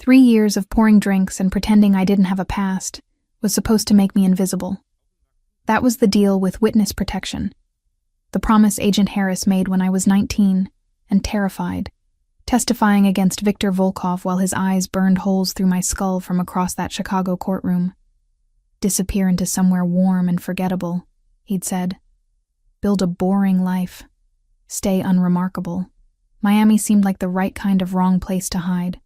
3 years of pouring drinks and pretending I didn't have a past was supposed to make me invisible. That was the deal with witness protection. The promise Agent Harris made when I was 19 and terrified, testifying against Victor Volkov while his eyes burned holes through my skull from across that Chicago courtroom. Disappear into somewhere warm and forgettable, he'd said. Build a boring life. Stay unremarkable. Miami seemed like the right kind of wrong place to hide.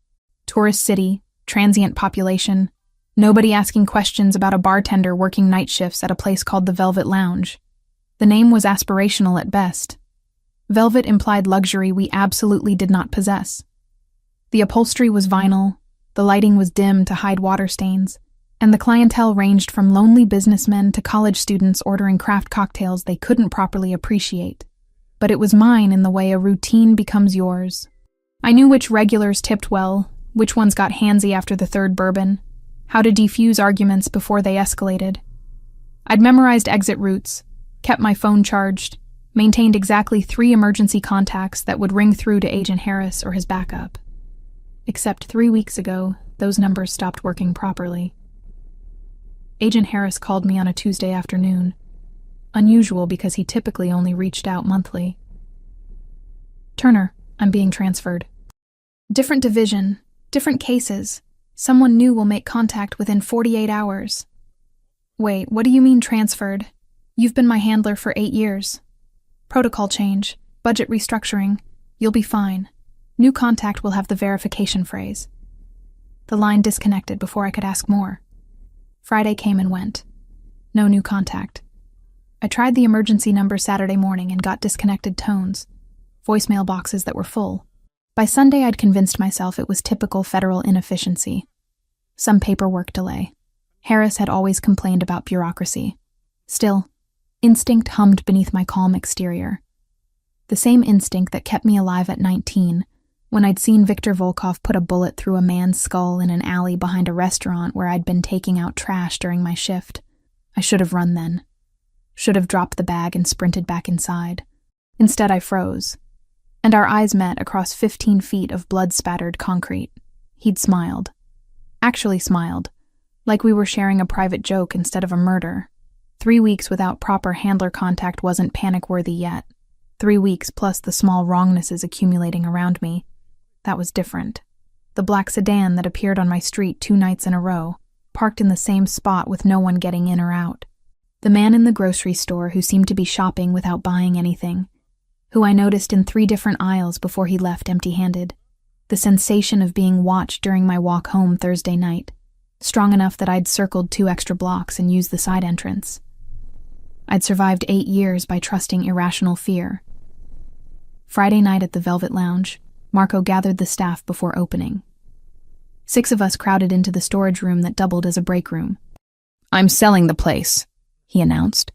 Tourist city, transient population, nobody asking questions about a bartender working night shifts at a place called the Velvet Lounge. The name was aspirational at best. Velvet implied luxury we absolutely did not possess. The upholstery was vinyl, the lighting was dim to hide water stains, and the clientele ranged from lonely businessmen to college students ordering craft cocktails they couldn't properly appreciate. But it was mine in the way a routine becomes yours. I knew which regulars tipped well, which ones got handsy after the third bourbon, how to defuse arguments before they escalated. I'd memorized exit routes, kept my phone charged, maintained exactly 3 emergency contacts that would ring through to Agent Harris or his backup. Except 3 weeks ago, those numbers stopped working properly. Agent Harris called me on a Tuesday afternoon. Unusual because he typically only reached out monthly. Turner, I'm being transferred. Different division, different cases. Someone new will make contact within 48 hours. Wait, what do you mean transferred? You've been my handler for 8 years. Protocol change, budget restructuring. You'll be fine. New contact will have the verification phrase. The line disconnected before I could ask more. Friday came and went. No new contact. I tried the emergency number Saturday morning and got disconnected tones, voicemail boxes that were full. By Sunday, I'd convinced myself it was typical federal inefficiency. Some paperwork delay. Harris had always complained about bureaucracy. Still, instinct hummed beneath my calm exterior. The same instinct that kept me alive at 19, when I'd seen Victor Volkov put a bullet through a man's skull in an alley behind a restaurant where I'd been taking out trash during my shift. I should have run then. Should have dropped the bag and sprinted back inside. Instead, I froze, and our eyes met across 15 feet of blood-spattered concrete. He'd smiled. Actually smiled, like we were sharing a private joke instead of a murder. 3 weeks without proper handler contact wasn't panic-worthy yet. 3 weeks plus the small wrongnesses accumulating around me. That was different. The black sedan that appeared on my street 2 nights in a row, parked in the same spot with no one getting in or out. The man in the grocery store who seemed to be shopping without buying anything, who I noticed in 3 different aisles before he left empty-handed. The sensation of being watched during my walk home Thursday night, strong enough that I'd circled 2 extra blocks and used the side entrance. I'd survived 8 years by trusting irrational fear. Friday night at the Velvet Lounge, Marco gathered the staff before opening. 6 of us crowded into the storage room that doubled as a break room. "I'm selling the place," he announced.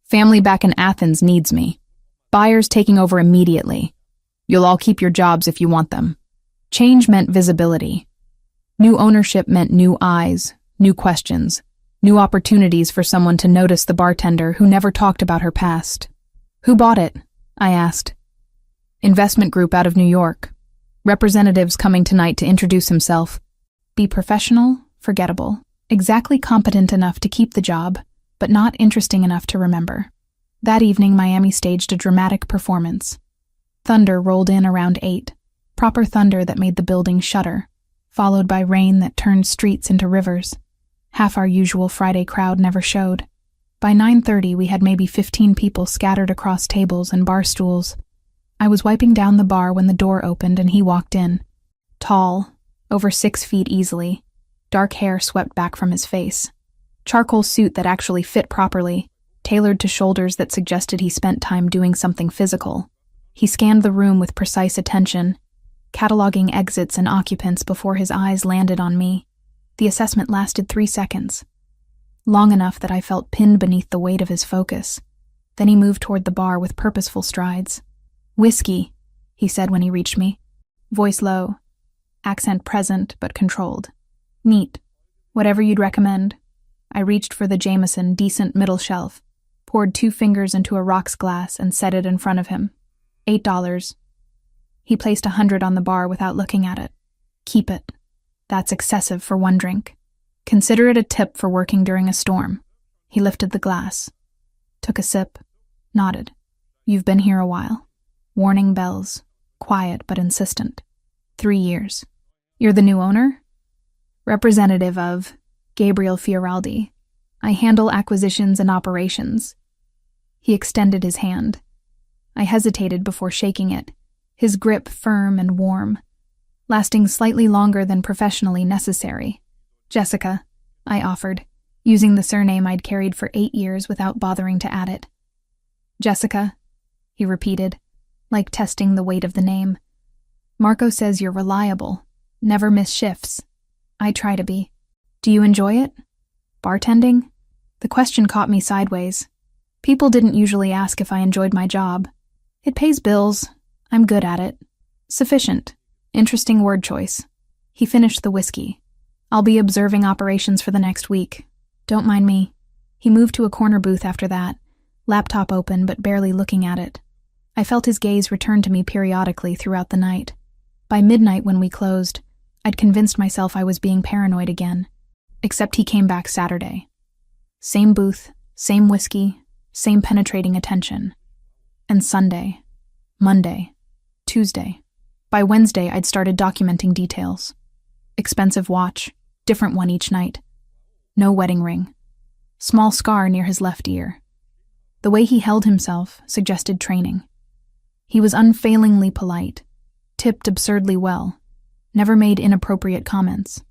"Family back in Athens needs me. Buyers taking over immediately. You'll all keep your jobs if you want them." Change meant visibility. New ownership meant new eyes, new questions, new opportunities for someone to notice the bartender who never talked about her past. "Who bought it?" I asked. "Investment group out of New York. Representatives coming tonight to introduce himself. Be professional, forgettable, exactly competent enough to keep the job, but not interesting enough to remember." That evening, Miami staged a dramatic performance. Thunder rolled in around 8, proper thunder that made the building shudder, followed by rain that turned streets into rivers. Half our usual Friday crowd never showed. By 9:30, we had maybe 15 people scattered across tables and bar stools. I was wiping down the bar when the door opened and he walked in. Tall, over 6 feet easily, dark hair swept back from his face. Charcoal suit that actually fit properly, tailored to shoulders that suggested he spent time doing something physical. He scanned the room with precise attention, cataloging exits and occupants before his eyes landed on me. The assessment lasted 3 seconds, long enough that I felt pinned beneath the weight of his focus. Then he moved toward the bar with purposeful strides. "Whiskey," he said when he reached me, voice low, accent present but controlled. "Neat. Whatever you'd recommend." I reached for the Jameson decent middle shelf, poured 2 fingers into a rocks glass and set it in front of him. $8. He placed $100 on the bar without looking at it. "Keep it. That's excessive for one drink. Consider it a tip for working during a storm. He lifted the glass, took a sip, nodded. You've been here a while. Warning bells, quiet but insistent. 3 years. You're the new owner? Representative of Gabriel Fioraldi. I handle acquisitions and operations. He extended his hand. I hesitated before shaking it, his grip firm and warm, lasting slightly longer than professionally necessary. Jessica, I offered, using the surname I'd carried for 8 years without bothering to add it. Jessica, he repeated, like testing the weight of the name. Marco says you're reliable, never miss shifts. I try to be. Do you enjoy it? Bartending? The question caught me sideways. People didn't usually ask if I enjoyed my job. It pays bills. I'm good at it. Sufficient. Interesting word choice. He finished the whiskey. I'll be observing operations for the next week. Don't mind me. He moved to a corner booth after that, laptop open but barely looking at it. I felt his gaze return to me periodically throughout the night. By midnight when we closed, I'd convinced myself I was being paranoid again. Except he came back Saturday. Same booth, same whiskey, same penetrating attention. And Sunday, Monday, Tuesday. By Wednesday, I'd started documenting details. Expensive watch, different one each night. No wedding ring. Small scar near his left ear. The way he held himself suggested training. He was unfailingly polite, tipped absurdly well, never made inappropriate comments.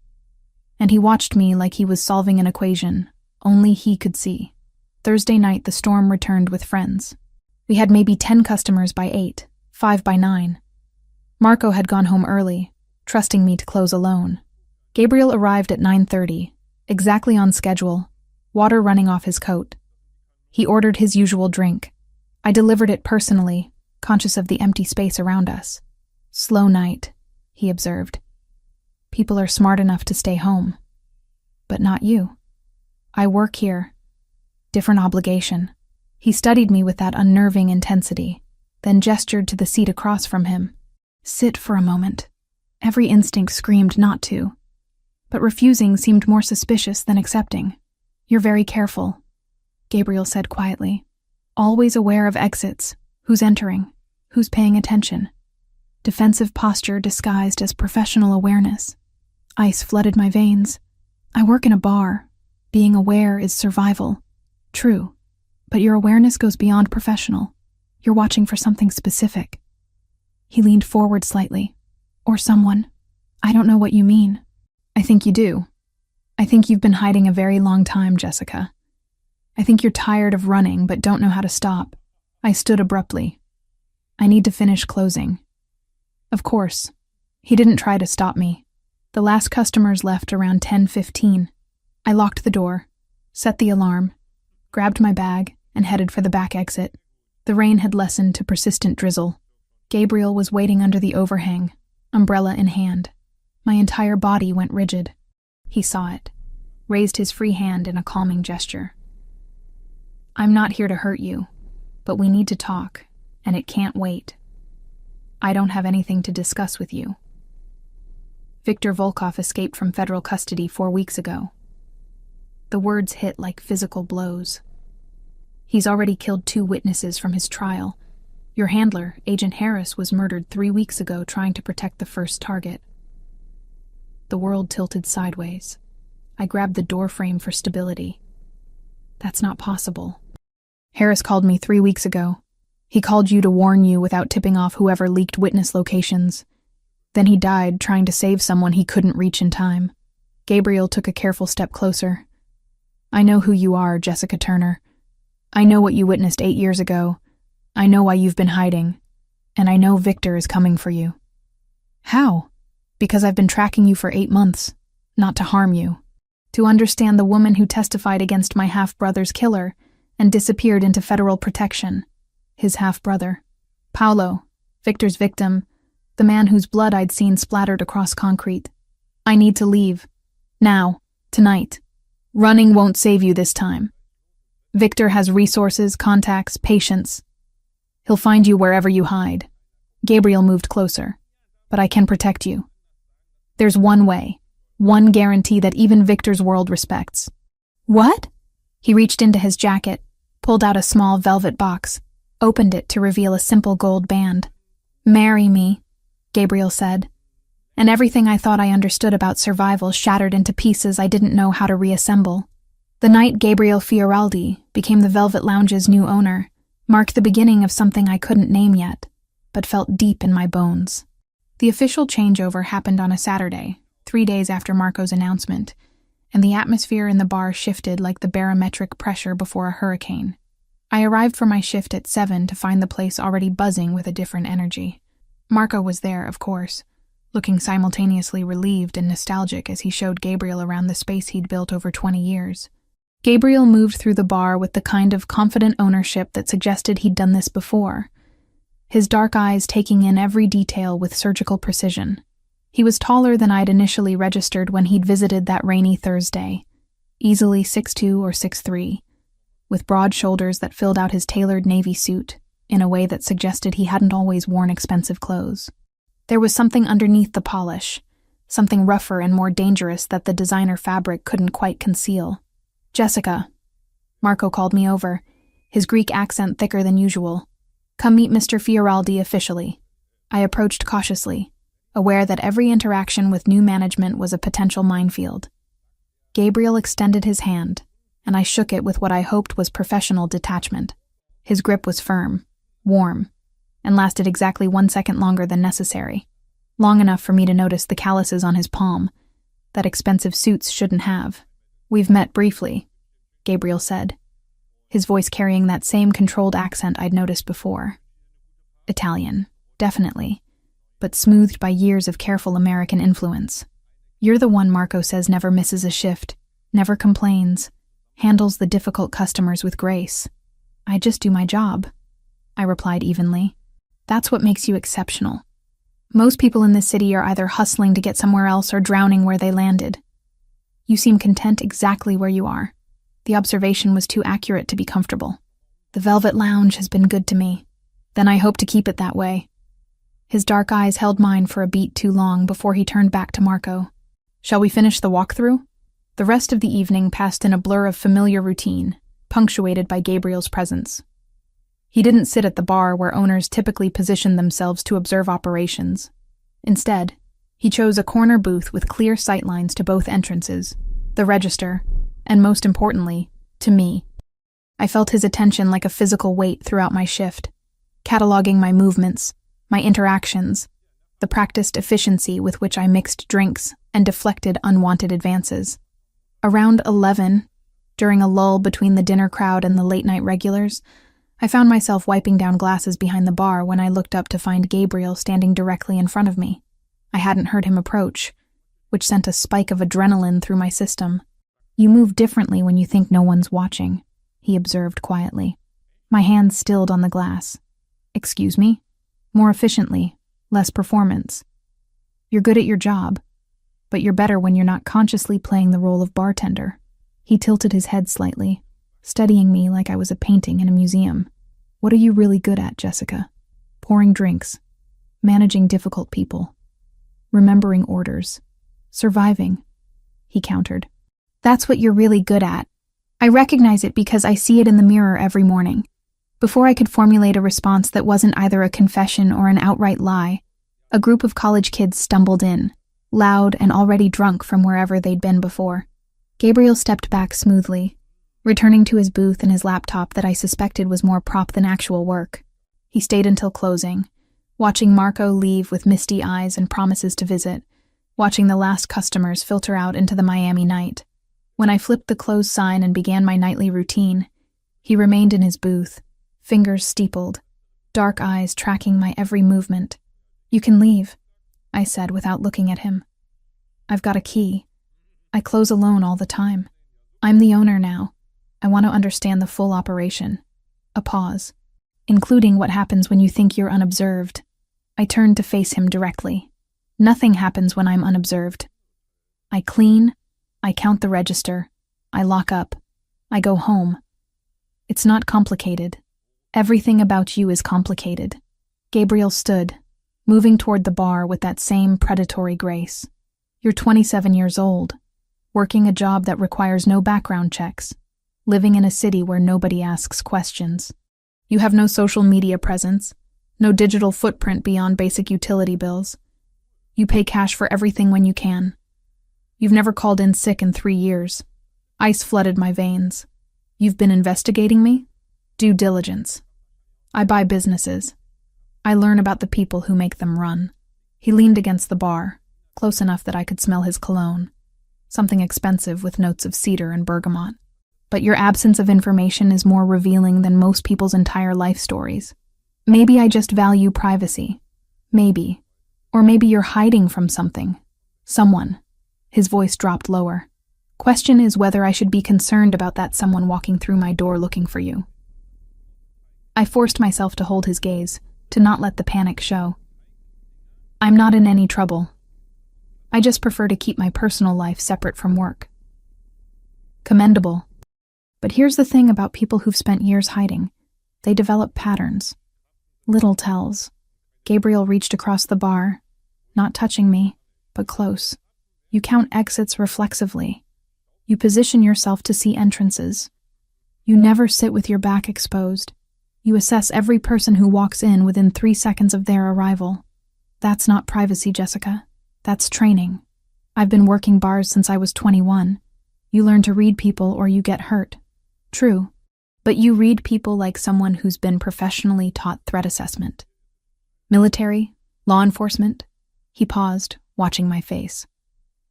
And he watched me like he was solving an equation only he could see. Thursday night, the storm returned with friends. We had maybe 10 customers by 8, 5 by 9. Marco had gone home early, trusting me to close alone. Gabriel arrived at 9:30, exactly on schedule, water running off his coat. He ordered his usual drink. I delivered it personally, conscious of the empty space around us. Slow night, he observed. People are smart enough to stay home. But not you. I work here. Different obligation. He studied me with that unnerving intensity, then gestured to the seat across from him. Sit for a moment. Every instinct screamed not to. But refusing seemed more suspicious than accepting. You're very careful, Gabriel said quietly. Always aware of exits, who's entering, who's paying attention. Defensive posture disguised as professional awareness. Ice flooded my veins. I work in a bar. Being aware is survival. True. But your awareness goes beyond professional. You're watching for something specific. He leaned forward slightly. Or someone. I don't know what you mean. I think you do. I think you've been hiding a very long time, Jessica. I think you're tired of running but don't know how to stop. I stood abruptly. I need to finish closing. Of course. He didn't try to stop me. The last customers left around 10:15. I locked the door, set the alarm, grabbed my bag, and headed for the back exit. The rain had lessened to persistent drizzle. Gabriel was waiting under the overhang, umbrella in hand. My entire body went rigid. He saw it, raised his free hand in a calming gesture. I'm not here to hurt you, but we need to talk, and it can't wait. I don't have anything to discuss with you. Viktor Volkov escaped from federal custody 4 weeks ago. The words hit like physical blows. He's already killed 2 witnesses from his trial. Your handler, Agent Harris, was murdered 3 weeks ago trying to protect the first target. The world tilted sideways. I grabbed the door frame for stability. That's not possible. Harris called me 3 weeks ago. He called you to warn you without tipping off whoever leaked witness locations. Then he died trying to save someone he couldn't reach in time. Gabriel took a careful step closer. I know who you are, Jessica Turner. I know what you witnessed 8 years ago. I know why you've been hiding. And I know Victor is coming for you. How? Because I've been tracking you for 8 months. Not to harm you. To understand the woman who testified against my half-brother's killer and disappeared into federal protection. His half-brother. Paolo, Victor's victim, the man whose blood I'd seen splattered across concrete. I need to leave. Now. Tonight. Running won't save you this time. Victor has resources, contacts, patience. He'll find you wherever you hide. Gabriel moved closer. But I can protect you. There's one way. One guarantee that even Victor's world respects. What? He reached into his jacket, pulled out a small velvet box, opened it to reveal a simple gold band. Marry me, Gabriel said. And everything I thought I understood about survival shattered into pieces I didn't know how to reassemble. The night Gabriel Fioraldi became the Velvet Lounge's new owner marked the beginning of something I couldn't name yet, but felt deep in my bones. The official changeover happened on a Saturday, 3 days after Marco's announcement, and the atmosphere in the bar shifted like the barometric pressure before a hurricane. I arrived for my shift at 7 to find the place already buzzing with a different energy. Marco was there, of course, looking simultaneously relieved and nostalgic as he showed Gabriel around the space he'd built over 20 years. Gabriel moved through the bar with the kind of confident ownership that suggested he'd done this before, his dark eyes taking in every detail with surgical precision. He was taller than I'd initially registered when he'd visited that rainy Thursday, easily 6'2" or 6'3", with broad shoulders that filled out his tailored navy suit in a way that suggested he hadn't always worn expensive clothes. There was something underneath the polish, something rougher and more dangerous that the designer fabric couldn't quite conceal. Jessica. Marco called me over, his Greek accent thicker than usual. Come meet Mr. Fioraldi officially. I approached cautiously, aware that every interaction with new management was a potential minefield. Gabriel extended his hand, and I shook it with what I hoped was professional detachment. His grip was firm, warm, and lasted exactly 1 second longer than necessary, long enough for me to notice the calluses on his palm, that expensive suits shouldn't have. We've met briefly, Gabriel said, his voice carrying that same controlled accent I'd noticed before. Italian, definitely, but smoothed by years of careful American influence. You're the one Marco says never misses a shift, never complains, handles the difficult customers with grace. I just do my job, I replied evenly. That's what makes you exceptional. Most people in this city are either hustling to get somewhere else or drowning where they landed. You seem content exactly where you are. The observation was too accurate to be comfortable. The Velvet Lounge has been good to me. Then I hope to keep it that way. His dark eyes held mine for a beat too long before he turned back to Marco. Shall we finish the walkthrough? The rest of the evening passed in a blur of familiar routine, punctuated by Gabriel's presence. He didn't sit at the bar where owners typically position themselves to observe operations. Instead, he chose a corner booth with clear sightlines to both entrances, the register, and most importantly, to me. I felt his attention like a physical weight throughout my shift, cataloging my movements, my interactions, the practiced efficiency with which I mixed drinks and deflected unwanted advances. Around 11, during a lull between the dinner crowd and the late-night regulars, I found myself wiping down glasses behind the bar when I looked up to find Gabriel standing directly in front of me. I hadn't heard him approach, which sent a spike of adrenaline through my system. You move differently when you think no one's watching, he observed quietly. My hands stilled on the glass. Excuse me? More efficiently, less performance. You're good at your job, but you're better when you're not consciously playing the role of bartender. He tilted his head slightly, studying me like I was a painting in a museum. What are you really good at, Jessica? Pouring drinks, managing difficult people, remembering orders, surviving, he countered. That's what you're really good at. I recognize it because I see it in the mirror every morning. Before I could formulate a response that wasn't either a confession or an outright lie, a group of college kids stumbled in, loud and already drunk from wherever they'd been before. Gabriel stepped back smoothly, returning to his booth and his laptop that I suspected was more prop than actual work. He stayed until closing, watching Marco leave with misty eyes and promises to visit, watching the last customers filter out into the Miami night. When I flipped the close sign and began my nightly routine, he remained in his booth, fingers steepled, dark eyes tracking my every movement. You can leave, I said without looking at him. I've got a key. I close alone all the time. I'm the owner now. I want to understand the full operation. A pause. Including what happens when you think you're unobserved. I turned to face him directly. Nothing happens when I'm unobserved. I clean, I count the register, I lock up, I go home. It's not complicated. Everything about you is complicated. Gabriel stood, moving toward the bar with that same predatory grace. You're 27 years old, working a job that requires no background checks, living in a city where nobody asks questions. You have no social media presence, no digital footprint beyond basic utility bills. You pay cash for everything when you can. You've never called in sick in 3 years. Ice flooded my veins. You've been investigating me? Due diligence. I buy businesses. I learn about the people who make them run. He leaned against the bar, close enough that I could smell his cologne. Something expensive with notes of cedar and bergamot. But your absence of information is more revealing than most people's entire life stories. Maybe I just value privacy. Maybe. Or maybe you're hiding from something. Someone. His voice dropped lower. Question is whether I should be concerned about that someone walking through my door looking for you. I forced myself to hold his gaze, to not let the panic show. I'm not in any trouble. I just prefer to keep my personal life separate from work. Commendable. But here's the thing about people who've spent years hiding. They develop patterns. Little tells. Gabriel reached across the bar, not touching me, but close. You count exits reflexively. You position yourself to see entrances. You never sit with your back exposed. You assess every person who walks in within 3 seconds of their arrival. That's not privacy, Jessica. That's training. I've been working bars since I was 21. You learn to read people or you get hurt. True. But you read people like someone who's been professionally taught threat assessment. Military? Law enforcement? He paused, watching my face.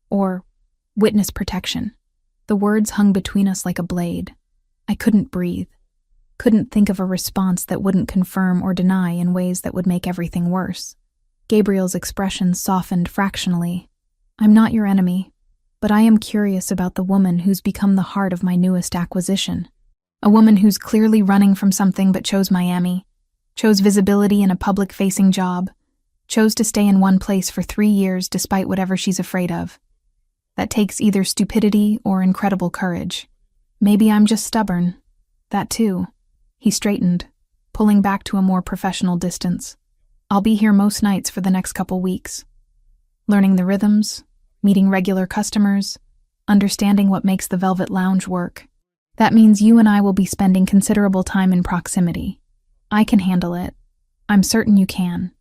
Or witness protection. The words hung between us like a blade. I couldn't breathe. Couldn't think of a response that wouldn't confirm or deny in ways that would make everything worse. Gabriel's expression softened fractionally. I'm not your enemy, but I am curious about the woman who's become the heart of my newest acquisition. A woman who's clearly running from something but chose Miami, chose visibility in a public-facing job, chose to stay in one place for 3 years despite whatever she's afraid of. That takes either stupidity or incredible courage. Maybe I'm just stubborn. That too. He straightened, pulling back to a more professional distance. I'll be here most nights for the next couple weeks. Learning the rhythms, meeting regular customers, understanding what makes the Velvet Lounge work. That means you and I will be spending considerable time in proximity. I can handle it. I'm certain you can.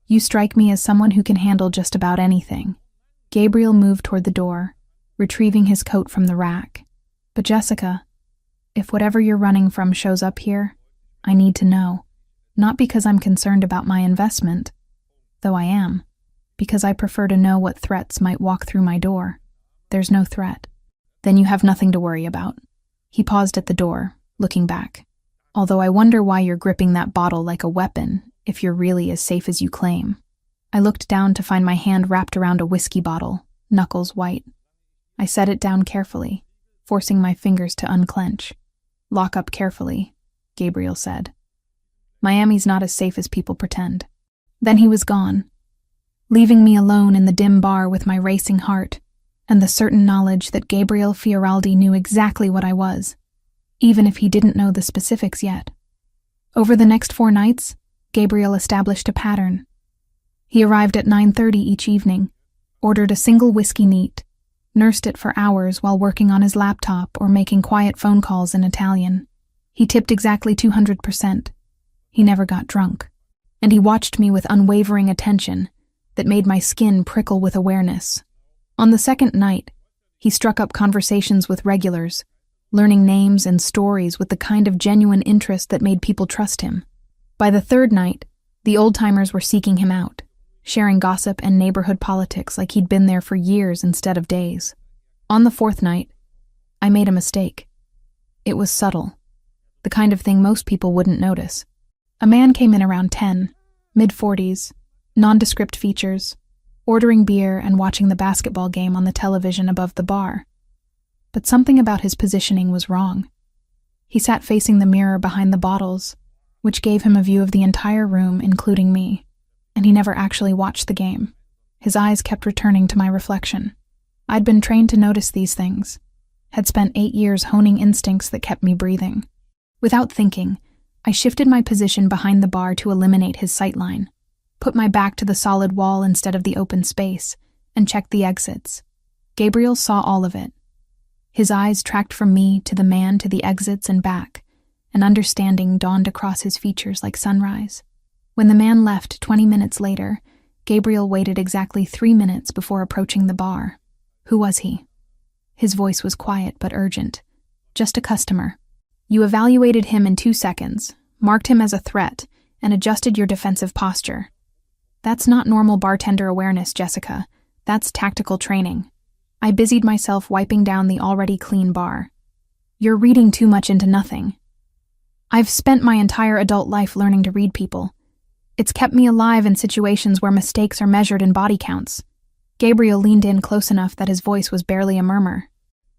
You strike me as someone who can handle just about anything. Gabriel moved toward the door, retrieving his coat from the rack. But Jessica, if whatever you're running from shows up here, I need to know. Not because I'm concerned about my investment, though I am, because I prefer to know what threats might walk through my door. There's no threat. Then you have nothing to worry about. He paused at the door, looking back. Although I wonder why you're gripping that bottle like a weapon, if you're really as safe as you claim. I looked down to find my hand wrapped around a whiskey bottle, knuckles white. I set it down carefully, forcing my fingers to unclench. Lock up carefully, Gabriel said. Miami's not as safe as people pretend. Then he was gone, leaving me alone in the dim bar with my racing heart and the certain knowledge that Gabriel Fioraldi knew exactly what I was, even if he didn't know the specifics yet. Over the next 4 nights, Gabriel established a pattern. He arrived at 9:30 each evening, ordered a single whiskey neat, nursed it for hours while working on his laptop or making quiet phone calls in Italian. He tipped exactly 200%. He never got drunk. And he watched me with unwavering attention that made my skin prickle with awareness. On the second night, he struck up conversations with regulars, learning names and stories with the kind of genuine interest that made people trust him. By the third night, the old-timers were seeking him out, sharing gossip and neighborhood politics like he'd been there for years instead of days. On the 4th night, I made a mistake. It was subtle, the kind of thing most people wouldn't notice. A man came in around 10, mid-40s, nondescript features, ordering beer and watching the basketball game on the television above the bar. But something about his positioning was wrong. He sat facing the mirror behind the bottles, which gave him a view of the entire room, including me, and he never actually watched the game. His eyes kept returning to my reflection. I'd been trained to notice these things, had spent 8 years honing instincts that kept me breathing. Without thinking, I shifted my position behind the bar to eliminate his sightline, put my back to the solid wall instead of the open space, and checked the exits. Gabriel saw all of it. His eyes tracked from me to the man to the exits and back. An understanding dawned across his features like sunrise. When the man left 20 minutes later, Gabriel waited exactly 3 minutes before approaching the bar. Who was he? His voice was quiet but urgent. Just a customer. You evaluated him in 2 seconds, marked him as a threat, and adjusted your defensive posture. That's not normal bartender awareness, Jessica. That's tactical training. I busied myself wiping down the already clean bar. You're reading too much into nothing. I've spent my entire adult life learning to read people. It's kept me alive in situations where mistakes are measured in body counts. Gabriel leaned in close enough that his voice was barely a murmur.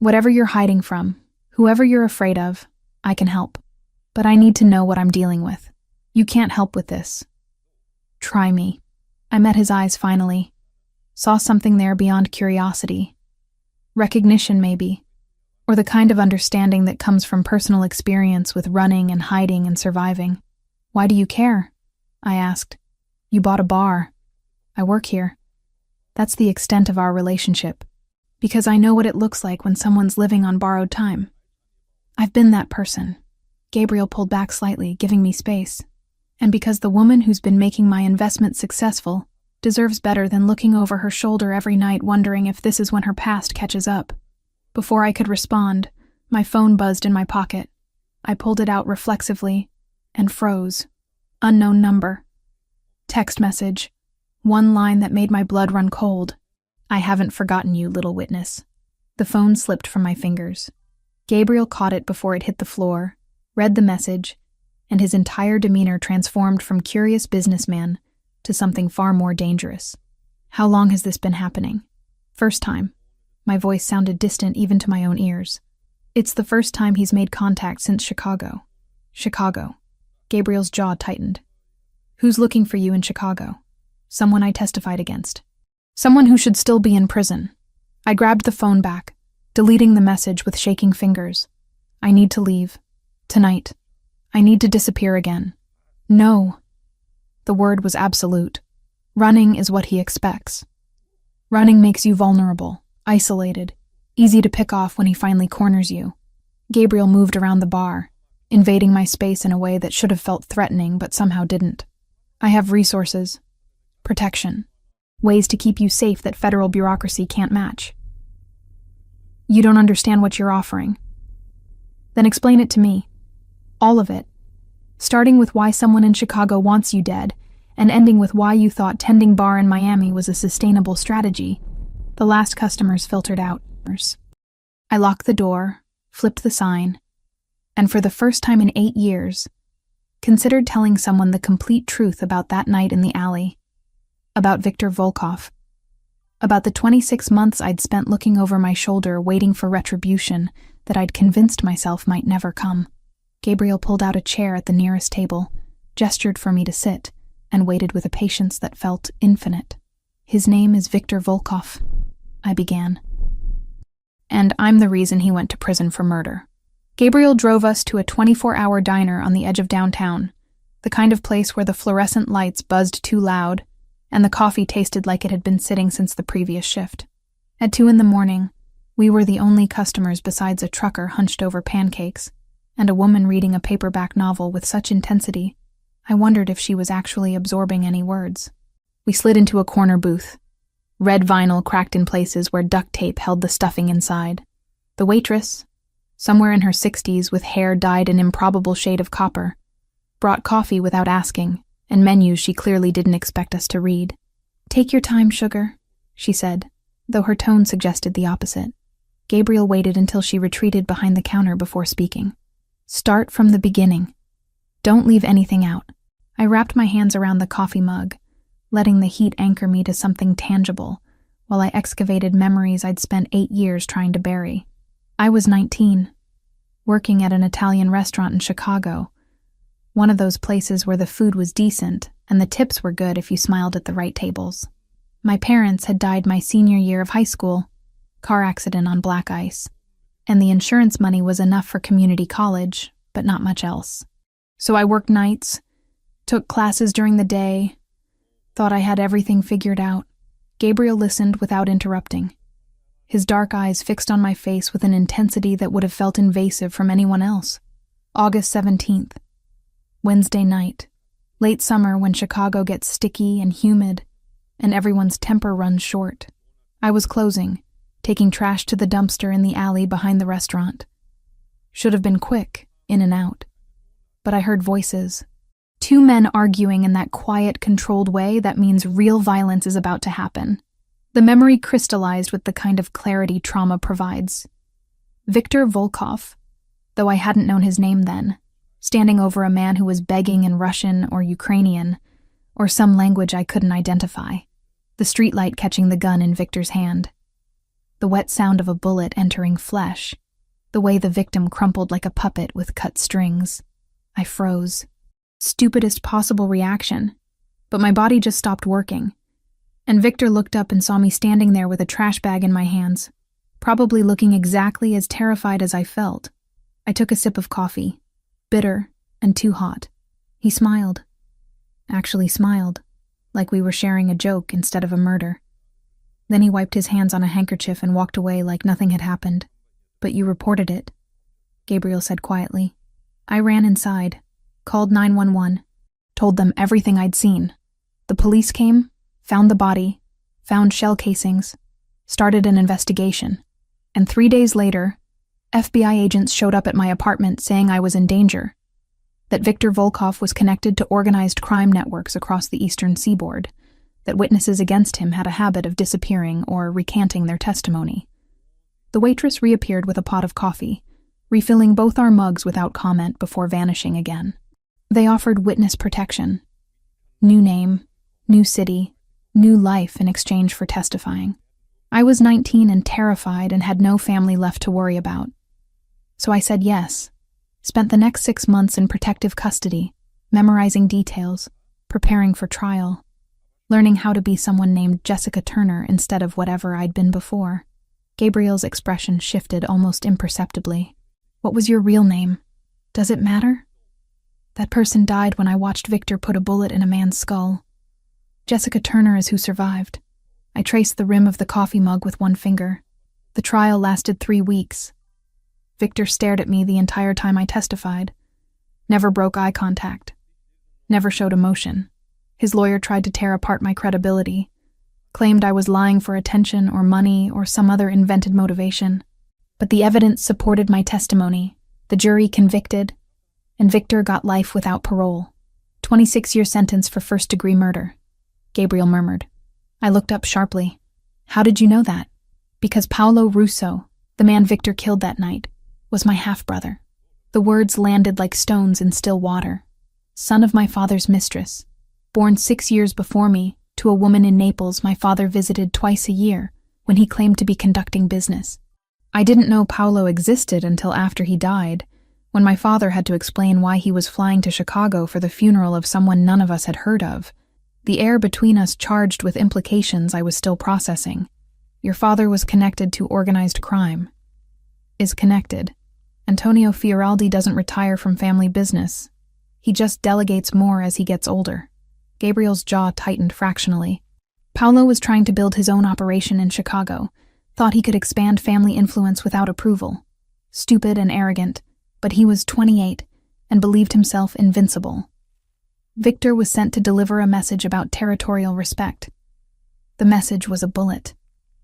Whatever you're hiding from, whoever you're afraid of, I can help. But I need to know what I'm dealing with. You can't help with this. Try me. I met his eyes finally. Saw something there beyond curiosity. Recognition, maybe. Or the kind of understanding that comes from personal experience with running and hiding and surviving. Why do you care? I asked. You bought a bar. I work here. That's the extent of our relationship. Because I know what it looks like when someone's living on borrowed time. I've been that person. Gabriel pulled back slightly, giving me space. And because the woman who's been making my investment successful deserves better than looking over her shoulder every night wondering if this is when her past catches up. Before I could respond, my phone buzzed in my pocket. I pulled it out reflexively and froze. Unknown number. Text message. One line that made my blood run cold. I haven't forgotten you, little witness. The phone slipped from my fingers. Gabriel caught it before it hit the floor, read the message, and his entire demeanor transformed from curious businessman to something far more dangerous. How long has this been happening? First time. My voice sounded distant even to my own ears. It's the first time he's made contact since Chicago. Chicago. Gabriel's jaw tightened. Who's looking for you in Chicago? Someone I testified against. Someone who should still be in prison. I grabbed the phone back, deleting the message with shaking fingers. I need to leave. Tonight. I need to disappear again. No. The word was absolute. Running is what he expects. Running makes you vulnerable, isolated, easy to pick off when he finally corners you. Gabriel moved around the bar, invading my space in a way that should have felt threatening but somehow didn't. I have resources, protection, ways to keep you safe that federal bureaucracy can't match. You don't understand what you're offering. Then explain it to me. All of it. Starting with why someone in Chicago wants you dead, and ending with why you thought tending bar in Miami was a sustainable strategy. The last customers filtered out. I locked the door, flipped the sign, and for the first time in 8 years, considered telling someone the complete truth about that night in the alley, about Viktor Volkov, about the 26 months I'd spent looking over my shoulder waiting for retribution that I'd convinced myself might never come. Gabriel pulled out a chair at the nearest table, gestured for me to sit, and waited with a patience that felt infinite. His name is Viktor Volkov, I began. And I'm the reason he went to prison for murder. Gabriel drove us to a 24-hour diner on the edge of downtown, the kind of place where the fluorescent lights buzzed too loud, and the coffee tasted like it had been sitting since the previous shift. At 2 a.m, we were the only customers besides a trucker hunched over pancakes, and a woman reading a paperback novel with such intensity, I wondered if she was actually absorbing any words. We slid into a corner booth. Red vinyl cracked in places where duct tape held the stuffing inside. The waitress, somewhere in her 60s with hair dyed an improbable shade of copper, brought coffee without asking, and menus she clearly didn't expect us to read. "Take your time, sugar," she said, though her tone suggested the opposite. Gabriel waited until she retreated behind the counter before speaking. "Start from the beginning. Don't leave anything out." I wrapped my hands around the coffee mug, letting the heat anchor me to something tangible, while I excavated memories I'd spent 8 years trying to bury. I was 19, working at an Italian restaurant in Chicago, one of those places where the food was decent and the tips were good if you smiled at the right tables. My parents had died my senior year of high school, car accident on black ice, and the insurance money was enough for community college, but not much else. So I worked nights, took classes during the day, thought I had everything figured out. Gabriel listened without interrupting, his dark eyes fixed on my face with an intensity that would have felt invasive from anyone else. August 17th. Wednesday night. Late summer when Chicago gets sticky and humid, and everyone's temper runs short. I was closing, taking trash to the dumpster in the alley behind the restaurant. Should have been quick, in and out. But I heard voices. Two men arguing in that quiet, controlled way that means real violence is about to happen. The memory crystallized with the kind of clarity trauma provides. Viktor Volkov, though I hadn't known his name then, standing over a man who was begging in Russian or Ukrainian, or some language I couldn't identify, the streetlight catching the gun in Viktor's hand. The wet sound of a bullet entering flesh, the way the victim crumpled like a puppet with cut strings. I froze. Stupidest possible reaction, but my body just stopped working. And Viktor looked up and saw me standing there with a trash bag in my hands, probably looking exactly as terrified as I felt. I took a sip of coffee, bitter and too hot. He smiled. Actually smiled, like we were sharing a joke instead of a murder. Then he wiped his hands on a handkerchief and walked away like nothing had happened. But you reported it, Gabriel said quietly. I ran inside, called 911, told them everything I'd seen. The police came, found the body, found shell casings, started an investigation, and 3 days later, FBI agents showed up at my apartment saying I was in danger, that Viktor Volkov was connected to organized crime networks across the eastern seaboard, that witnesses against him had a habit of disappearing or recanting their testimony. The waitress reappeared with a pot of coffee, refilling both our mugs without comment before vanishing again. They offered witness protection. New name, new city, new life in exchange for testifying. I was 19 and terrified and had no family left to worry about. So I said yes, spent the next 6 months in protective custody, memorizing details, preparing for trial, learning how to be someone named Jessica Turner instead of whatever I'd been before. Gabriel's expression shifted almost imperceptibly. What was your real name? Does it matter? That person died when I watched Viktor put a bullet in a man's skull. Jessica Turner is who survived. I traced the rim of the coffee mug with one finger. The trial lasted 3 weeks. Viktor stared at me the entire time I testified. Never broke eye contact. Never showed emotion. His lawyer tried to tear apart my credibility, claimed I was lying for attention or money or some other invented motivation. But the evidence supported my testimony. The jury convicted, and Viktor got life without parole. 26-year sentence for first-degree murder. Gabriel murmured. I looked up sharply. How did you know that? Because Paolo Russo, the man Viktor killed that night, was my half-brother. The words landed like stones in still water. Son of my father's mistress. Born 6 years before me, to a woman in Naples my father visited twice a year when he claimed to be conducting business. I didn't know Paolo existed until after he died, when my father had to explain why he was flying to Chicago for the funeral of someone none of us had heard of. The air between us charged with implications I was still processing. Your father was connected to organized crime. Is connected. Antonio Fioraldi doesn't retire from family business. He just delegates more as he gets older. Gabriel's jaw tightened fractionally. Paolo was trying to build his own operation in Chicago, thought he could expand family influence without approval. Stupid and arrogant, but he was 28 and believed himself invincible. Viktor was sent to deliver a message about territorial respect. The message was a bullet.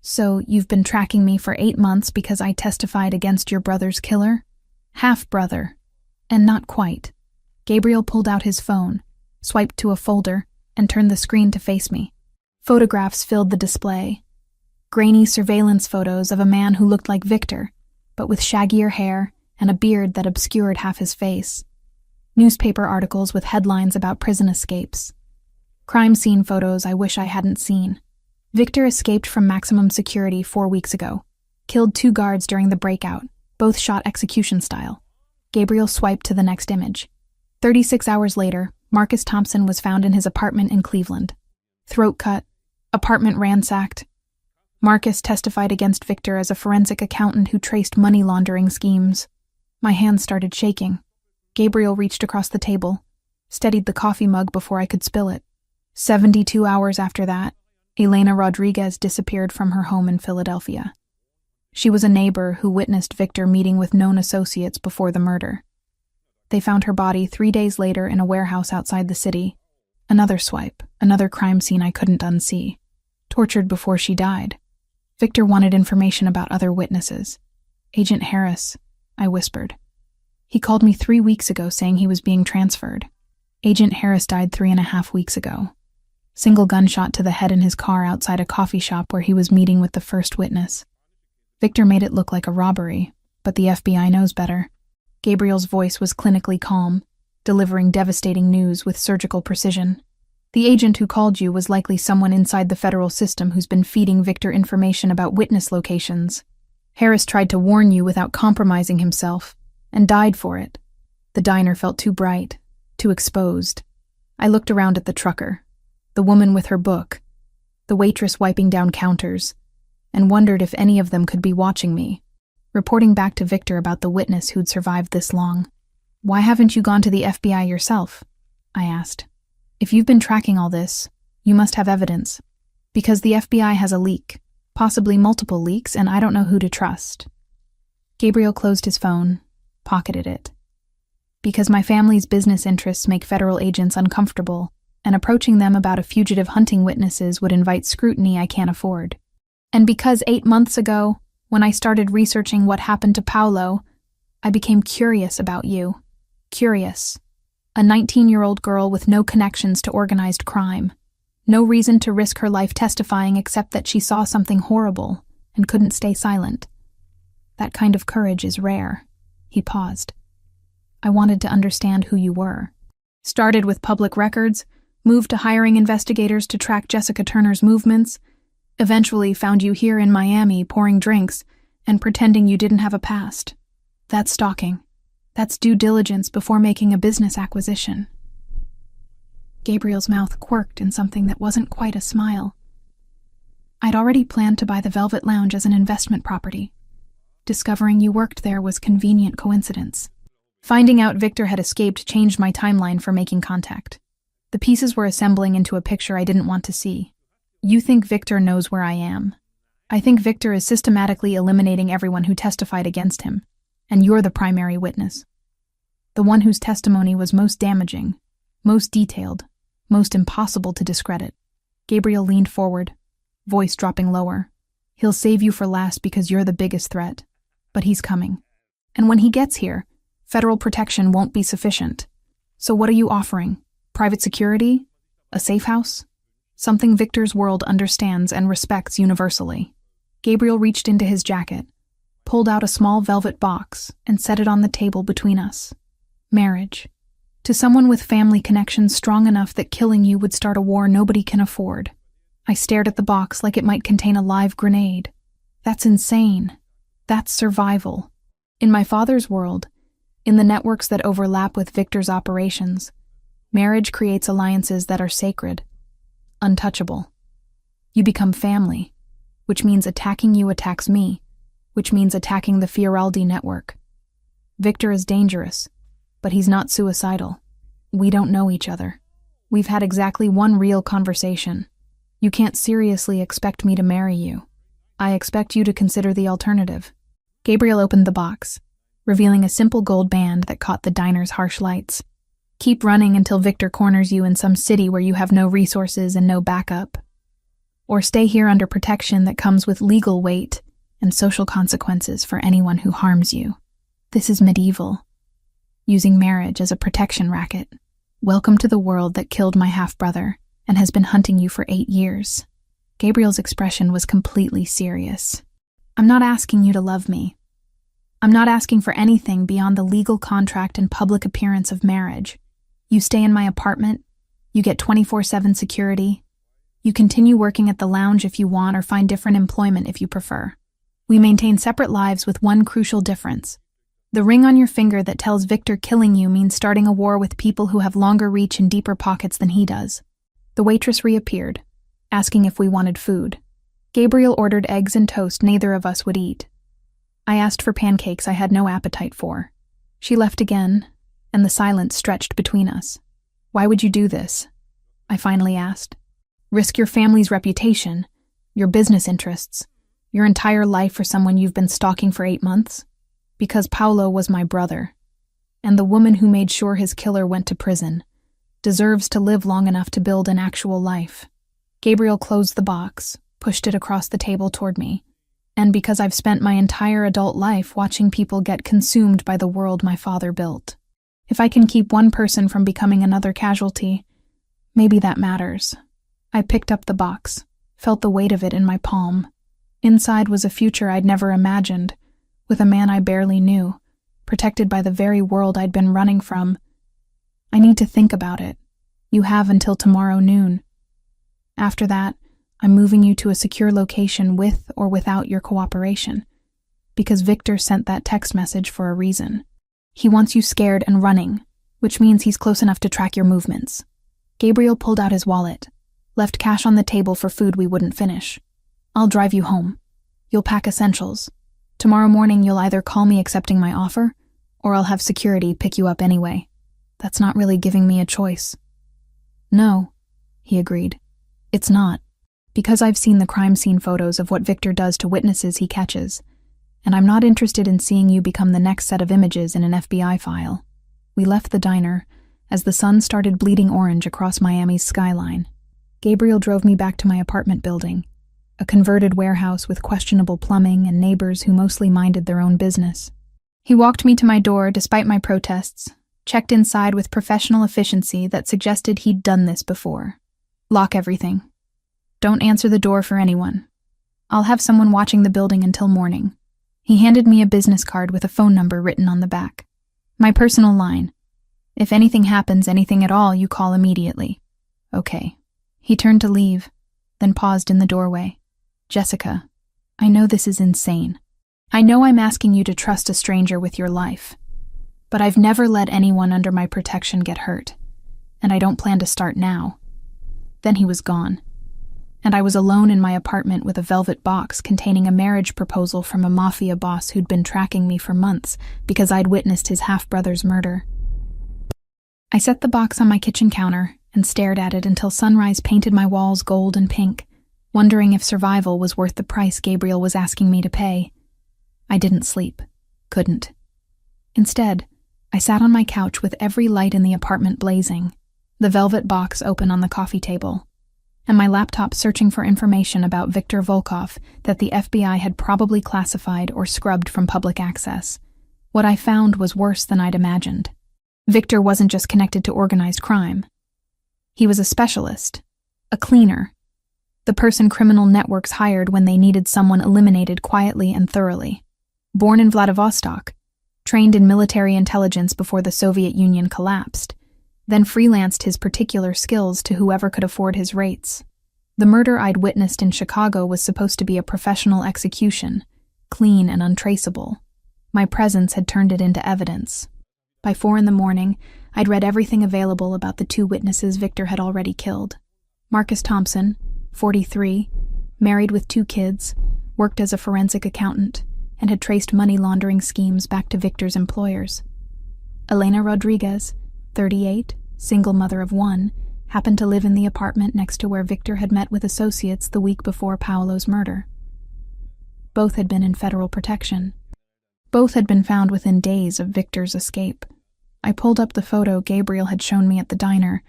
So you've been tracking me for 8 months because I testified against your brother's killer? Half-brother. And not quite. Gabriel pulled out his phone, swiped to a folder, and turned the screen to face me. Photographs filled the display. Grainy surveillance photos of a man who looked like Viktor, but with shaggier hair and a beard that obscured half his face. Newspaper articles with headlines about prison escapes. Crime scene photos I wish I hadn't seen. Viktor escaped from maximum security 4 weeks ago. Killed 2 guards during the breakout, both shot execution style. Gabriel swiped to the next image. 36 hours later, Marcus Thompson was found in his apartment in Cleveland. Throat cut, apartment ransacked. Marcus testified against Viktor as a forensic accountant who traced money laundering schemes. My hands started shaking. Gabriel reached across the table, steadied the coffee mug before I could spill it. 72 hours after that, Elena Rodriguez disappeared from her home in Philadelphia. She was a neighbor who witnessed Victor meeting with known associates before the murder. They found her body 3 days later in a warehouse outside the city. Another swipe, another crime scene I couldn't unsee. Tortured before she died. Victor wanted information about other witnesses. Agent Harris, I whispered. He called me 3 weeks ago saying he was being transferred. Agent Harris died 3.5 weeks ago. Single gunshot to the head in his car outside a coffee shop where he was meeting with the first witness. Victor made it look like a robbery, but the FBI knows better. Gabriel's voice was clinically calm, delivering devastating news with surgical precision. The agent who called you was likely someone inside the federal system who's been feeding Victor information about witness locations. Harris tried to warn you without compromising himself, and died for it. The diner felt too bright, too exposed. I looked around at the trucker, the woman with her book, the waitress wiping down counters, and wondered if any of them could be watching me, reporting back to Victor about the witness who'd survived this long. Why haven't you gone to the FBI yourself? I asked. If you've been tracking all this, you must have evidence. Because the FBI has a leak, possibly multiple leaks, and I don't know who to trust. Gabriel closed his phone, pocketed it. Because my family's business interests make federal agents uncomfortable, and approaching them about a fugitive hunting witnesses would invite scrutiny I can't afford. And because 8 months ago, when I started researching what happened to Paolo, I became curious about you. Curious. A 19-year-old girl with no connections to organized crime. No reason to risk her life testifying except that she saw something horrible and couldn't stay silent. That kind of courage is rare. He paused. I wanted to understand who you were. Started with public records, moved to hiring investigators to track Jessica Turner's movements, eventually found you here in Miami pouring drinks and pretending you didn't have a past. That's stalking. That's due diligence before making a business acquisition. Gabriel's mouth quirked in something that wasn't quite a smile. I'd already planned to buy the Velvet Lounge as an investment property. Discovering you worked there was convenient coincidence. Finding out Victor had escaped changed my timeline for making contact. The pieces were assembling into a picture I didn't want to see. You think Victor knows where I am. I think Victor is systematically eliminating everyone who testified against him, and you're the primary witness. The one whose testimony was most damaging, most detailed, most impossible to discredit. Gabriel leaned forward, voice dropping lower. He'll save you for last because you're the biggest threat. But he's coming. And when he gets here, federal protection won't be sufficient. So what are you offering? Private security? A safe house? Something Victor's world understands and respects universally. Gabriel reached into his jacket, pulled out a small velvet box, and set it on the table between us. Marriage. To someone with family connections strong enough that killing you would start a war nobody can afford. I stared at the box like it might contain a live grenade. That's insane. That's survival. In my father's world, in the networks that overlap with Victor's operations, marriage creates alliances that are sacred, untouchable. You become family, which means attacking you attacks me, which means attacking the Fioraldi network. Victor is dangerous, but he's not suicidal. We don't know each other. We've had exactly one real conversation. You can't seriously expect me to marry you. I expect you to consider the alternative. Gabriel opened the box, revealing a simple gold band that caught the diner's harsh lights. Keep running until Victor corners you in some city where you have no resources and no backup. Or stay here under protection that comes with legal weight and social consequences for anyone who harms you. This is medieval. Using marriage as a protection racket. Welcome to the world that killed my half-brother and has been hunting you for 8 years. Gabriel's expression was completely serious. I'm not asking you to love me. I'm not asking for anything beyond the legal contract and public appearance of marriage. You stay in my apartment. You get 24/7 security. You continue working at the lounge if you want or find different employment if you prefer. We maintain separate lives with one crucial difference. The ring on your finger that tells Victor killing you means starting a war with people who have longer reach and deeper pockets than he does. The waitress reappeared, asking if we wanted food. Gabriel ordered eggs and toast neither of us would eat. I asked for pancakes I had no appetite for. She left again, and the silence stretched between us. Why would you do this? I finally asked. Risk your family's reputation, your business interests, your entire life for someone you've been stalking for 8 months? Because Paulo was my brother, and the woman who made sure his killer went to prison deserves to live long enough to build an actual life. Gabriel closed the box, pushed it across the table toward me, and because I've spent my entire adult life watching people get consumed by the world my father built. If I can keep one person from becoming another casualty, maybe that matters. I picked up the box, felt the weight of it in my palm. Inside was a future I'd never imagined, with a man I barely knew, protected by the very world I'd been running from. I need to think about it. You have until tomorrow noon. After that, I'm moving you to a secure location with or without your cooperation, because Victor sent that text message for a reason. He wants you scared and running, which means he's close enough to track your movements. Gabriel pulled out his wallet, left cash on the table for food we wouldn't finish. I'll drive you home. You'll pack essentials. Tomorrow morning you'll either call me accepting my offer, or I'll have security pick you up anyway. That's not really giving me a choice. No, he agreed. It's not. Because I've seen the crime scene photos of what Victor does to witnesses he catches, and I'm not interested in seeing you become the next set of images in an FBI file. We left the diner as the sun started bleeding orange across Miami's skyline. Gabriel drove me back to my apartment building, a converted warehouse with questionable plumbing and neighbors who mostly minded their own business. He walked me to my door despite my protests, checked inside with professional efficiency that suggested he'd done this before. Lock everything. Don't answer the door for anyone. I'll have someone watching the building until morning. He handed me a business card with a phone number written on the back. My personal line. If anything happens, anything at all, you call immediately. Okay. He turned to leave, then paused in the doorway. Jessica, I know this is insane. I know I'm asking you to trust a stranger with your life, but I've never let anyone under my protection get hurt, and I don't plan to start now. Then he was gone, and I was alone in my apartment with a velvet box containing a marriage proposal from a Mafia boss who'd been tracking me for months because I'd witnessed his half-brother's murder. I set the box on my kitchen counter and stared at it until sunrise painted my walls gold and pink, wondering if survival was worth the price Gabriel was asking me to pay. I didn't sleep. Couldn't. Instead, I sat on my couch with every light in the apartment blazing, the velvet box open on the coffee table, and my laptop searching for information about Viktor Volkov that the FBI had probably classified or scrubbed from public access. What I found was worse than I'd imagined. Viktor wasn't just connected to organized crime. He was a specialist, a cleaner, the person criminal networks hired when they needed someone eliminated quietly and thoroughly. Born in Vladivostok, trained in military intelligence before the Soviet Union collapsed, then freelanced his particular skills to whoever could afford his rates. The murder I'd witnessed in Chicago was supposed to be a professional execution, clean and untraceable. My presence had turned it into evidence. By 4 a.m, I'd read everything available about the 2 witnesses Victor had already killed. Marcus Thompson, 43, married with 2 kids, worked as a forensic accountant, and had traced money laundering schemes back to Victor's employers. Elena Rodriguez, 38, single mother of 1, happened to live in the apartment next to where Victor had met with associates the week before Paolo's murder. Both had been in federal protection. Both had been found within days of Victor's escape. I pulled up the photo Gabriel had shown me at the diner,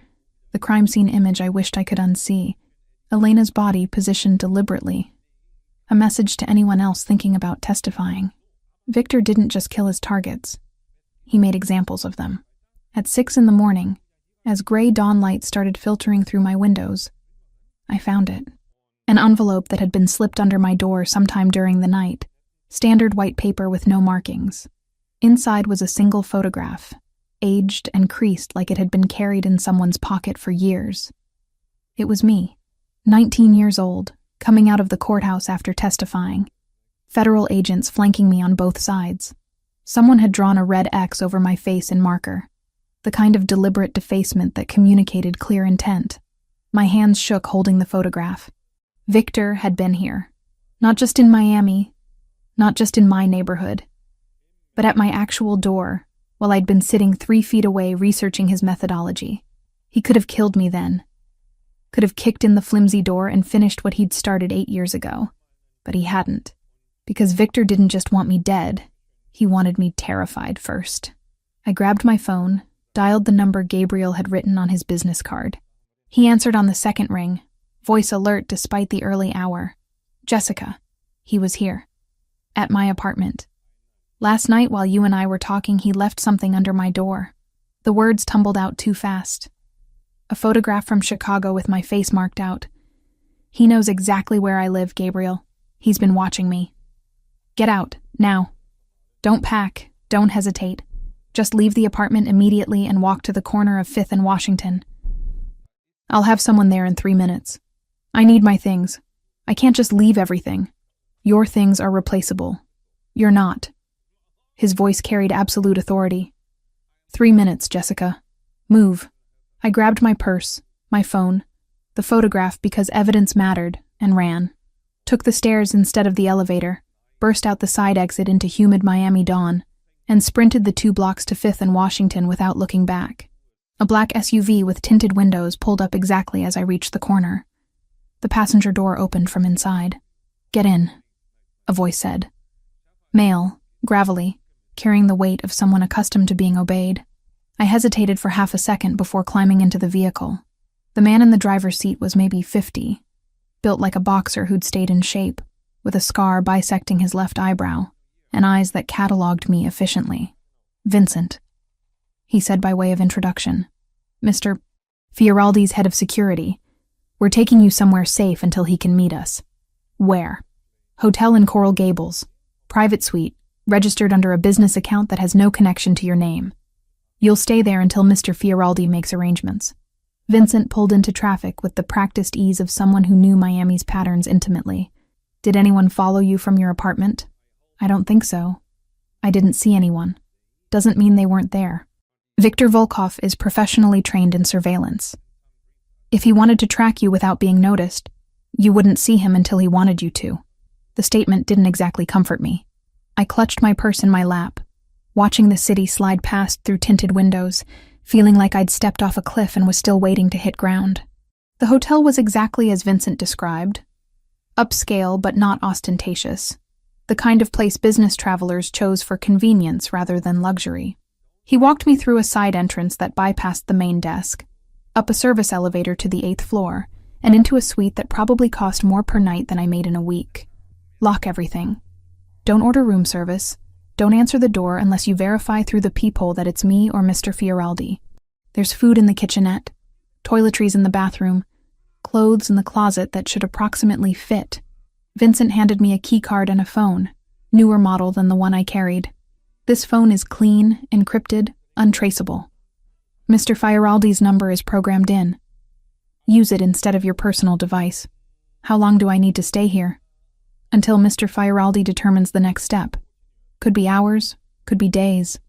the crime scene image I wished I could unsee. Elena's body positioned deliberately. A message to anyone else thinking about testifying. Victor didn't just kill his targets. He made examples of them. At 6 a.m, as gray dawn light started filtering through my windows, I found it. An envelope that had been slipped under my door sometime during the night. Standard white paper with no markings. Inside was a single photograph, aged and creased like it had been carried in someone's pocket for years. It was me, 19 years old, coming out of the courthouse after testifying. Federal agents flanking me on both sides. Someone had drawn a red X over my face in marker, the kind of deliberate defacement that communicated clear intent. My hands shook holding the photograph. Victor had been here. Not just in Miami, not just in my neighborhood, but at my actual door, while I'd been sitting 3 feet away researching his methodology. He could have killed me then. Could have kicked in the flimsy door and finished what he'd started 8 years ago. But he hadn't. Because Victor didn't just want me dead, he wanted me terrified first. I grabbed my phone, dialed the number Gabriel had written on his business card. He answered on the second ring, voice alert despite the early hour. Jessica. He was here. At my apartment. Last night while you and I were talking, he left something under my door. The words tumbled out too fast. A photograph from Chicago with my face marked out. He knows exactly where I live, Gabriel. He's been watching me. Get out, now. Don't pack, don't hesitate. Just leave the apartment immediately and walk to the corner of 5th and Washington. I'll have someone there in 3 minutes. I need my things. I can't just leave everything. Your things are replaceable. You're not. His voice carried absolute authority. 3 minutes, Jessica. Move. I grabbed my purse, my phone, the photograph because evidence mattered, and ran. Took the stairs instead of the elevator, burst out the side exit into humid Miami dawn, and sprinted the 2 blocks to 5th and Washington without looking back. A black SUV with tinted windows pulled up exactly as I reached the corner. The passenger door opened from inside. Get in, a voice said. Male, gravelly, carrying the weight of someone accustomed to being obeyed. I hesitated for half a second before climbing into the vehicle. The man in the driver's seat was maybe 50, built like a boxer who'd stayed in shape, with a scar bisecting his left eyebrow, and eyes that catalogued me efficiently. Vincent, he said by way of introduction. Mr. Fioraldi's head of security. We're taking you somewhere safe until he can meet us. Where? Hotel in Coral Gables. Private suite, registered under a business account that has no connection to your name. You'll stay there until Mr. Fioraldi makes arrangements. Vincent pulled into traffic with the practiced ease of someone who knew Miami's patterns intimately. Did anyone follow you from your apartment? I don't think so. I didn't see anyone. Doesn't mean they weren't there. Victor Volkov is professionally trained in surveillance. If he wanted to track you without being noticed, you wouldn't see him until he wanted you to. The statement didn't exactly comfort me. I clutched my purse in my lap, watching the city slide past through tinted windows, feeling like I'd stepped off a cliff and was still waiting to hit ground. The hotel was exactly as Vincent described. Upscale but not ostentatious. The kind of place business travelers chose for convenience rather than luxury. He walked me through a side entrance that bypassed the main desk, up a service elevator to the 8th floor, and into a suite that probably cost more per night than I made in a week. Lock everything. Don't order room service. Don't answer the door unless you verify through the peephole that it's me or Mr. Fioraldi. There's food in the kitchenette, toiletries in the bathroom, clothes in the closet that should approximately fit. Vincent handed me a key card and a phone, newer model than the one I carried. This phone is clean, encrypted, untraceable. Mr. Fioraldi's number is programmed in. Use it instead of your personal device. How long do I need to stay here? Until Mr. Fioraldi determines the next step. Could be hours, could be days.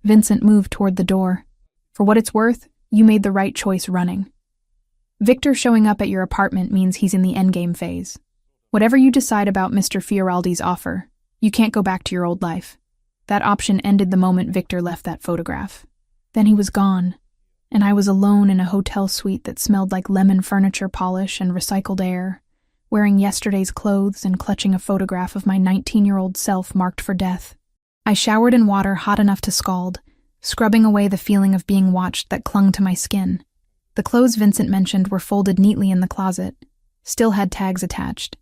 Vincent moved toward the door. For what it's worth, you made the right choice running. Victor showing up at your apartment means he's in the endgame phase. Whatever you decide about Mr. Fioraldi's offer, you can't go back to your old life. That option ended the moment Victor left that photograph. Then he was gone, and I was alone in a hotel suite that smelled like lemon furniture polish and recycled air, wearing yesterday's clothes and clutching a photograph of my 19-year-old self marked for death. I showered in water hot enough to scald, scrubbing away the feeling of being watched that clung to my skin. The clothes Vincent mentioned were folded neatly in the closet, still had tags attached.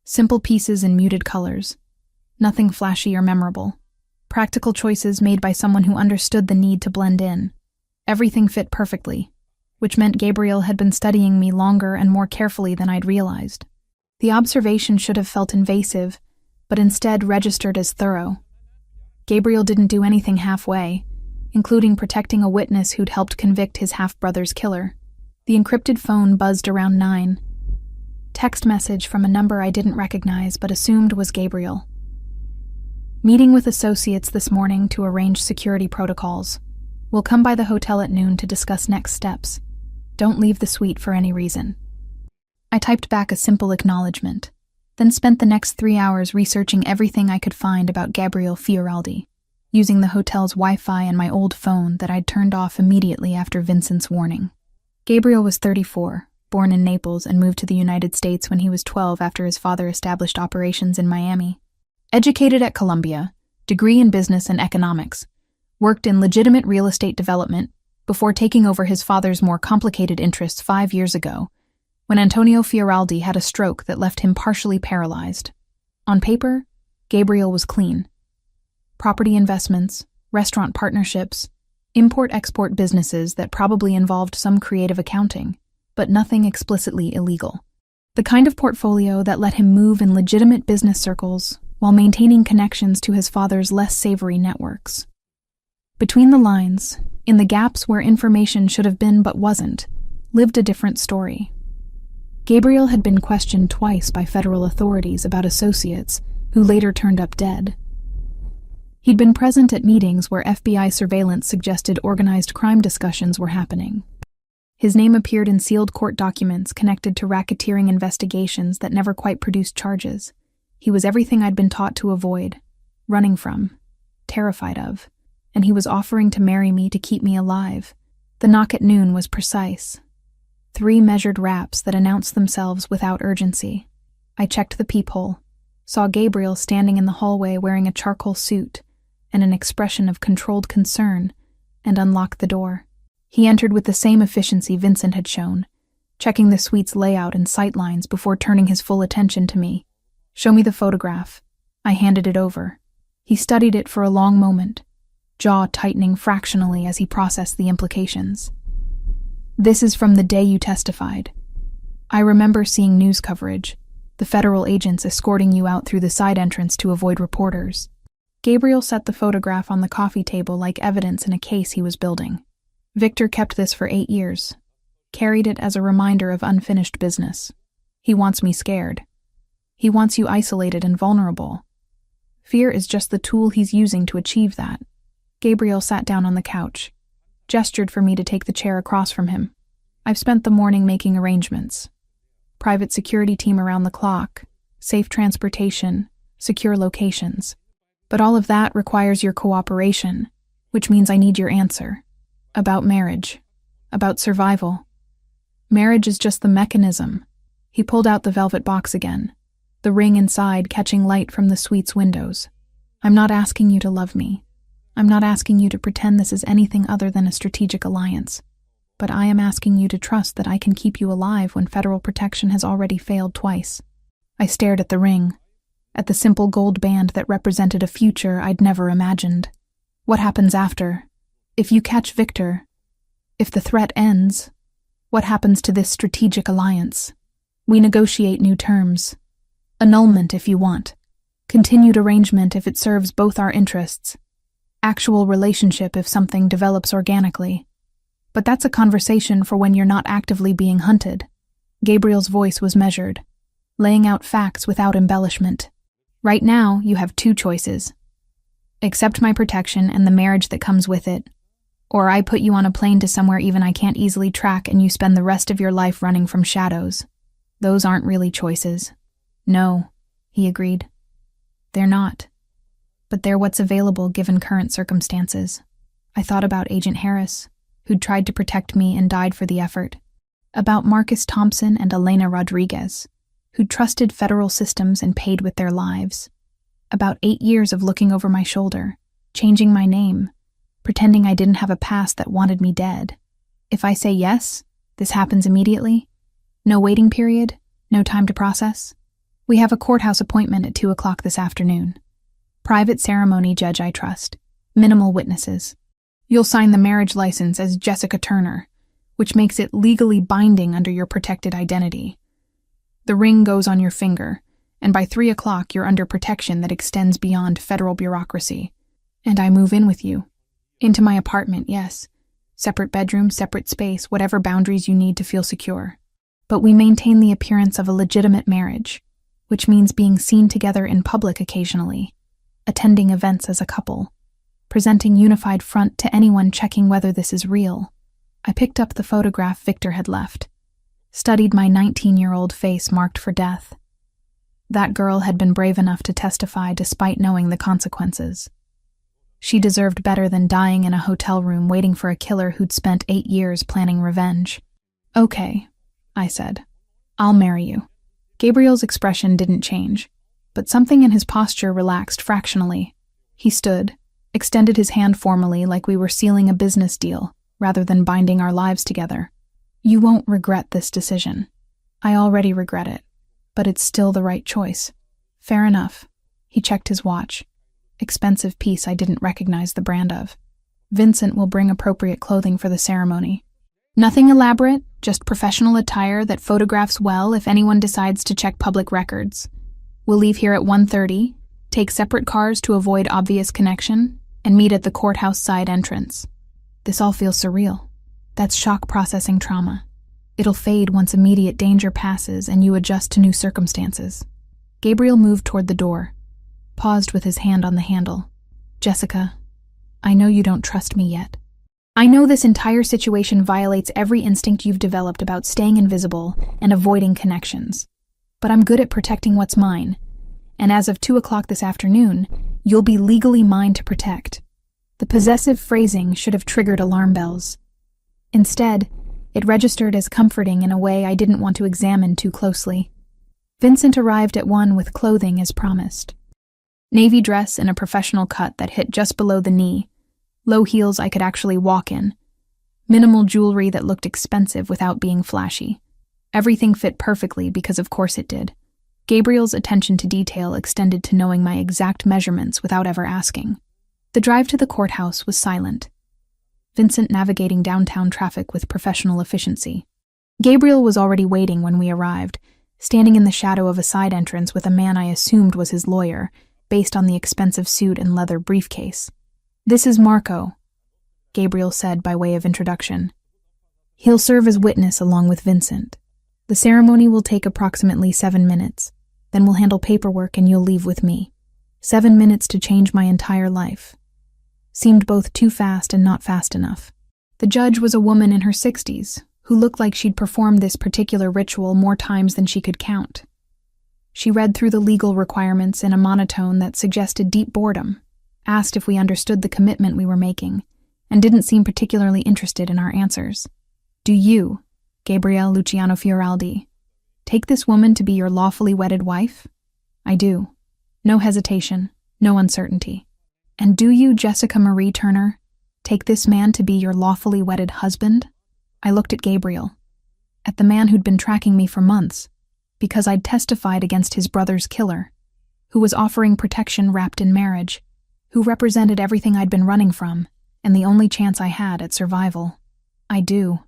Simple pieces in muted colors. Nothing flashy or memorable. Practical choices made by someone who understood the need to blend in. Everything fit perfectly, which meant Gabriel had been studying me longer and more carefully than I'd realized. The observation should have felt invasive, but instead registered as thorough. Gabriel didn't do anything halfway, including protecting a witness who'd helped convict his half-brother's killer. The encrypted phone buzzed around 9. Text message from a number I didn't recognize but assumed was Gabriel. Meeting with associates this morning to arrange security protocols. We'll come by the hotel at noon to discuss next steps. Don't leave the suite for any reason. I typed back a simple acknowledgement, then spent the next 3 hours researching everything I could find about Gabriel Fioraldi, using the hotel's Wi-Fi and my old phone that I'd turned off immediately after Vincent's warning. Gabriel was 34, born in Naples and moved to the United States when he was 12 after his father established operations in Miami. Educated at Columbia, degree in business and economics, worked in legitimate real estate development before taking over his father's more complicated interests 5 years ago, when Antonio Fioraldi had a stroke that left him partially paralyzed. On paper, Gabriel was clean. Property investments, restaurant partnerships, import-export businesses that probably involved some creative accounting, but nothing explicitly illegal. The kind of portfolio that let him move in legitimate business circles while maintaining connections to his father's less savory networks. Between the lines, in the gaps where information should have been but wasn't, lived a different story. Gabriel had been questioned twice by federal authorities about associates who later turned up dead. He'd been present at meetings where FBI surveillance suggested organized crime discussions were happening. His name appeared in sealed court documents connected to racketeering investigations that never quite produced charges. He was everything I'd been taught to avoid, running from, terrified of, and he was offering to marry me to keep me alive. The knock at noon was precise. 3 measured raps that announced themselves without urgency. I checked the peephole, saw Gabriel standing in the hallway wearing a charcoal suit and an expression of controlled concern, and unlocked the door. He entered with the same efficiency Vincent had shown, checking the suite's layout and sightlines before turning his full attention to me. "Show me the photograph." I handed it over. He studied it for a long moment, jaw tightening fractionally as he processed the implications. "This is from the day you testified. I remember seeing news coverage, the federal agents escorting you out through the side entrance to avoid reporters." Gabriel set the photograph on the coffee table like evidence in a case he was building. "Victor kept this for 8 years, carried it as a reminder of unfinished business. He wants me scared. He wants you isolated and vulnerable. Fear is just the tool he's using to achieve that." Gabriel sat down on the couch, gestured for me to take the chair across from him. "I've spent the morning making arrangements. Private security team around the clock, safe transportation, secure locations. But all of that requires your cooperation, which means I need your answer. About marriage. About survival. Marriage is just the mechanism." He pulled out the velvet box again, the ring inside catching light from the suite's windows. "I'm not asking you to love me. I'm not asking you to pretend this is anything other than a strategic alliance. But I am asking you to trust that I can keep you alive when federal protection has already failed twice." I stared at the ring, at the simple gold band that represented a future I'd never imagined. "What happens after? If you catch Victor, if the threat ends, what happens to this strategic alliance? We negotiate new terms. Annulment if you want. Continued arrangement if it serves both our interests. Actual relationship if something develops organically. But that's a conversation for when you're not actively being hunted." Gabriel's voice was measured, laying out facts without embellishment. "Right now, you have 2 choices. Accept my protection and the marriage that comes with it, or I put you on a plane to somewhere even I can't easily track and you spend the rest of your life running from shadows. Those aren't really choices." "No," he agreed. "They're not. But they're what's available given current circumstances." I thought about Agent Harris, who'd tried to protect me and died for the effort. About Marcus Thompson and Elena Rodriguez, who'd trusted federal systems and paid with their lives. About 8 years of looking over my shoulder, changing my name, pretending I didn't have a past that wanted me dead. If I say yes, this happens immediately. No waiting period, no time to process. We have a courthouse appointment at 2 o'clock this afternoon. Private ceremony, judge I trust. Minimal witnesses. You'll sign the marriage license as Jessica Turner, which makes it legally binding under your protected identity. The ring goes on your finger, and by 3 o'clock you're under protection that extends beyond federal bureaucracy. And I move in with you. Into my apartment, yes. Separate bedroom, separate space, whatever boundaries you need to feel secure. But we maintain the appearance of a legitimate marriage, which means being seen together in public occasionally, attending events as a couple, presenting unified front to anyone checking whether this is real. I picked up the photograph Victor had left, studied my 19-year-old face marked for death. That girl had been brave enough to testify despite knowing the consequences. She deserved better than dying in a hotel room waiting for a killer who'd spent 8 years planning revenge. "Okay," I said. I'll marry you. Gabriel's expression didn't change, but something in his posture relaxed fractionally. He stood, extended his hand formally like we were sealing a business deal, rather than binding our lives together. You won't regret this decision. I already regret it, but it's still the right choice. Fair enough. He checked his watch. Expensive piece I didn't recognize the brand of. Vincent will bring appropriate clothing for the ceremony. Nothing elaborate, just professional attire that photographs well if anyone decides to check public records. We'll leave here at 1:30, take separate cars to avoid obvious connection, and meet at the courthouse side entrance. This all feels surreal. That's shock processing trauma. It'll fade once immediate danger passes and you adjust to new circumstances. Gabriel moved toward the door, paused with his hand on the handle. Jessica, I know you don't trust me yet. I know this entire situation violates every instinct you've developed about staying invisible and avoiding connections. But I'm good at protecting what's mine, and as of 2 o'clock this afternoon, you'll be legally mine to protect. The possessive phrasing should have triggered alarm bells. Instead, it registered as comforting in a way I didn't want to examine too closely. Vincent arrived at 1 with clothing as promised. Navy dress in a professional cut that hit just below the knee, low heels I could actually walk in, minimal jewelry that looked expensive without being flashy. Everything fit perfectly because of course it did. Gabriel's attention to detail extended to knowing my exact measurements without ever asking. The drive to the courthouse was silent. Vincent navigating downtown traffic with professional efficiency. Gabriel was already waiting when we arrived, standing in the shadow of a side entrance with a man I assumed was his lawyer, based on the expensive suit and leather briefcase. This is Marco, Gabriel said by way of introduction. He'll serve as witness along with Vincent. The ceremony will take approximately 7 minutes. Then we'll handle paperwork and you'll leave with me. 7 minutes to change my entire life. Seemed both too fast and not fast enough. The judge was a woman in her 60s, who looked like she'd performed this particular ritual more times than she could count. She read through the legal requirements in a monotone that suggested deep boredom, asked if we understood the commitment we were making, and didn't seem particularly interested in our answers. Do you, Gabriele Luciano Fioraldi, take this woman to be your lawfully wedded wife? I do. No hesitation, no uncertainty. And do you, Jessica Marie Turner, take this man to be your lawfully wedded husband? I looked at Gabriel, at the man who'd been tracking me for months, because I'd testified against his brother's killer, who was offering protection wrapped in marriage, who represented everything I'd been running from, and the only chance I had at survival. I do.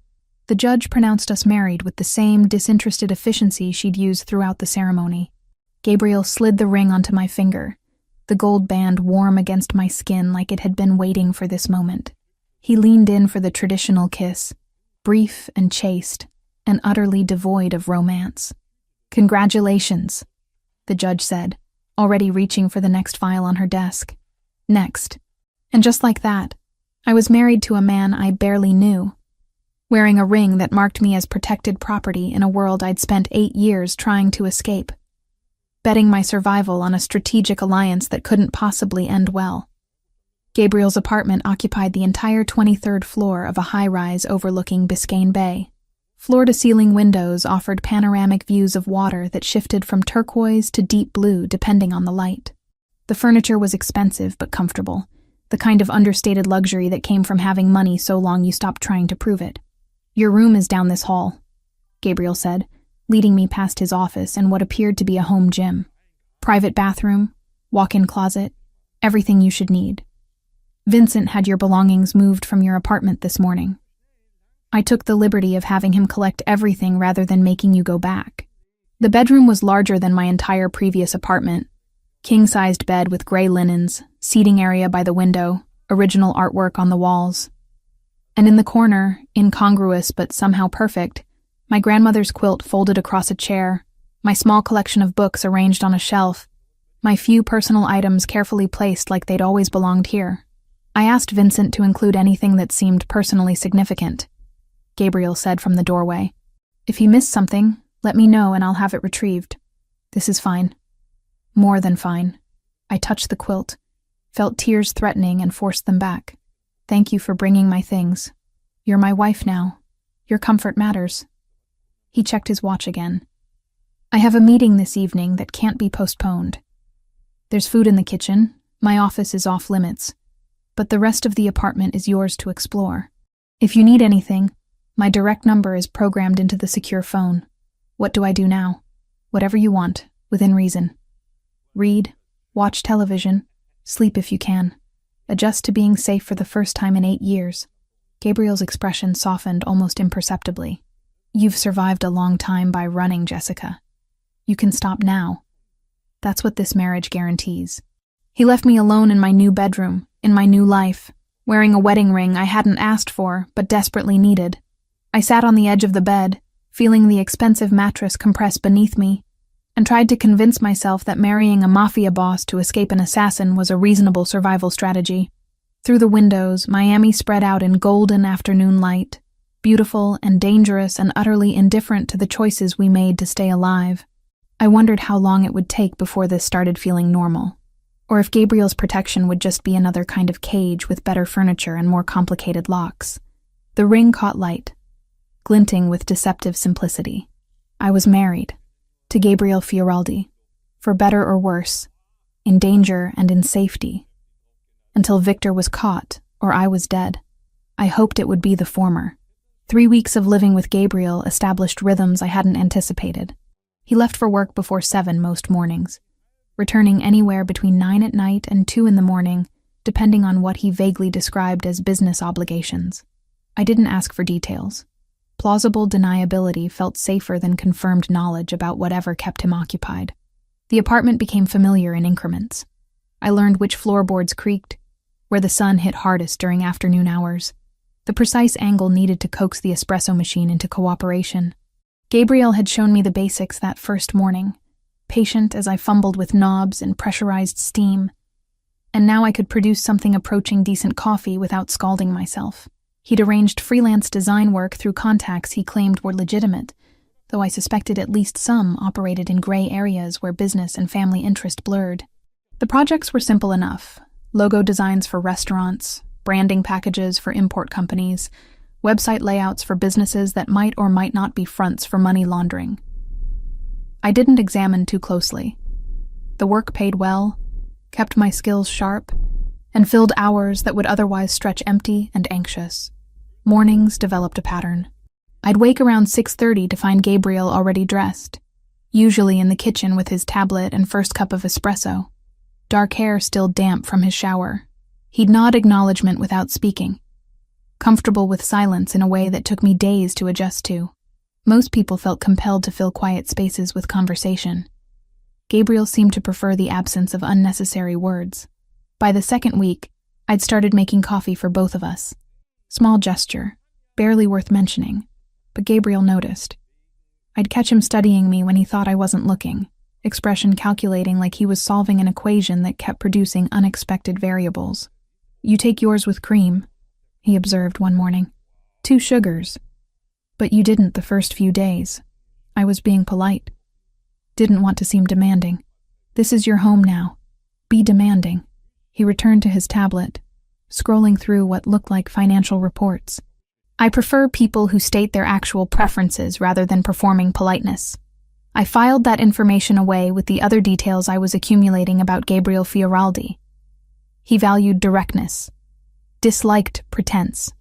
The judge pronounced us married with the same disinterested efficiency she'd used throughout the ceremony. Gabriel slid the ring onto my finger, the gold band warm against my skin like it had been waiting for this moment. He leaned in for the traditional kiss, brief and chaste, and utterly devoid of romance. Congratulations, the judge said, already reaching for the next file on her desk. Next. And just like that, I was married to a man I barely knew, wearing a ring that marked me as protected property in a world I'd spent 8 years trying to escape, betting my survival on a strategic alliance that couldn't possibly end well. Gabriel's apartment occupied the entire 23rd floor of a high-rise overlooking Biscayne Bay. Floor-to-ceiling windows offered panoramic views of water that shifted from turquoise to deep blue depending on the light. The furniture was expensive but comfortable, the kind of understated luxury that came from having money so long you stopped trying to prove it. Your room is down this hall, Gabriel said, leading me past his office and what appeared to be a home gym. Private bathroom, walk-in closet, everything you should need. Vincent had your belongings moved from your apartment this morning. I took the liberty of having him collect everything rather than making you go back. The bedroom was larger than my entire previous apartment. King-sized bed with gray linens, seating area by the window, original artwork on the walls. And in the corner, incongruous but somehow perfect, my grandmother's quilt folded across a chair, my small collection of books arranged on a shelf, my few personal items carefully placed like they'd always belonged here. I asked Vincent to include anything that seemed personally significant, Gabriel said from the doorway. If he missed something, let me know and I'll have it retrieved. This is fine. More than fine. I touched the quilt, felt tears threatening and forced them back. Thank you for bringing my things. You're my wife now. Your comfort matters. He checked his watch again. I have a meeting this evening that can't be postponed. There's food in the kitchen, my office is off limits, but the rest of the apartment is yours to explore. If you need anything, my direct number is programmed into the secure phone. What do I do now? Whatever you want, within reason. Read, watch television, sleep if you can. Adjust to being safe for the first time in 8 years. Gabriel's expression softened almost imperceptibly. You've survived a long time by running, Jessica. You can stop now. That's what this marriage guarantees. He left me alone in my new bedroom, in my new life, wearing a wedding ring I hadn't asked for but desperately needed. I sat on the edge of the bed, feeling the expensive mattress compress beneath me, and tried to convince myself that marrying a Mafia boss to escape an assassin was a reasonable survival strategy. Through the windows, Miami spread out in golden afternoon light, beautiful and dangerous and utterly indifferent to the choices we made to stay alive. I wondered how long it would take before this started feeling normal, or if Gabriel's protection would just be another kind of cage with better furniture and more complicated locks. The ring caught light, glinting with deceptive simplicity. I was married to Gabriel Fioraldi, for better or worse, in danger and in safety, until Victor was caught or I was dead. I hoped it would be the former. 3 weeks of living with Gabriel established rhythms I hadn't anticipated. He left for work before 7 most mornings, returning anywhere between 9 at night and 2 in the morning, depending on what he vaguely described as business obligations. I didn't ask for details. Plausible deniability felt safer than confirmed knowledge about whatever kept him occupied. The apartment became familiar in increments. I learned which floorboards creaked, where the sun hit hardest during afternoon hours, the precise angle needed to coax the espresso machine into cooperation. Gabriel had shown me the basics that first morning, patient as I fumbled with knobs and pressurized steam, and now I could produce something approaching decent coffee without scalding myself. He'd arranged freelance design work through contacts he claimed were legitimate, though I suspected at least some operated in gray areas where business and family interest blurred. The projects were simple enough: logo designs for restaurants, branding packages for import companies, website layouts for businesses that might or might not be fronts for money laundering. I didn't examine too closely. The work paid well, kept my skills sharp, and filled hours that would otherwise stretch empty and anxious. Mornings developed a pattern. I'd wake around 6:30 to find Gabriel already dressed, usually in the kitchen with his tablet and first cup of espresso, dark hair still damp from his shower. He'd nod acknowledgement without speaking, comfortable with silence in a way that took me days to adjust to. Most people felt compelled to fill quiet spaces with conversation. Gabriel seemed to prefer the absence of unnecessary words. By the second week, I'd started making coffee for both of us. Small gesture, barely worth mentioning, but Gabriel noticed. I'd catch him studying me when he thought I wasn't looking, expression calculating like he was solving an equation that kept producing unexpected variables. "You take yours with cream," he observed one morning. "2 sugars. But you didn't the first few days." I was being polite. Didn't want to seem demanding. "This is your home now. Be demanding." He returned to his tablet, scrolling through what looked like financial reports. "I prefer people who state their actual preferences rather than performing politeness." I filed that information away with the other details I was accumulating about Gabriel Fioraldi. He valued directness, disliked pretense,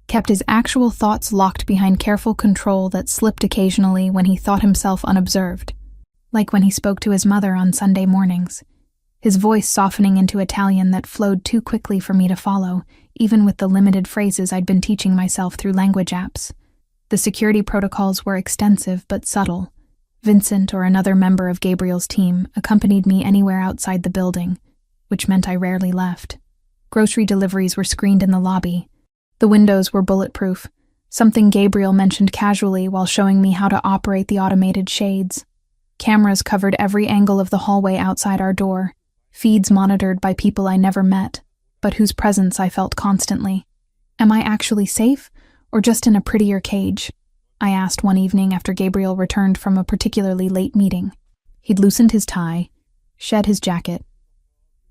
kept his actual thoughts locked behind careful control that slipped occasionally when he thought himself unobserved, like when he spoke to his mother on Sunday mornings, his voice softening into Italian that flowed too quickly for me to follow, even with the limited phrases I'd been teaching myself through language apps. The security protocols were extensive but subtle. Vincent or another member of Gabriel's team accompanied me anywhere outside the building, which meant I rarely left. Grocery deliveries were screened in the lobby. The windows were bulletproof, something Gabriel mentioned casually while showing me how to operate the automated shades. Cameras covered every angle of the hallway outside our door, feeds monitored by people I never met, but whose presence I felt constantly. "Am I actually safe, or just in a prettier cage?" I asked one evening after Gabriel returned from a particularly late meeting. He'd loosened his tie, shed his jacket,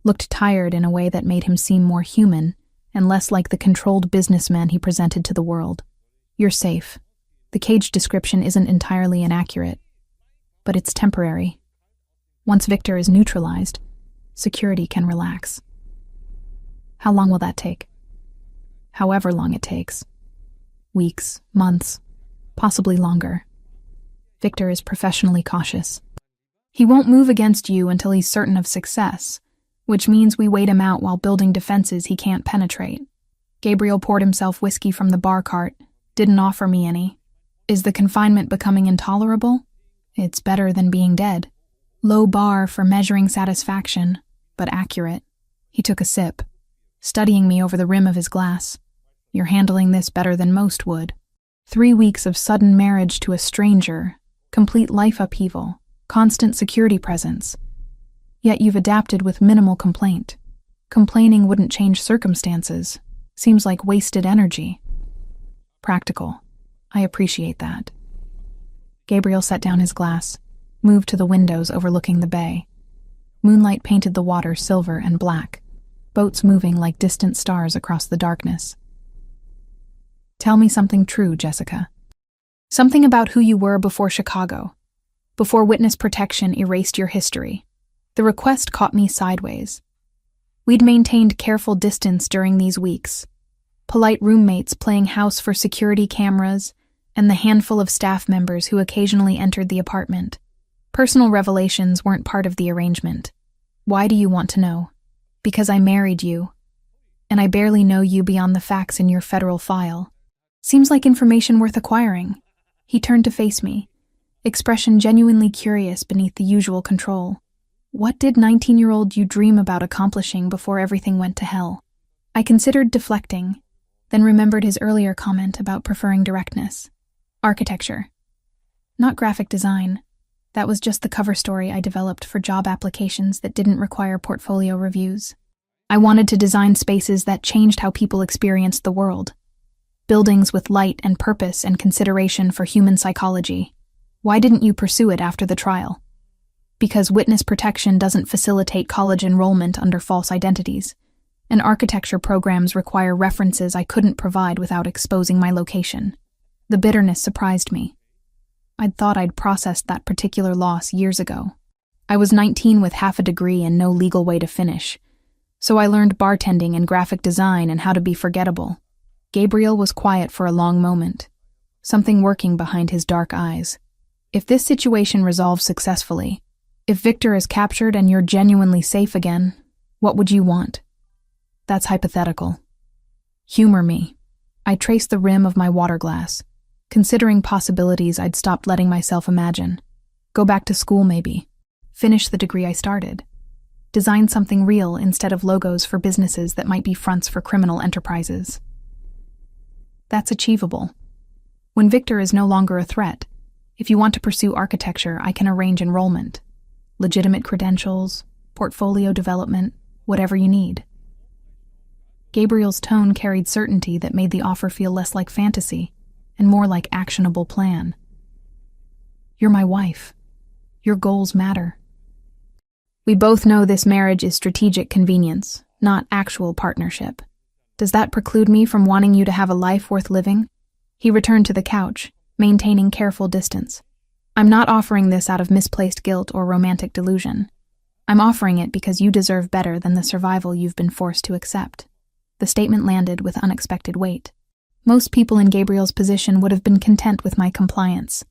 looked tired in a way that made him seem more human and less like the controlled businessman he presented to the world. "You're safe. The cage description isn't entirely inaccurate, but it's temporary. Once Victor is neutralized, security can relax. How long will that take? However long it takes. Weeks, months, possibly longer. Victor is professionally cautious. He won't move against you until he's certain of success, which means we wait him out while building defenses he can't penetrate. Gabriel poured himself whiskey from the bar cart, didn't offer me any. Is the confinement becoming intolerable? It's better than being dead. Low bar for measuring satisfaction, but accurate. He took a sip, studying me over the rim of his glass. You're handling this better than most would. 3 weeks of sudden marriage to a stranger, complete life upheaval, constant security presence. Yet you've adapted with minimal complaint. Complaining wouldn't change circumstances. Seems like wasted energy. Practical. I appreciate that. Gabriel set down his glass, moved to the windows overlooking the bay. Moonlight painted the water silver and black, boats moving like distant stars across the darkness. Tell me something true, Jessica. Something about who you were before Chicago, before witness protection erased your history. The request caught me sideways. We'd maintained careful distance during these weeks. Polite roommates playing house for security cameras, and the handful of staff members who occasionally entered the apartment. Personal revelations weren't part of the arrangement. Why do you want to know? Because I married you, and I barely know you beyond the facts in your federal file. Seems like information worth acquiring. He turned to face me, expression genuinely curious beneath the usual control. What did 19-year-old you dream about accomplishing before everything went to hell? I considered deflecting, then remembered his earlier comment about preferring directness. Architecture. Not graphic design. That was just the cover story I developed for job applications that didn't require portfolio reviews. I wanted to design spaces that changed how people experienced the world. Buildings with light and purpose and consideration for human psychology. Why didn't you pursue it after the trial? Because witness protection doesn't facilitate college enrollment under false identities, and architecture programs require references I couldn't provide without exposing my location. The bitterness surprised me. I'd thought I'd processed that particular loss years ago. I was 19 with half a degree and no legal way to finish, so I learned bartending and graphic design and how to be forgettable. Gabriel was quiet for a long moment, something working behind his dark eyes. If this situation resolves successfully, if Victor is captured and you're genuinely safe again, what would you want? That's hypothetical. Humor me. I traced the rim of my water glass, considering possibilities I'd stopped letting myself imagine. Go back to school maybe. Finish the degree I started. Design something real instead of logos for businesses that might be fronts for criminal enterprises. That's achievable. When Victor is no longer a threat, if you want to pursue architecture, I can arrange enrollment. Legitimate credentials, portfolio development, whatever you need. Gabriel's tone carried certainty that made the offer feel less like fantasy and more like actionable plan. You're my wife. Your goals matter. We both know this marriage is strategic convenience, not actual partnership. Does that preclude me from wanting you to have a life worth living? He returned to the couch, maintaining careful distance. I'm not offering this out of misplaced guilt or romantic delusion. I'm offering it because you deserve better than the survival you've been forced to accept. The statement landed with unexpected weight. Most people in Gabriel's position would have been content with my compliance,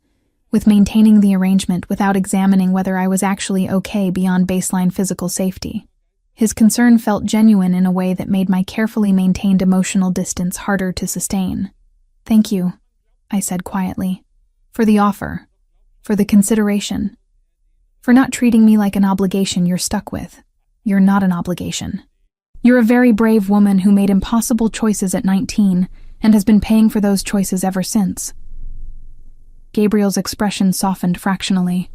with maintaining the arrangement without examining whether I was actually okay beyond baseline physical safety. His concern felt genuine in a way that made my carefully maintained emotional distance harder to sustain. Thank you, I said quietly, for the offer, for the consideration, for not treating me like an obligation you're stuck with. You're not an obligation. You're a very brave woman who made impossible choices at 19 and has been paying for those choices ever since. Gabriel's expression softened fractionally.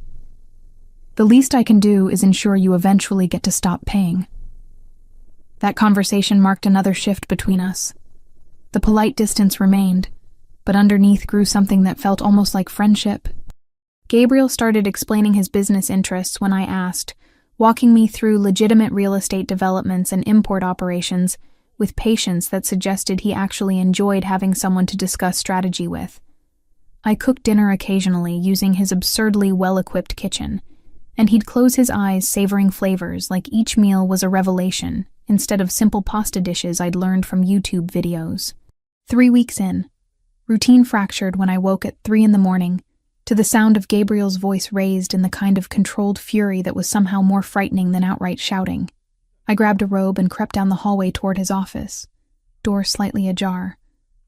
The least I can do is ensure you eventually get to stop paying. That conversation marked another shift between us. The polite distance remained, but underneath grew something that felt almost like friendship. Gabriel started explaining his business interests when I asked, walking me through legitimate real estate developments and import operations with patience that suggested he actually enjoyed having someone to discuss strategy with. I cooked dinner occasionally using his absurdly well-equipped kitchen, and he'd close his eyes savoring flavors like each meal was a revelation instead of simple pasta dishes I'd learned from YouTube videos. 3 weeks in, routine fractured when I woke at 3 a.m. to the sound of Gabriel's voice raised in the kind of controlled fury that was somehow more frightening than outright shouting. I grabbed a robe and crept down the hallway toward his office, door slightly ajar,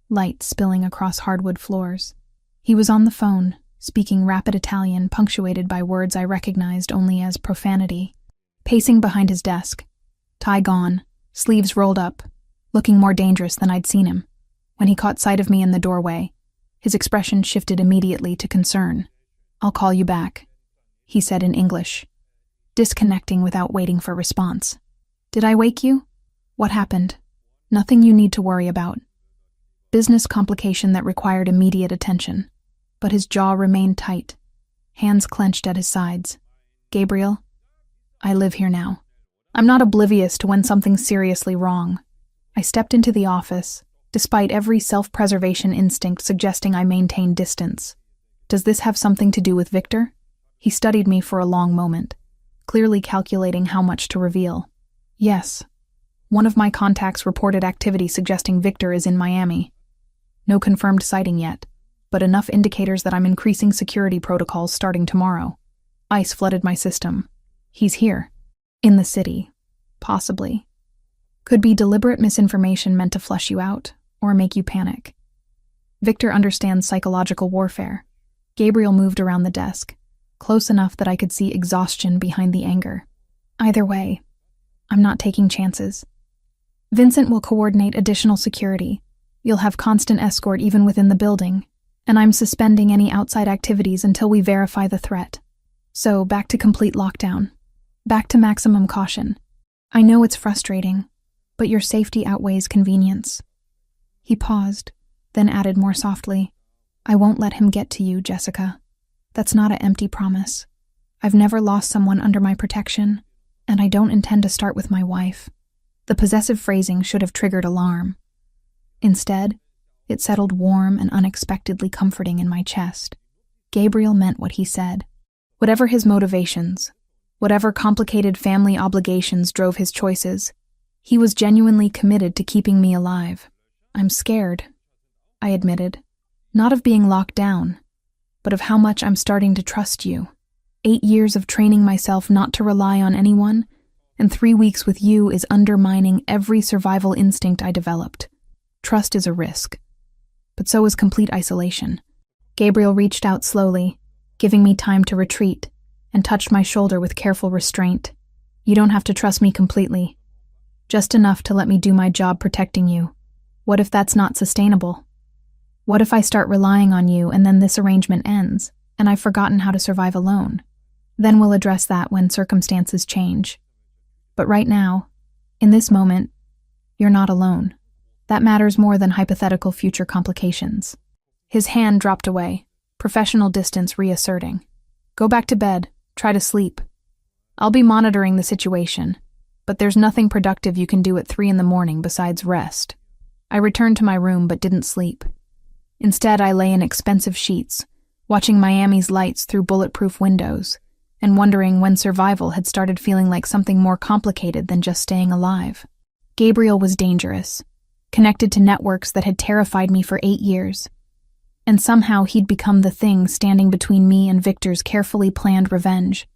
light spilling across hardwood floors. He was on the phone, speaking rapid Italian punctuated by words I recognized only as profanity. Pacing behind his desk, tie gone, sleeves rolled up, looking more dangerous than I'd seen him. When he caught sight of me in the doorway, his expression shifted immediately to concern. "I'll call you back," he said in English, disconnecting without waiting for response. "Did I wake you? What happened?" "Nothing you need to worry about. Business complication that required immediate attention." But his jaw remained tight, hands clenched at his sides. "Gabriel, I live here now. I'm not oblivious to when something's seriously wrong." I stepped into the office, despite every self-preservation instinct suggesting I maintain distance. "Does this have something to do with Victor?" He studied me for a long moment, clearly calculating how much to reveal. "Yes. One of my contacts reported activity suggesting Victor is in Miami. No confirmed sighting yet, but enough indicators that I'm increasing security protocols starting tomorrow. ICE flooded my system. He's here. In the city. Possibly. Could be deliberate misinformation meant to flush you out, or make you panic. Victor understands psychological warfare." Gabriel moved around the desk, close enough that I could see exhaustion behind the anger. "Either way, I'm not taking chances. Vincent will coordinate additional security. You'll have constant escort even within the building, and I'm suspending any outside activities until we verify the threat. So back to complete lockdown. Back to maximum caution. I know it's frustrating, but your safety outweighs convenience." He paused, then added more softly, "I won't let him get to you, Jessica. That's not an empty promise. I've never lost someone under my protection, and I don't intend to start with my wife." The possessive phrasing should have triggered alarm. Instead, it settled warm and unexpectedly comforting in my chest. Gabriel meant what he said. Whatever his motivations, whatever complicated family obligations drove his choices, he was genuinely committed to keeping me alive. "I'm scared," I admitted. "Not of being locked down, but of how much I'm starting to trust you. 8 years of training myself not to rely on anyone, and 3 weeks with you is undermining every survival instinct I developed. Trust is a risk, but so is complete isolation." Gabriel reached out slowly, giving me time to retreat, and touched my shoulder with careful restraint. "You don't have to trust me completely. Just enough to let me do my job protecting you. What if that's not sustainable? What if I start relying on you and then this arrangement ends, and I've forgotten how to survive alone? Then we'll address that when circumstances change. But right now, in this moment, you're not alone. That matters more than hypothetical future complications." His hand dropped away, professional distance reasserting. "Go back to bed. Try to sleep. I'll be monitoring the situation, but there's nothing productive you can do at 3 a.m. besides rest." I returned to my room but didn't sleep. Instead, I lay in expensive sheets, watching Miami's lights through bulletproof windows, and wondering when survival had started feeling like something more complicated than just staying alive. Gabriel was dangerous, connected to networks that had terrified me for 8 years. And somehow he'd become the thing standing between me and Victor's carefully planned revenge.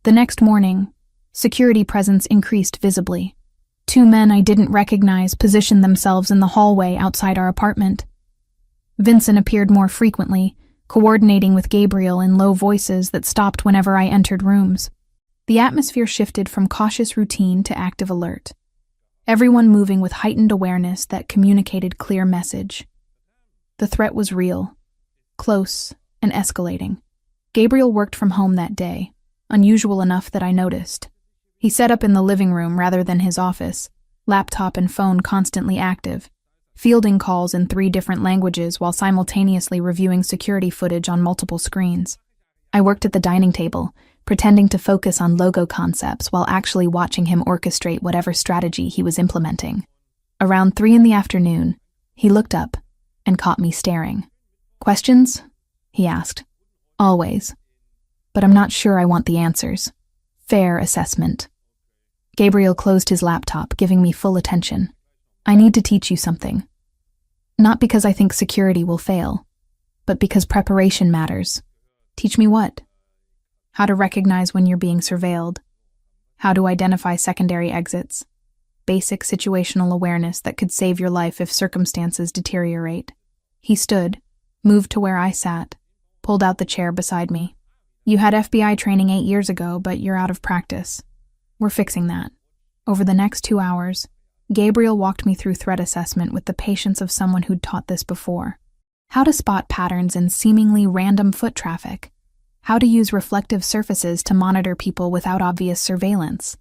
The next morning, security presence increased visibly. 2 men I didn't recognize positioned themselves in the hallway outside our apartment. Vincent appeared more frequently, coordinating with Gabriel in low voices that stopped whenever I entered rooms. The atmosphere shifted from cautious routine to active alert. Everyone moving with heightened awareness that communicated clear message. The threat was real, close, and escalating. Gabriel worked from home that day, unusual enough that I noticed. He set up in the living room rather than his office, laptop and phone constantly active, fielding calls in 3 different languages while simultaneously reviewing security footage on multiple screens. I worked at the dining table, pretending to focus on logo concepts while actually watching him orchestrate whatever strategy he was implementing. Around 3 p.m, he looked up and caught me staring. "Questions?" he asked. Always. But I'm not sure I want the answers. Fair assessment. Gabriel closed his laptop, giving me full attention. I need to teach you something. Not because I think security will fail, but because preparation matters. Teach me what? How to recognize when you're being surveilled. How to identify secondary exits. Basic situational awareness that could save your life if circumstances deteriorate. He stood, moved to where I sat, pulled out the chair beside me. You had FBI training 8 years ago, but you're out of practice. We're fixing that. Over the next 2 hours, Gabriel walked me through threat assessment with the patience of someone who'd taught this before. How to spot patterns in seemingly random foot traffic. How to use reflective surfaces to monitor people without obvious surveillance.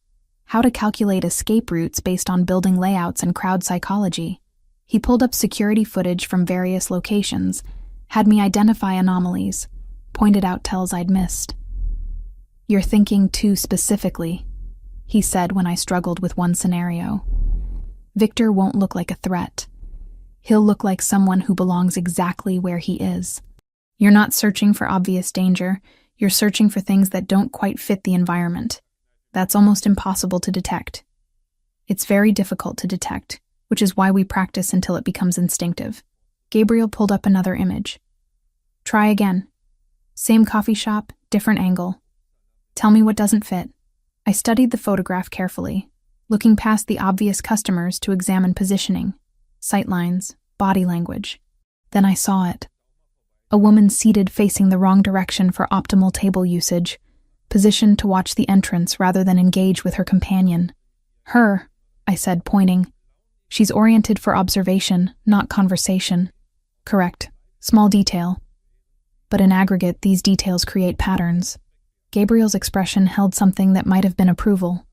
How to calculate escape routes based on building layouts and crowd psychology. He pulled up security footage from various locations, had me identify anomalies, pointed out tells I'd missed. You're thinking too specifically, he said when I struggled with one scenario. Victor won't look like a threat. He'll look like someone who belongs exactly where he is. You're not searching for obvious danger, you're searching for things that don't quite fit the environment. That's almost impossible to detect. It's very difficult to detect, which is why we practice until it becomes instinctive. Gabriel pulled up another image. Try again. Same coffee shop, different angle. Tell me what doesn't fit. I studied the photograph carefully, looking past the obvious customers to examine positioning, sightlines, body language. Then I saw it. A woman seated facing the wrong direction for optimal table usage, positioned to watch the entrance rather than engage with her companion. Her, I said, pointing. She's oriented for observation, not conversation. Correct. Small detail. But in aggregate, these details create patterns. Gabriel's expression held something that might have been approval.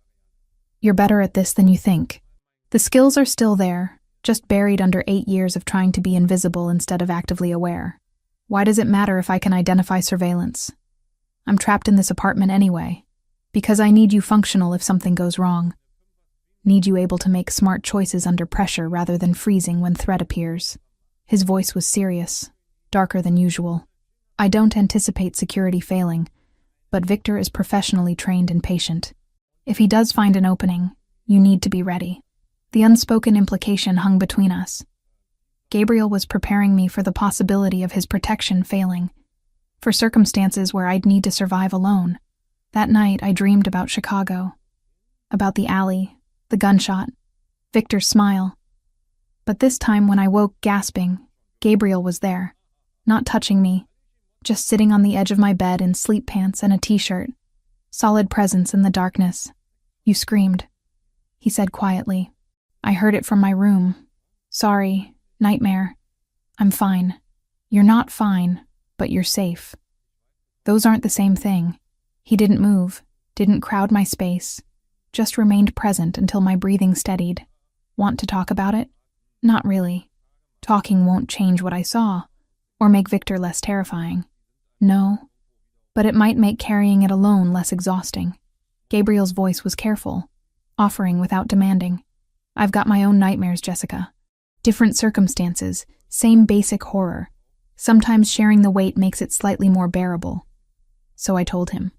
You're better at this than you think. The skills are still there, just buried under 8 years of trying to be invisible instead of actively aware. Why does it matter if I can identify surveillance? I'm trapped in this apartment anyway, because I need you functional if something goes wrong. Need you able to make smart choices under pressure rather than freezing when threat appears. His voice was serious, darker than usual. I don't anticipate security failing, but Victor is professionally trained and patient. If he does find an opening, you need to be ready. The unspoken implication hung between us. Gabriel was preparing me for the possibility of his protection failing, for circumstances where I'd need to survive alone. That night, I dreamed about Chicago, about the alley, the gunshot, Victor's smile. But this time when I woke gasping, Gabriel was there, not touching me, just sitting on the edge of my bed in sleep pants and a t-shirt. Solid presence in the darkness. You screamed, he said quietly. I heard it from my room. Sorry, nightmare. I'm fine. You're not fine, but you're safe. Those aren't the same thing. He didn't move, didn't crowd my space, just remained present until my breathing steadied. Want to talk about it? Not really. Talking won't change what I saw, or make Victor less terrifying. No, but it might make carrying it alone less exhausting. Gabriel's voice was careful, offering without demanding. I've got my own nightmares, Jessica. Different circumstances, same basic horror. Sometimes sharing the weight makes it slightly more bearable. So I told him.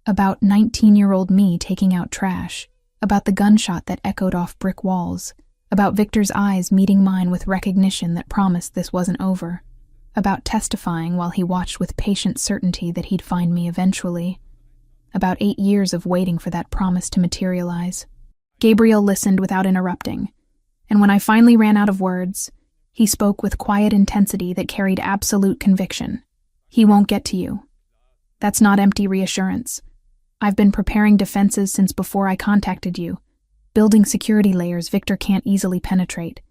About 19-year-old me taking out trash, about the gunshot that echoed off brick walls, about Victor's eyes meeting mine with recognition that promised this wasn't over, about testifying while he watched with patient certainty that he'd find me eventually, about 8 years of waiting for that promise to materialize. Gabriel listened without interrupting, and when I finally ran out of words, he spoke with quiet intensity that carried absolute conviction. He won't get to you. That's not empty reassurance. I've been preparing defenses since before I contacted you, building security layers Victor can't easily penetrate.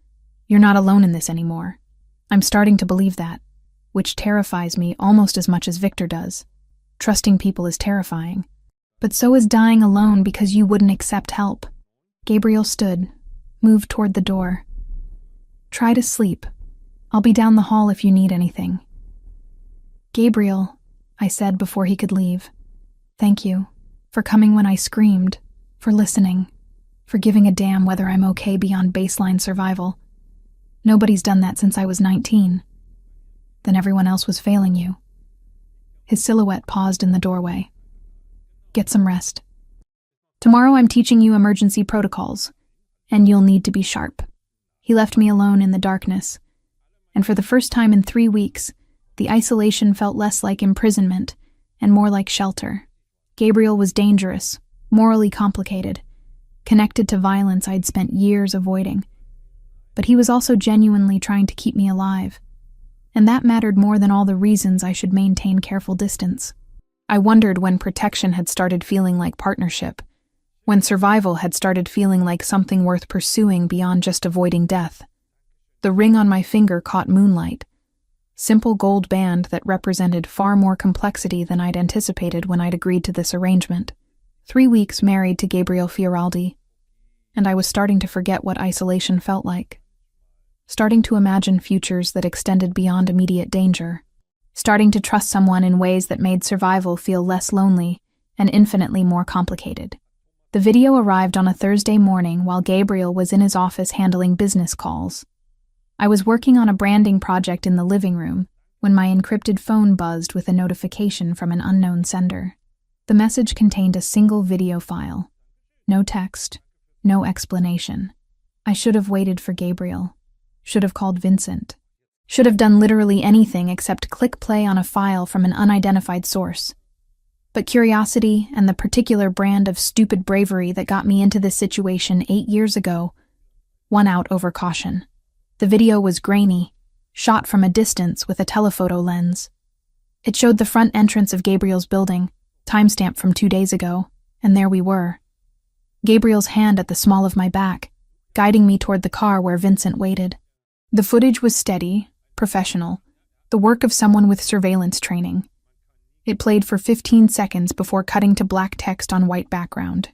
You're not alone in this anymore. I'm starting to believe that, which terrifies me almost as much as Victor does. Trusting people is terrifying, but so is dying alone because you wouldn't accept help. Gabriel stood, moved toward the door. Try to sleep. I'll be down the hall if you need anything. Gabriel, I said before he could leave. Thank you. For coming when I screamed. For listening. For giving a damn whether I'm okay beyond baseline survival. Nobody's done that since I was 19. Then everyone else was failing you. His silhouette paused in the doorway. Get some rest. Tomorrow I'm teaching you emergency protocols, and you'll need to be sharp. He left me alone in the darkness, and for the first time in 3 weeks, the isolation felt less like imprisonment and more like shelter. Gabriel was dangerous, morally complicated, connected to violence I'd spent years avoiding. But he was also genuinely trying to keep me alive, and that mattered more than all the reasons I should maintain careful distance. I wondered when protection had started feeling like partnership, when survival had started feeling like something worth pursuing beyond just avoiding death. The ring on my finger caught moonlight, simple gold band that represented far more complexity than I'd anticipated when I'd agreed to this arrangement. 3 weeks married to Gabriel Fioraldi, and I was starting to forget what isolation felt like. Starting to imagine futures that extended beyond immediate danger. Starting to trust someone in ways that made survival feel less lonely and infinitely more complicated. The video arrived on a Thursday morning while Gabriel was in his office handling business calls. I was working on a branding project in the living room when my encrypted phone buzzed with a notification from an unknown sender. The message contained a single video file. No text, no explanation. I should have waited for Gabriel. Should have called Vincent. Should have done literally anything except click play on a file from an unidentified source. But curiosity and the particular brand of stupid bravery that got me into this situation 8 years ago won out over caution. The video was grainy, shot from a distance with a telephoto lens. It showed the front entrance of Gabriel's building, timestamp from 2 days ago, and there we were. Gabriel's hand at the small of my back, guiding me toward the car where Vincent waited. The footage was steady, professional, the work of someone with surveillance training. It played for 15 seconds before cutting to black text on white background.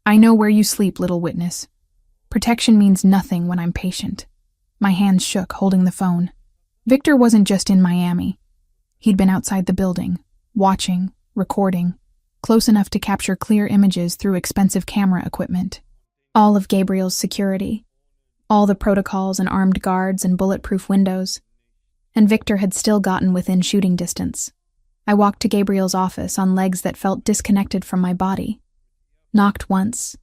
I know where you sleep, little witness. Protection means nothing when I'm patient. My hands shook, holding the phone. Victor wasn't just in Miami. He'd been outside the building, watching, recording, close enough to capture clear images through expensive camera equipment. All of Gabriel's security, all the protocols and armed guards and bulletproof windows. And Victor had still gotten within shooting distance. I walked to Gabriel's office on legs that felt disconnected from my body. Knocked once.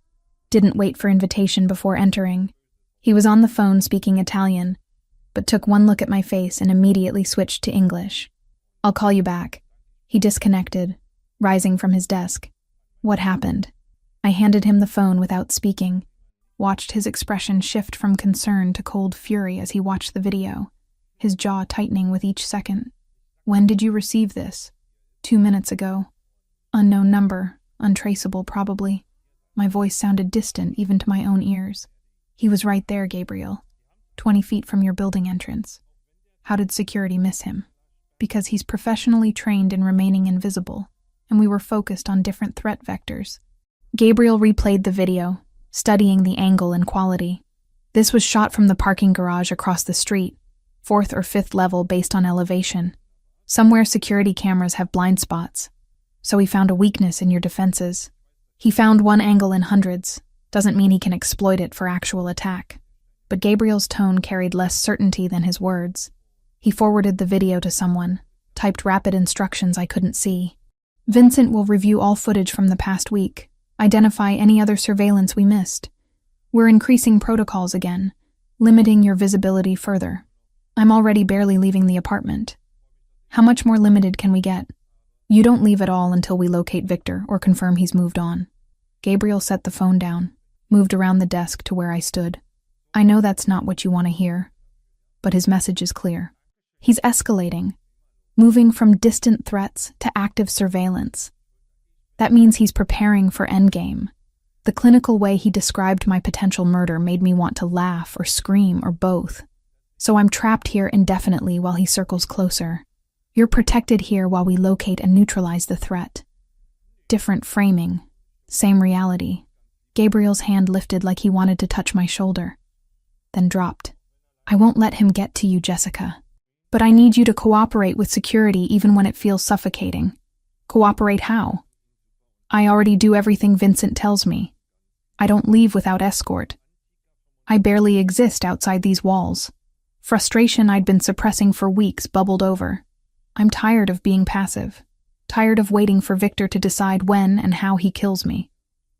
Didn't wait for invitation before entering. He was on the phone speaking Italian, but took one look at my face and immediately switched to English. I'll call you back. He disconnected, rising from his desk. What happened? I handed him the phone without speaking, watched his expression shift from concern to cold fury as he watched the video, his jaw tightening with each second. When did you receive this? 2 minutes ago. Unknown number, untraceable probably. My voice sounded distant even to my own ears. He was right there, Gabriel. 20 feet from your building entrance. How did security miss him? Because he's professionally trained in remaining invisible, and we were focused on different threat vectors. Gabriel replayed the video, studying the angle and quality. This was shot from the parking garage across the street, 4th or 5th level based on elevation. Somewhere security cameras have blind spots, so he found a weakness in your defenses. He found one angle in hundreds, doesn't mean he can exploit it for actual attack. But Gabriel's tone carried less certainty than his words. He forwarded the video to someone, typed rapid instructions I couldn't see. Vincent will review all footage from the past week, identify any other surveillance we missed. We're increasing protocols again, limiting your visibility further. I'm already barely leaving the apartment. How much more limited can we get? You don't leave at all until we locate Victor or confirm he's moved on. Gabriel set the phone down, moved around the desk to where I stood. I know that's not what you want to hear, but his message is clear. He's escalating, moving from distant threats to active surveillance. That means he's preparing for endgame. The clinical way he described my potential murder made me want to laugh or scream or both. So I'm trapped here indefinitely while he circles closer. You're protected here while we locate and neutralize the threat. Different framing, same reality. Gabriel's hand lifted like he wanted to touch my shoulder, then dropped. I won't let him get to you, Jessica. But I need you to cooperate with security even when it feels suffocating. Cooperate how? I already do everything Vincent tells me. I don't leave without escort. I barely exist outside these walls. Frustration I'd been suppressing for weeks bubbled over. I'm tired of being passive. tired of waiting for Victor to decide when and how he kills me.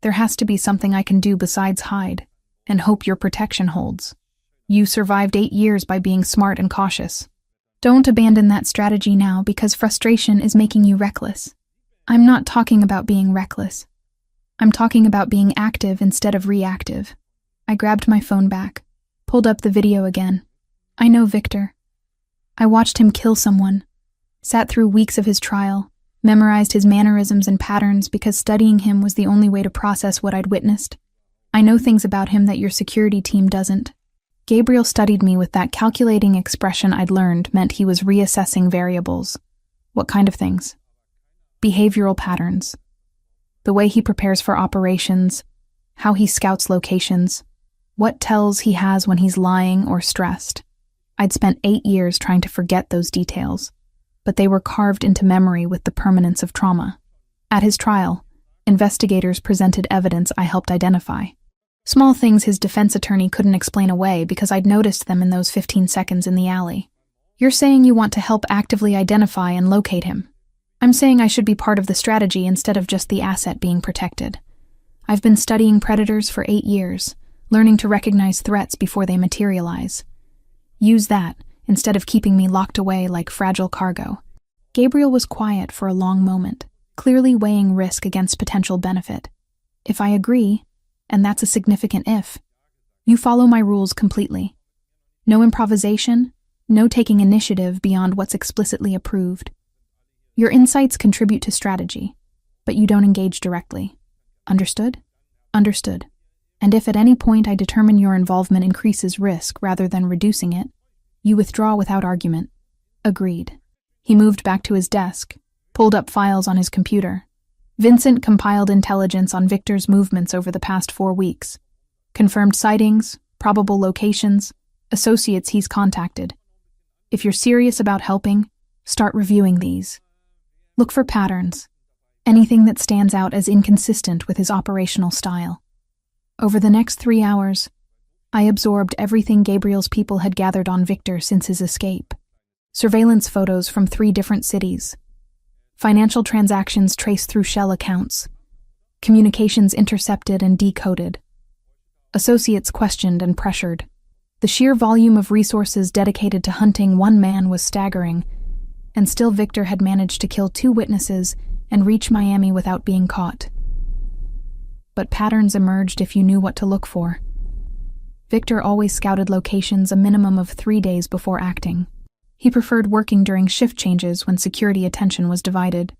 There has to be something I can do besides hide and hope your protection holds. You survived 8 years by being smart and cautious. Don't abandon that strategy now because frustration is making you reckless. I'm not talking about being reckless. I'm talking about being active instead of reactive. I grabbed my phone back, pulled up the video again. I know Victor. I watched him kill someone, sat through weeks of his trial, memorized his mannerisms and patterns because studying him was the only way to process what I'd witnessed. I know things about him that your security team doesn't. Gabriel studied me with that calculating expression I'd learned meant he was reassessing variables. What kind of things? Behavioral patterns. The way he prepares for operations, how he scouts locations, what tells he has when he's lying or stressed. I'd spent 8 years trying to forget those details, but they were carved into memory with the permanence of trauma. At his trial, investigators presented evidence I helped identify. Small things his defense attorney couldn't explain away because I'd noticed them in those 15 seconds in the alley. You're saying you want to help actively identify and locate him. I'm saying I should be part of the strategy instead of just the asset being protected. I've been studying predators for 8 years, learning to recognize threats before they materialize. Use that instead of keeping me locked away like fragile cargo. Gabriel was quiet for a long moment, clearly weighing risk against potential benefit. If I agree, and that's a significant if, you follow my rules completely. No improvisation, no taking initiative beyond what's explicitly approved. Your insights contribute to strategy, but you don't engage directly. Understood? Understood. And if at any point I determine your involvement increases risk rather than reducing it, you withdraw without argument. Agreed. He moved back to his desk, pulled up files on his computer. Vincent compiled intelligence on Victor's movements over the past 4 weeks. Confirmed sightings, probable locations, associates he's contacted. If you're serious about helping, start reviewing these. Look for patterns, anything that stands out as inconsistent with his operational style. Over the next 3 hours, I absorbed everything Gabriel's people had gathered on Victor since his escape. Surveillance photos from 3 different cities. Financial transactions traced through shell accounts. Communications intercepted and decoded. Associates questioned and pressured. The sheer volume of resources dedicated to hunting one man was staggering, and still Victor had managed to kill 2 witnesses and reach Miami without being caught. But patterns emerged if you knew what to look for. Victor always scouted locations a minimum of 3 days before acting. He preferred working during shift changes when security attention was divided.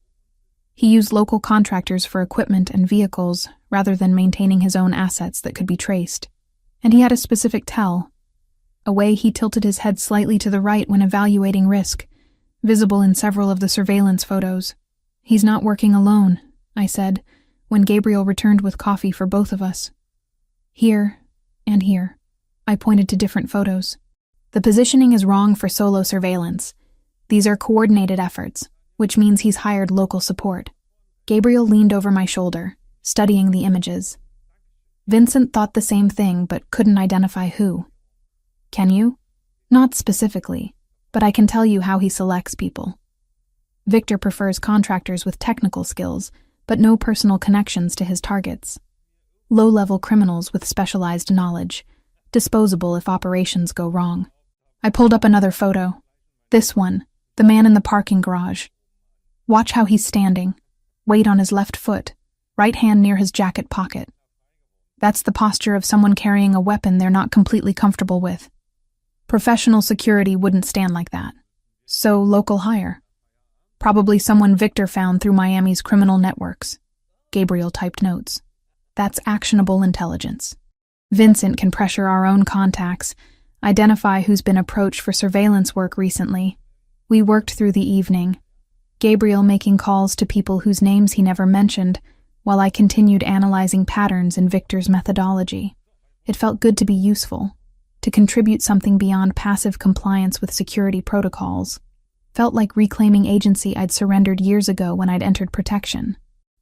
He used local contractors for equipment and vehicles rather than maintaining his own assets that could be traced. And he had a specific tell, a way he tilted his head slightly to the right when evaluating risk, visible in several of the surveillance photos. He's not working alone, I said, when Gabriel returned with coffee for both of us. Here and here. I pointed to different photos. The positioning is wrong for solo surveillance. These are coordinated efforts, which means he's hired local support. Gabriel leaned over my shoulder, studying the images. Vincent thought the same thing but couldn't identify who. Can you? Not specifically, but I can tell you how he selects people. Victor prefers contractors with technical skills, but no personal connections to his targets. Low-level criminals with specialized knowledge, disposable if operations go wrong. I pulled up another photo. This one, the man in the parking garage. Watch how he's standing, weight on his left foot, right hand near his jacket pocket. That's the posture of someone carrying a weapon they're not completely comfortable with. Professional security wouldn't stand like that. So local hire. Probably someone Victor found through Miami's criminal networks. Gabriel typed notes. That's actionable intelligence. Vincent can pressure our own contacts, identify who's been approached for surveillance work recently. We worked through the evening, Gabriel making calls to people whose names he never mentioned, while I continued analyzing patterns in Victor's methodology. It felt good to be useful, to contribute something beyond passive compliance with security protocols. Felt like reclaiming agency I'd surrendered years ago when I'd entered protection.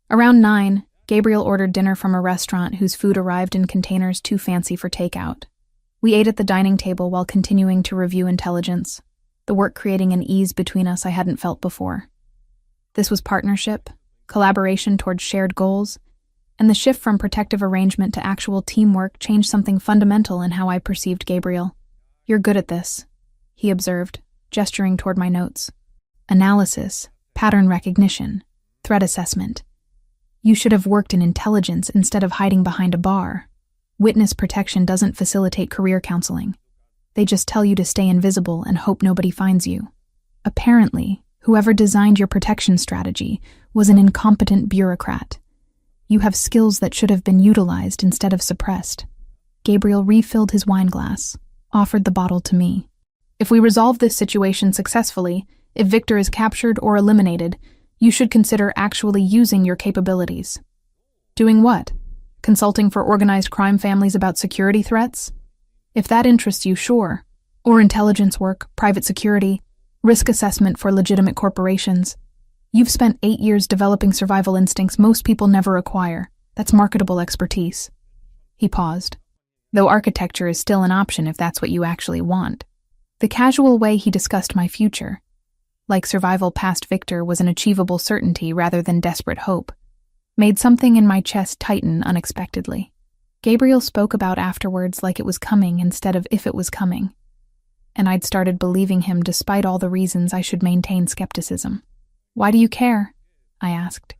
Around 9, Gabriel ordered dinner from a restaurant whose food arrived in containers too fancy for takeout. We ate at the dining table while continuing to review intelligence, the work creating an ease between us I hadn't felt before. This was partnership, collaboration towards shared goals, and the shift from protective arrangement to actual teamwork changed something fundamental in how I perceived Gabriel. "You're good at this," he observed, gesturing toward my notes. "Analysis, pattern recognition, threat assessment. You should have worked in intelligence instead of hiding behind a bar. Witness protection doesn't facilitate career counseling. They just tell you to stay invisible and hope nobody finds you." Apparently, whoever designed your protection strategy was an incompetent bureaucrat. You have skills that should have been utilized instead of suppressed. Gabriel refilled his wine glass, offered the bottle to me. "If we resolve this situation successfully, if Victor is captured or eliminated, you should consider actually using your capabilities." "Doing what? Consulting for organized crime families about security threats? If that interests you, sure. Or intelligence work, private security, risk assessment for legitimate corporations. You've spent 8 years developing survival instincts most people never acquire. That's marketable expertise." He paused. "Though architecture is still an option if that's what you actually want." The casual way he discussed my future, like survival past Victor was an achievable certainty rather than desperate hope, made something in my chest tighten unexpectedly. Gabriel spoke about afterwards like it was coming instead of if it was coming, and I'd started believing him despite all the reasons I should maintain skepticism. "Why do you care?" I asked.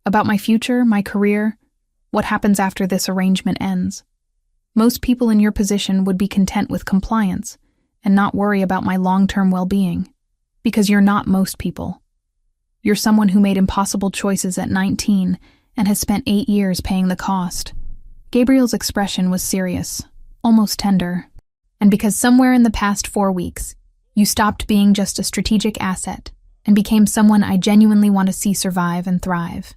"About my future, my career, what happens after this arrangement ends? Most people in your position would be content with compliance and not worry about my long-term well-being. Because you're not most people. You're someone who made impossible choices at 19 and has spent 8 years paying the cost." Gabriel's expression was serious, almost tender. "And because somewhere in the past 4 weeks, you stopped being just a strategic asset and became someone I genuinely want to see survive and thrive."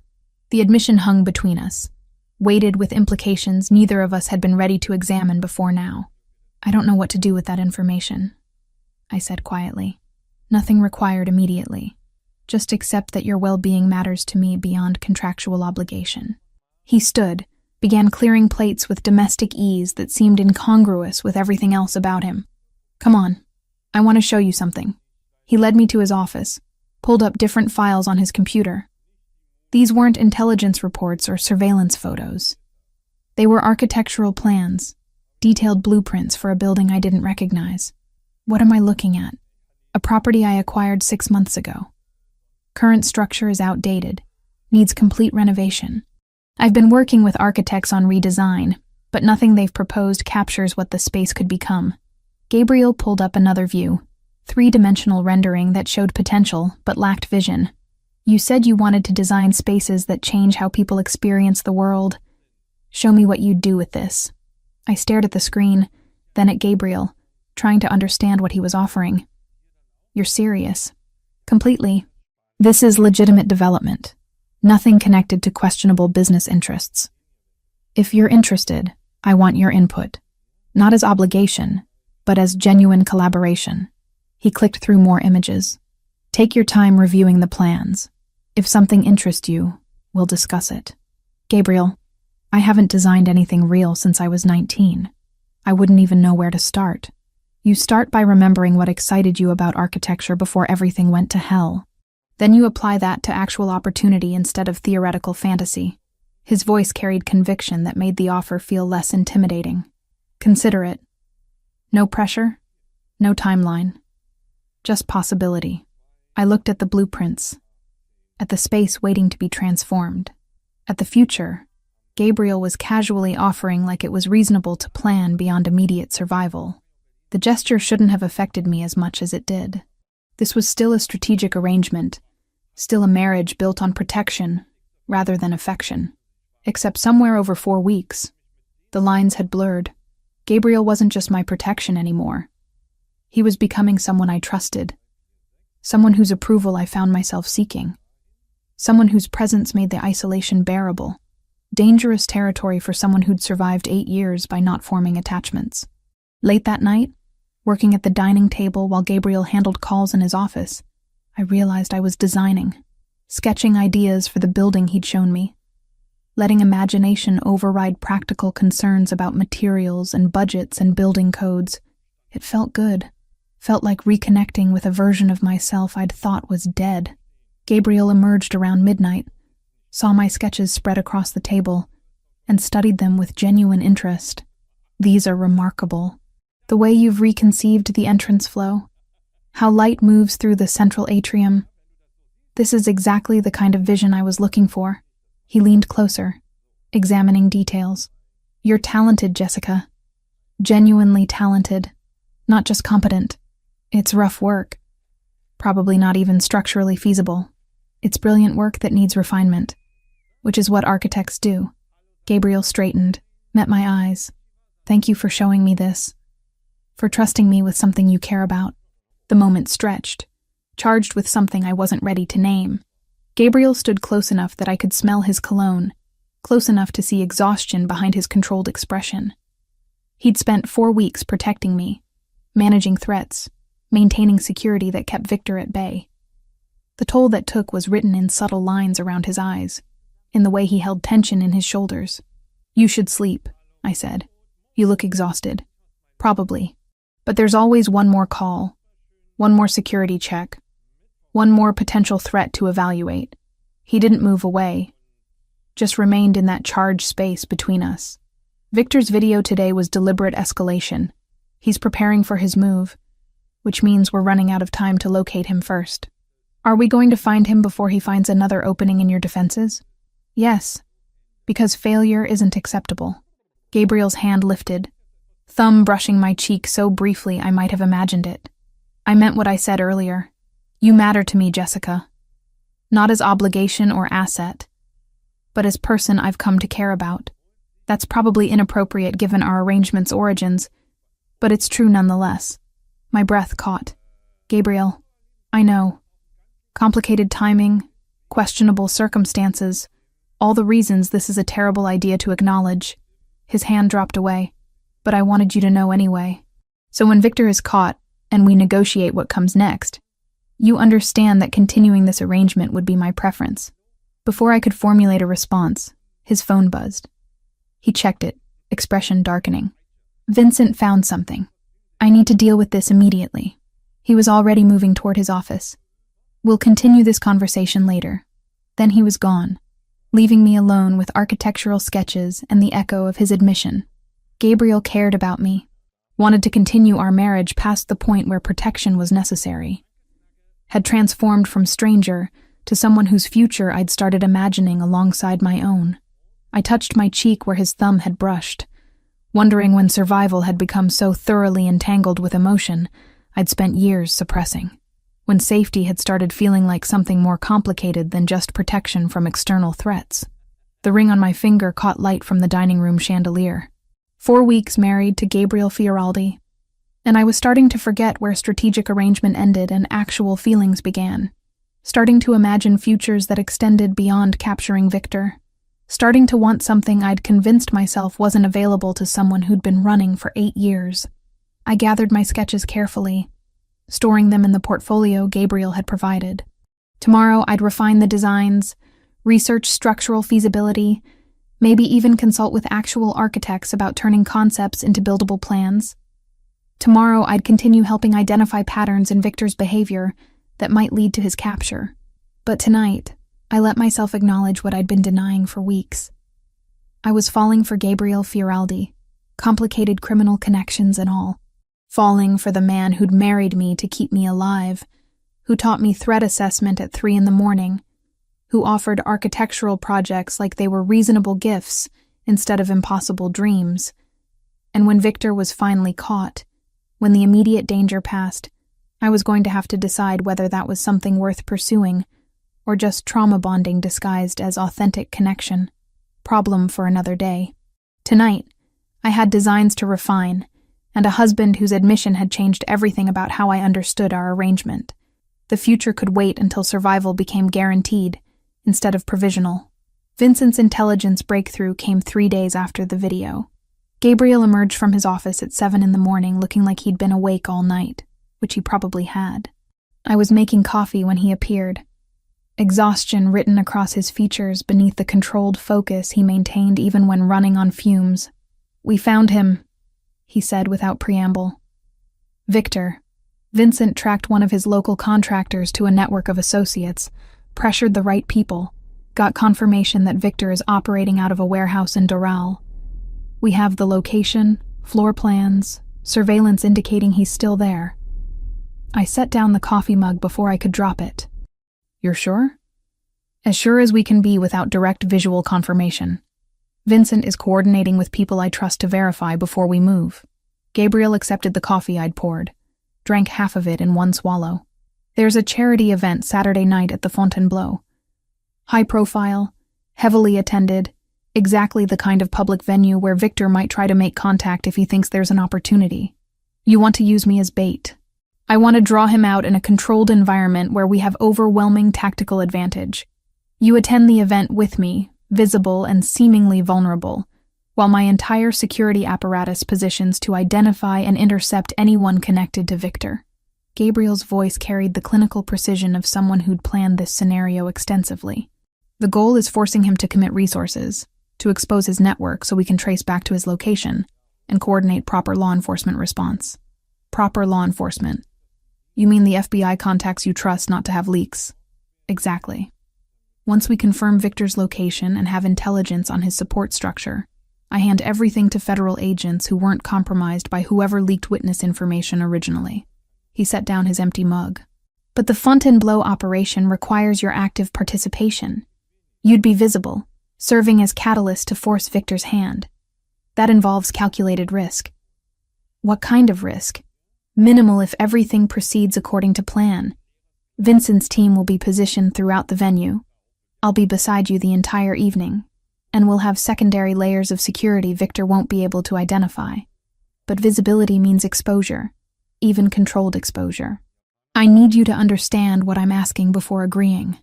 The admission hung between us, weighted with implications neither of us had been ready to examine before now. "I don't know what to do with that information," I said quietly. "Nothing required immediately. Just accept that your well-being matters to me beyond contractual obligation." He stood, began clearing plates with domestic ease that seemed incongruous with everything else about him. "Come on, I want to show you something." He led me to his office, pulled up different files on his computer. These weren't intelligence reports or surveillance photos. They were architectural plans, detailed blueprints for a building I didn't recognize. What am I looking at? A property I acquired 6 months ago. Current structure is outdated, needs complete renovation. I've been working with architects on redesign, but nothing they've proposed captures what the space could become. Gabriel pulled up another view, 3-dimensional rendering that showed potential but lacked vision. "You said you wanted to design spaces that change how people experience the world. Show me what you'd do with this." I stared at the screen, then at Gabriel, trying to understand what he was offering. "You're serious?" "Completely. This is legitimate development. Nothing connected to questionable business interests. If you're interested, I want your input. Not as obligation, but as genuine collaboration." He clicked through more images. "Take your time reviewing the plans. If something interests you, we'll discuss it." "Gabriel, I haven't designed anything real since I was 19. I wouldn't even know where to start." "You start by remembering what excited you about architecture before everything went to hell. Then you apply that to actual opportunity instead of theoretical fantasy." His voice carried conviction that made the offer feel less intimidating. "Consider it. No pressure, no timeline. Just possibility." I looked at the blueprints, at the space waiting to be transformed, at the future. Gabriel was casually offering like it was reasonable to plan beyond immediate survival. The gesture shouldn't have affected me as much as it did. This was still a strategic arrangement, still a marriage built on protection rather than affection. Except somewhere over 4 weeks, the lines had blurred. Gabriel wasn't just my protection anymore. He was becoming someone I trusted, someone whose approval I found myself seeking, someone whose presence made the isolation bearable. Dangerous territory for someone who'd survived 8 years by not forming attachments. Late that night, working at the dining table while Gabriel handled calls in his office, I realized I was designing, sketching ideas for the building he'd shown me, letting imagination override practical concerns about materials and budgets and building codes. It felt good, felt like reconnecting with a version of myself I'd thought was dead. Gabriel emerged around midnight, saw my sketches spread across the table, and studied them with genuine interest. These are remarkable. The way you've reconceived the entrance flow, how light moves through the central atrium. This is exactly the kind of vision I was looking for. He leaned closer, examining details. You're talented, Jessica. Genuinely talented. Not just competent. It's rough work. Probably not even structurally feasible. It's brilliant work that needs refinement, which is what architects do. Gabriel straightened, met my eyes. Thank you for showing me this. For trusting me with something you care about. The moment stretched, charged with something I wasn't ready to name. Gabriel stood close enough that I could smell his cologne, close enough to see exhaustion behind his controlled expression. He'd spent 4 weeks protecting me, managing threats, maintaining security that kept Victor at bay. The toll that took was written in subtle lines around his eyes, in the way he held tension in his shoulders. You should sleep, I said. You look exhausted. Probably. But there's always one more call, one more security check, one more potential threat to evaluate. He didn't move away, just remained in that charged space between us. Victor's video today was deliberate escalation. He's preparing for his move, which means we're running out of time to locate him first. Are we going to find him before he finds another opening in your defenses? Yes, because failure isn't acceptable. Gabriel's hand lifted, thumb brushing my cheek so briefly I might have imagined it. I meant what I said earlier. You matter to me, Jessica. Not as obligation or asset, but as person I've come to care about. That's probably inappropriate given our arrangement's origins, but it's true nonetheless. My breath caught. Gabriel, I know. Complicated timing, questionable circumstances, all the reasons this is a terrible idea to acknowledge. His hand dropped away, but I wanted you to know anyway. So when Victor is caught, and we negotiate what comes next, you understand that continuing this arrangement would be my preference. Before I could formulate a response, his phone buzzed. He checked it, expression darkening. Vincent found something. I need to deal with this immediately. He was already moving toward his office. We'll continue this conversation later. Then he was gone, leaving me alone with architectural sketches and the echo of his admission. Gabriel cared about me, wanted to continue our marriage past the point where protection was necessary. Had transformed from stranger to someone whose future I'd started imagining alongside my own. I touched my cheek where his thumb had brushed, wondering when survival had become so thoroughly entangled with emotion I'd spent years suppressing, when safety had started feeling like something more complicated than just protection from external threats. The ring on my finger caught light from the dining room chandelier. 4 weeks married to Gabriel Fioraldi, and I was starting to forget where strategic arrangement ended and actual feelings began. Starting to imagine futures that extended beyond capturing Victor. Starting to want something I'd convinced myself wasn't available to someone who'd been running for 8 years. I gathered my sketches carefully, storing them in the portfolio Gabriel had provided. Tomorrow I'd refine the designs, research structural feasibility, maybe even consult with actual architects about turning concepts into buildable plans. Tomorrow I'd continue helping identify patterns in Victor's behavior that might lead to his capture. But tonight, I let myself acknowledge what I'd been denying for weeks. I was falling for Gabriel Fioraldi, complicated criminal connections and all. Falling for the man who'd married me to keep me alive, who taught me threat assessment at 3 a.m, who offered architectural projects like they were reasonable gifts instead of impossible dreams. And when Victor was finally caught, when the immediate danger passed, I was going to have to decide whether that was something worth pursuing or just trauma bonding disguised as authentic connection. Problem for another day. Tonight, I had designs to refine, and a husband whose admission had changed everything about how I understood our arrangement. The future could wait until survival became guaranteed, instead of provisional. Vincent's intelligence breakthrough came 3 days after the video. Gabriel emerged from his office at 7 a.m. looking like he'd been awake all night, which he probably had. I was making coffee when he appeared, exhaustion written across his features beneath the controlled focus he maintained even when running on fumes. We found him, he said without preamble. Victor. Vincent tracked one of his local contractors to a network of associates, pressured the right people, got confirmation that Victor is operating out of a warehouse in Doral. We have the location, floor plans, surveillance indicating he's still there. I set down the coffee mug before I could drop it. You're sure? As sure as we can be without direct visual confirmation. Vincent is coordinating with people I trust to verify before we move. Gabriel accepted the coffee I'd poured, drank half of it in one swallow. There's a charity event Saturday night at the Fontainebleau. High profile, heavily attended, exactly the kind of public venue where Victor might try to make contact if he thinks there's an opportunity. You want to use me as bait. I want to draw him out in a controlled environment where we have overwhelming tactical advantage. You attend the event with me, visible and seemingly vulnerable, while my entire security apparatus positions to identify and intercept anyone connected to Victor. Gabriel's voice carried the clinical precision of someone who'd planned this scenario extensively. The goal is forcing him to commit resources, to expose his network so we can trace back to his location, and coordinate proper law enforcement response. Proper law enforcement. You mean the FBI contacts you trust not to have leaks? Exactly. Once we confirm Victor's location and have intelligence on his support structure, I hand everything to federal agents who weren't compromised by whoever leaked witness information originally. He set down his empty mug. But the Fontainebleau operation requires your active participation. You'd be visible, serving as catalyst to force Victor's hand. That involves calculated risk. What kind of risk? Minimal if everything proceeds according to plan. Vincent's team will be positioned throughout the venue. I'll be beside you the entire evening, and we'll have secondary layers of security Victor won't be able to identify. But visibility means exposure, even controlled exposure. I need you to understand what I'm asking before agreeing.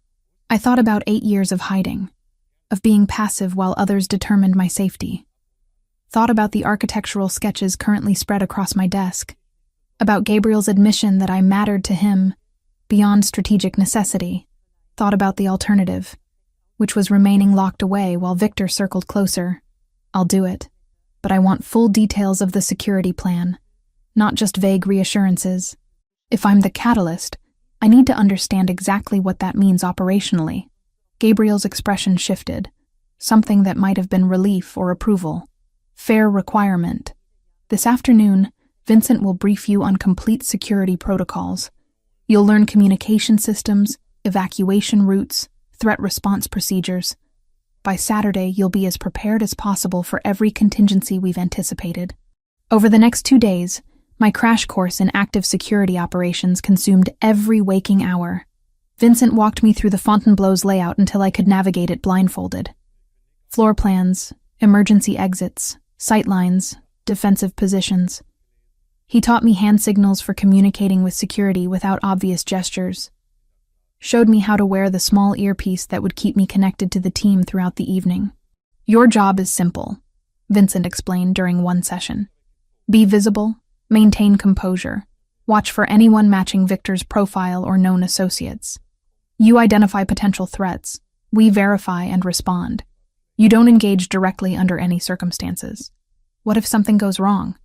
I thought about 8 years of hiding, of being passive while others determined my safety. Thought about the architectural sketches currently spread across my desk, about Gabriel's admission that I mattered to him beyond strategic necessity. Thought about the alternative, which was remaining locked away while Victor circled closer. I'll do it, but I want full details of the security plan, not just vague reassurances. If I'm the catalyst, I need to understand exactly what that means operationally. Gabriel's expression shifted, something that might have been relief or approval. Fair requirement. This afternoon, Vincent will brief you on complete security protocols. You'll learn communication systems, evacuation routes, threat response procedures. By Saturday, you'll be as prepared as possible for every contingency we've anticipated. Over the next 2 days, my crash course in active security operations consumed every waking hour. Vincent walked me through the Fontainebleau's layout until I could navigate it blindfolded. Floor plans, emergency exits, sightlines, defensive positions. He taught me hand signals for communicating with security without obvious gestures. Showed me how to wear the small earpiece that would keep me connected to the team throughout the evening. Your job is simple, Vincent explained during one session. Be visible, maintain composure, watch for anyone matching Victor's profile or known associates. You identify potential threats, we verify and respond. You don't engage directly under any circumstances. What if something goes wrong?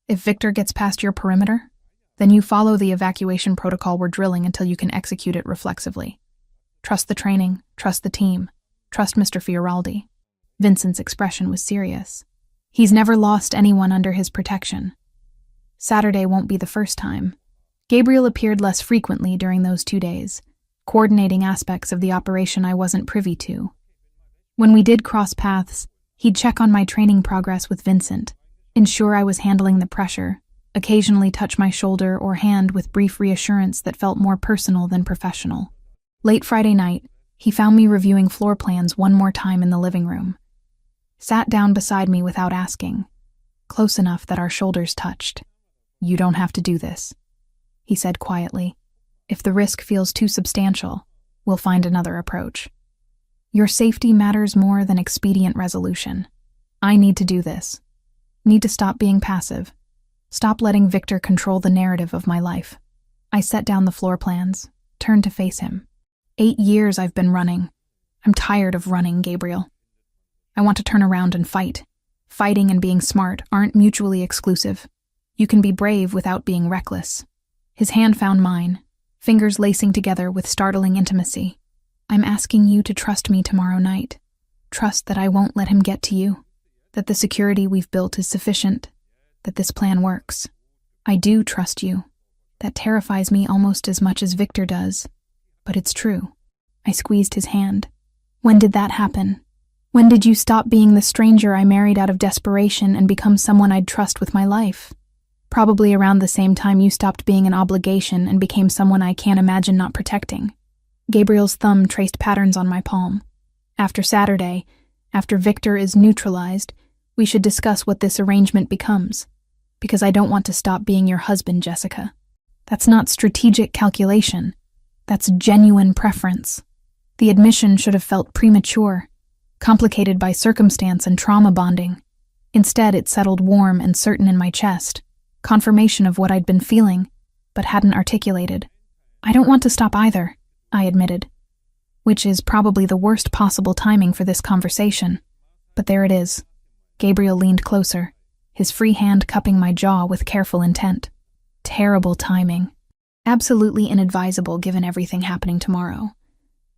If Victor gets past your perimeter? Then you follow the evacuation protocol we're drilling until you can execute it reflexively. Trust the training, trust the team, trust Mr. Fioraldi. Vincent's expression was serious. He's never lost anyone under his protection. Saturday won't be the first time. Gabriel appeared less frequently during those 2 days, coordinating aspects of the operation I wasn't privy to. When we did cross paths, he'd check on my training progress with Vincent, ensure I was handling the pressure, occasionally touch my shoulder or hand with brief reassurance that felt more personal than professional. Late Friday night, he found me reviewing floor plans one more time in the living room. Sat down beside me without asking, close enough that our shoulders touched. You don't have to do this, he said quietly. If the risk feels too substantial, we'll find another approach. Your safety matters more than expedient resolution. I need to do this. Need to stop being passive. Stop letting Victor control the narrative of my life. I set down the floor plans, turned to face him. 8 years I've been running. I'm tired of running, Gabriel. I want to turn around and fight. Fighting and being smart aren't mutually exclusive. You can be brave without being reckless. His hand found mine, fingers lacing together with startling intimacy. I'm asking you to trust me tomorrow night. Trust that I won't let him get to you, that the security we've built is sufficient, that this plan works. I do trust you. That terrifies me almost as much as Victor does. But it's true. I squeezed his hand. When did that happen? When did you stop being the stranger I married out of desperation and become someone I'd trust with my life? Probably around the same time you stopped being an obligation and became someone I can't imagine not protecting. Gabriel's thumb traced patterns on my palm. After Saturday, after Victor is neutralized, we should discuss what this arrangement becomes. Because I don't want to stop being your husband, Jessica. That's not strategic calculation. That's genuine preference. The admission should have felt premature, complicated by circumstance and trauma bonding. Instead, it settled warm and certain in my chest, confirmation of what I'd been feeling, but hadn't articulated. I don't want to stop either, I admitted, which is probably the worst possible timing for this conversation. But there it is. Gabriel leaned closer, his free hand cupping my jaw with careful intent. Terrible timing. Absolutely inadvisable given everything happening tomorrow.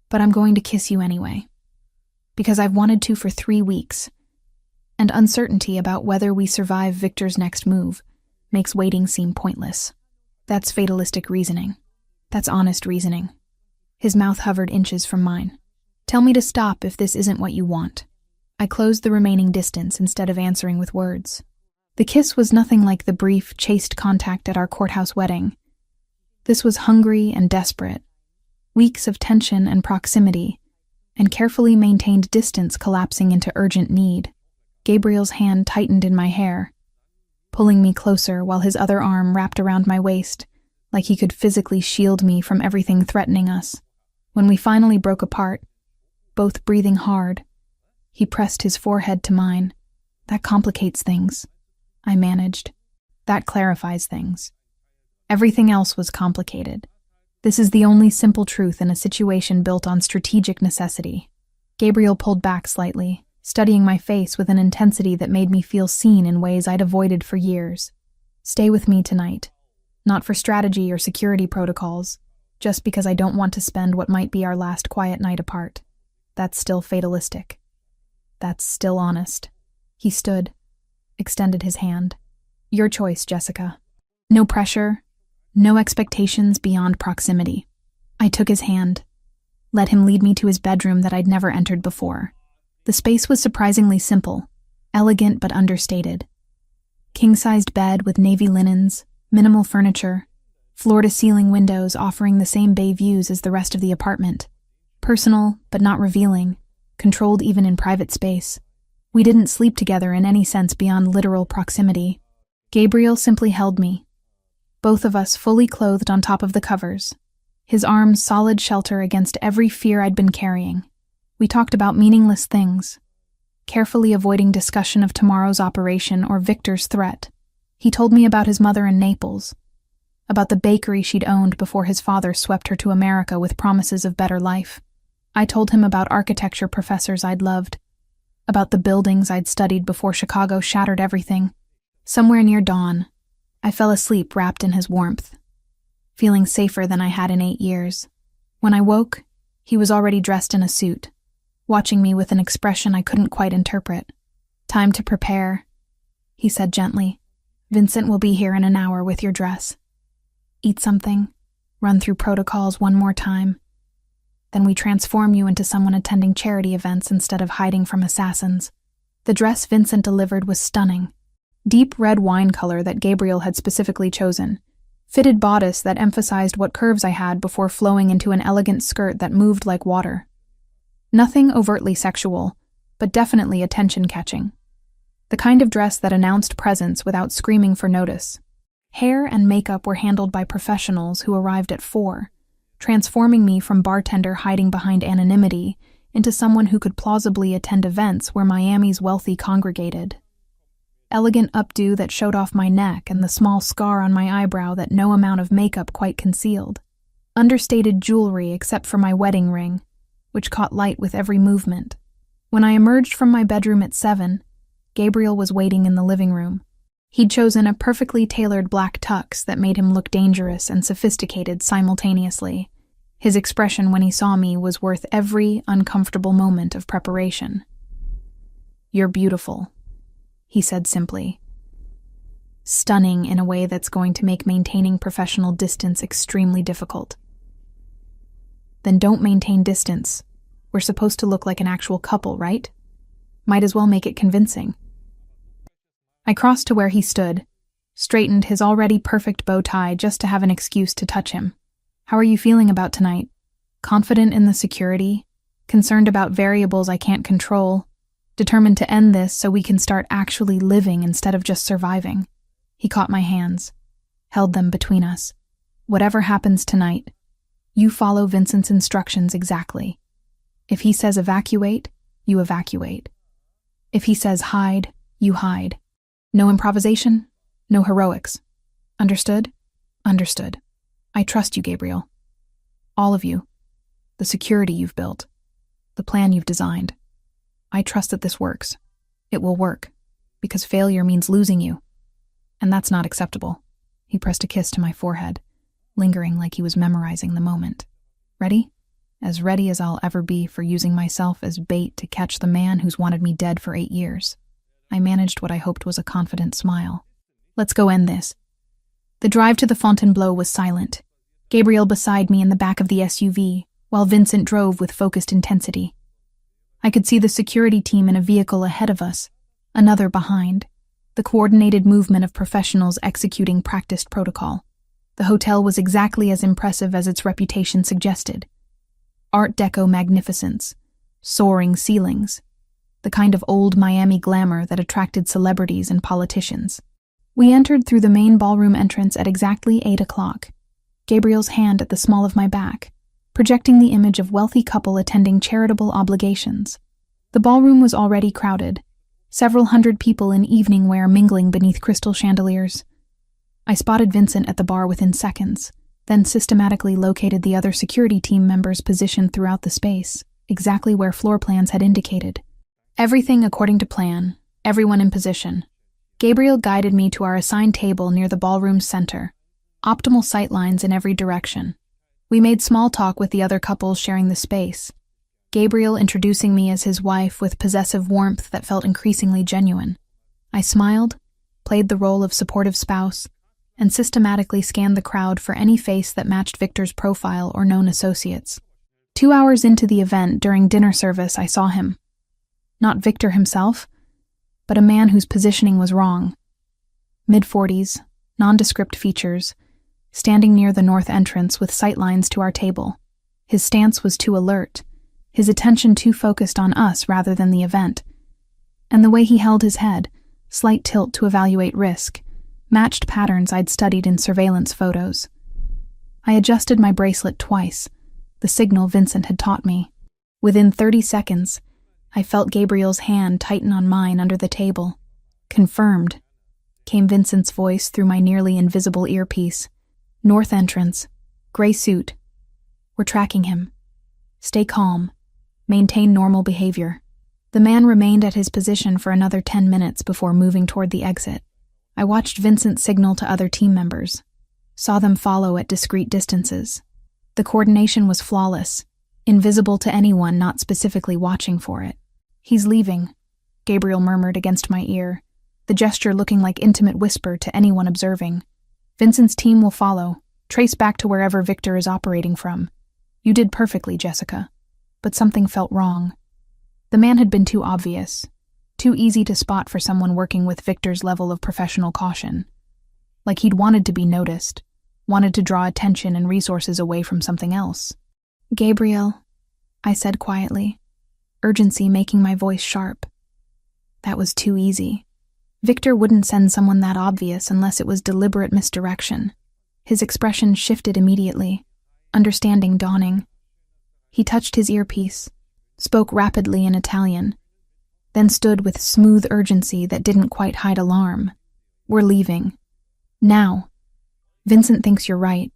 But I'm going to kiss you anyway. Because I've wanted to for 3 weeks. And uncertainty about whether we survive Victor's next move makes waiting seem pointless. That's fatalistic reasoning. That's honest reasoning. His mouth hovered inches from mine. Tell me to stop if this isn't what you want. I closed the remaining distance instead of answering with words. The kiss was nothing like the brief, chaste contact at our courthouse wedding. This was hungry and desperate. Weeks of tension and proximity, and carefully maintained distance collapsing into urgent need. Gabriel's hand tightened in my hair, pulling me closer while his other arm wrapped around my waist, like he could physically shield me from everything threatening us. When we finally broke apart, both breathing hard, he pressed his forehead to mine. That complicates things, I managed. That clarifies things. Everything else was complicated. This is the only simple truth in a situation built on strategic necessity. Gabriel pulled back slightly, studying my face with an intensity that made me feel seen in ways I'd avoided for years. Stay with me tonight. Not for strategy or security protocols, just because I don't want to spend what might be our last quiet night apart. That's still fatalistic. That's still honest. He stood, extended his hand. Your choice, Jessica. No pressure, no expectations beyond proximity. I took his hand, let him lead me to his bedroom that I'd never entered before. The space was surprisingly simple, elegant but understated. King-sized bed with navy linens, minimal furniture, floor-to-ceiling windows offering the same bay views as the rest of the apartment. Personal, but not revealing, controlled even in private space. We didn't sleep together in any sense beyond literal proximity. Gabriel simply held me, both of us fully clothed on top of the covers, his arms solid shelter against every fear I'd been carrying. We talked about meaningless things, carefully avoiding discussion of tomorrow's operation or Victor's threat. He told me about his mother in Naples, about the bakery she'd owned before his father swept her to America with promises of better life. I told him about architecture professors I'd loved, about the buildings I'd studied before Chicago shattered everything. Somewhere near dawn, I fell asleep wrapped in his warmth, feeling safer than I had in 8 years. When I woke, he was already dressed in a suit, watching me with an expression I couldn't quite interpret. Time to prepare, he said gently. Vincent will be here in an hour with your dress. Eat something, run through protocols one more time. Then we transform you into someone attending charity events instead of hiding from assassins. The dress Vincent delivered was stunning. Deep red wine color that Gabriel had specifically chosen. Fitted bodice that emphasized what curves I had before flowing into an elegant skirt that moved like water. Nothing overtly sexual, but definitely attention-catching. The kind of dress that announced presence without screaming for notice. Hair and makeup were handled by professionals who arrived at 4, transforming me from bartender hiding behind anonymity into someone who could plausibly attend events where Miami's wealthy congregated. Elegant updo that showed off my neck and the small scar on my eyebrow that no amount of makeup quite concealed. Understated jewelry except for my wedding ring, which caught light with every movement. When I emerged from my bedroom at 7, Gabriel was waiting in the living room. He'd chosen a perfectly tailored black tux that made him look dangerous and sophisticated simultaneously. His expression when he saw me was worth every uncomfortable moment of preparation. "You're beautiful," he said simply. Stunning in a way that's going to make maintaining professional distance extremely difficult. "Then don't maintain distance. We're supposed to look like an actual couple, right? Might as well make it convincing." I crossed to where he stood, straightened his already perfect bow tie just to have an excuse to touch him. "How are you feeling about tonight? Confident in the security? Concerned about variables I can't control? Determined to end this so we can start actually living instead of just surviving?" He caught my hands, held them between us. "Whatever happens tonight, you follow Vincent's instructions exactly. If he says evacuate, you evacuate. If he says hide, you hide. No improvisation, no heroics. Understood? Understood. I trust you, Gabriel. All of you. The security you've built. The plan you've designed. I trust that this works. It will work, because failure means losing you. And that's not acceptable." He pressed a kiss to my forehead, lingering like he was memorizing the moment. "Ready? As ready as I'll ever be for using myself as bait to catch the man who's wanted me dead for 8 years. I managed what I hoped was a confident smile. "Let's go end this." The drive to the Fontainebleau was silent. Gabriel beside me in the back of the SUV, while Vincent drove with focused intensity. I could see the security team in a vehicle ahead of us, another behind, the coordinated movement of professionals executing practiced protocol. The hotel was exactly as impressive as its reputation suggested. Art Deco magnificence, soaring ceilings, the kind of old Miami glamour that attracted celebrities and politicians. We entered through the main ballroom entrance at exactly 8 o'clock, Gabriel's hand at the small of my back, projecting the image of wealthy couple attending charitable obligations. The ballroom was already crowded, several hundred people in evening wear mingling beneath crystal chandeliers. I spotted Vincent at the bar within seconds, then systematically located the other security team members positioned throughout the space, exactly where floor plans had indicated. Everything according to plan, everyone in position. Gabriel guided me to our assigned table near the ballroom's center, optimal sightlines in every direction. We made small talk with the other couples sharing the space, Gabriel introducing me as his wife with possessive warmth that felt increasingly genuine. I smiled, played the role of supportive spouse, and systematically scanned the crowd for any face that matched Victor's profile or known associates. 2 hours into the event during dinner service, I saw him. Not Victor himself, but a man whose positioning was wrong. Mid-40s, nondescript features, standing near the north entrance with sightlines to our table. His stance was too alert, his attention too focused on us rather than the event. And the way he held his head, slight tilt to evaluate risk, matched patterns I'd studied in surveillance photos. I adjusted my bracelet twice, the signal Vincent had taught me. Within 30 seconds, I felt Gabriel's hand tighten on mine under the table. "Confirmed," came Vincent's voice through my nearly invisible earpiece. "North entrance, gray suit. We're tracking him. Stay calm. Maintain normal behavior." The man remained at his position for another 10 minutes before moving toward the exit. I watched Vincent signal to other team members, saw them follow at discreet distances. The coordination was flawless, invisible to anyone not specifically watching for it. "He's leaving," Gabriel murmured against my ear, the gesture looking like intimate whisper to anyone observing. "Vincent's team will follow, trace back to wherever Victor is operating from. You did perfectly, Jessica." But something felt wrong. The man had been too obvious, too easy to spot for someone working with Victor's level of professional caution. Like he'd wanted to be noticed, wanted to draw attention and resources away from something else. "Gabriel," I said quietly, urgency making my voice sharp. That was too easy. Victor wouldn't send someone that obvious unless it was deliberate misdirection. His expression shifted immediately, understanding dawning. He touched his earpiece, spoke rapidly in Italian, then stood with smooth urgency that didn't quite hide alarm. "We're leaving. Now." "Vincent thinks you're right.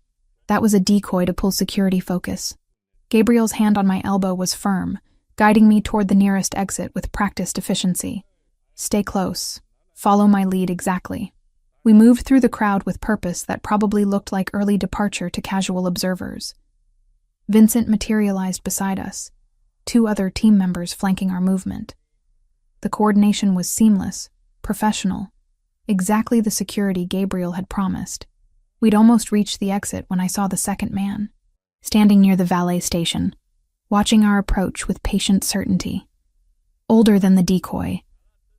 That was a decoy to pull security focus." Gabriel's hand on my elbow was firm, guiding me toward the nearest exit with practiced efficiency. "Stay close. Follow my lead exactly." We moved through the crowd with purpose that probably looked like early departure to casual observers. Vincent materialized beside us, 2 other team members flanking our movement. The coordination was seamless, professional, exactly the security Gabriel had promised. We'd almost reached the exit when I saw the second man, standing near the valet station, watching our approach with patient certainty. Older than the decoy,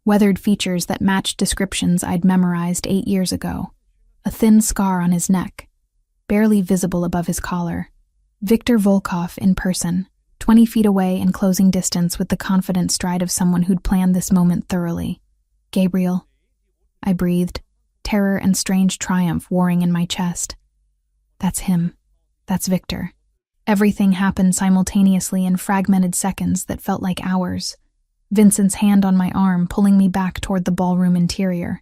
weathered features that matched descriptions I'd memorized 8 years ago, a thin scar on his neck, barely visible above his collar. Viktor Volkov in person, 20 feet away and closing distance with the confident stride of someone who'd planned this moment thoroughly. Gabriel, I breathed, terror and strange triumph warring in my chest. That's him. That's Viktor. Everything happened simultaneously in fragmented seconds that felt like hours. Vincent's hand on my arm pulling me back toward the ballroom interior.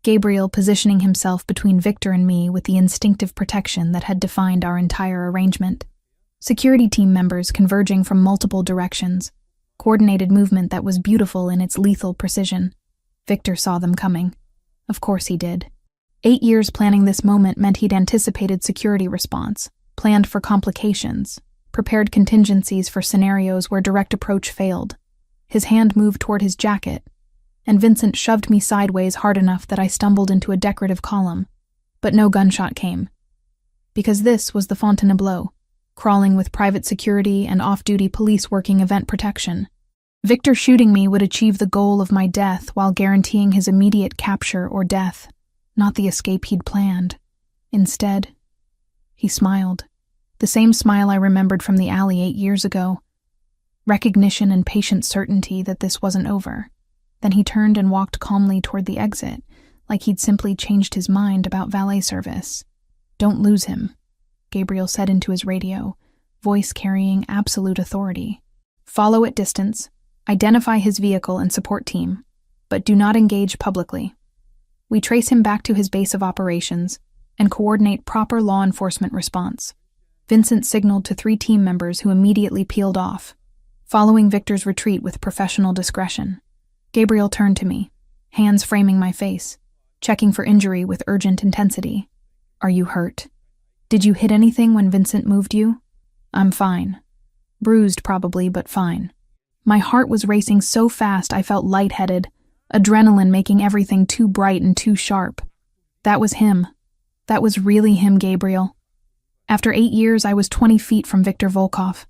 Gabriel positioning himself between Viktor and me with the instinctive protection that had defined our entire arrangement. Security team members converging from multiple directions. Coordinated movement that was beautiful in its lethal precision. Viktor saw them coming. Of course he did. 8 years planning this moment meant he'd anticipated security response, planned for complications, prepared contingencies for scenarios where direct approach failed. His hand moved toward his jacket, and Vincent shoved me sideways hard enough that I stumbled into a decorative column. But no gunshot came. Because this was the Fontainebleau, crawling with private security and off-duty police working event protection. Viktor shooting me would achieve the goal of my death while guaranteeing his immediate capture or death, not the escape he'd planned. Instead, he smiled. The same smile I remembered from the alley 8 years ago. Recognition and patient certainty that this wasn't over. Then he turned and walked calmly toward the exit, like he'd simply changed his mind about valet service. Don't lose him, Gabriel said into his radio, voice carrying absolute authority. Follow at distance, identify his vehicle and support team, but do not engage publicly. We trace him back to his base of operations and coordinate proper law enforcement response. Vincent signaled to 3 team members who immediately peeled off, following Viktor's retreat with professional discretion. Gabriel turned to me, hands framing my face, checking for injury with urgent intensity. Are you hurt? Did you hit anything when Vincent moved you? I'm fine. Bruised probably, but fine. My heart was racing so fast I felt lightheaded, adrenaline making everything too bright and too sharp. That was him. That was really him, Gabriel. After 8 years, I was 20 feet from Viktor Volkov,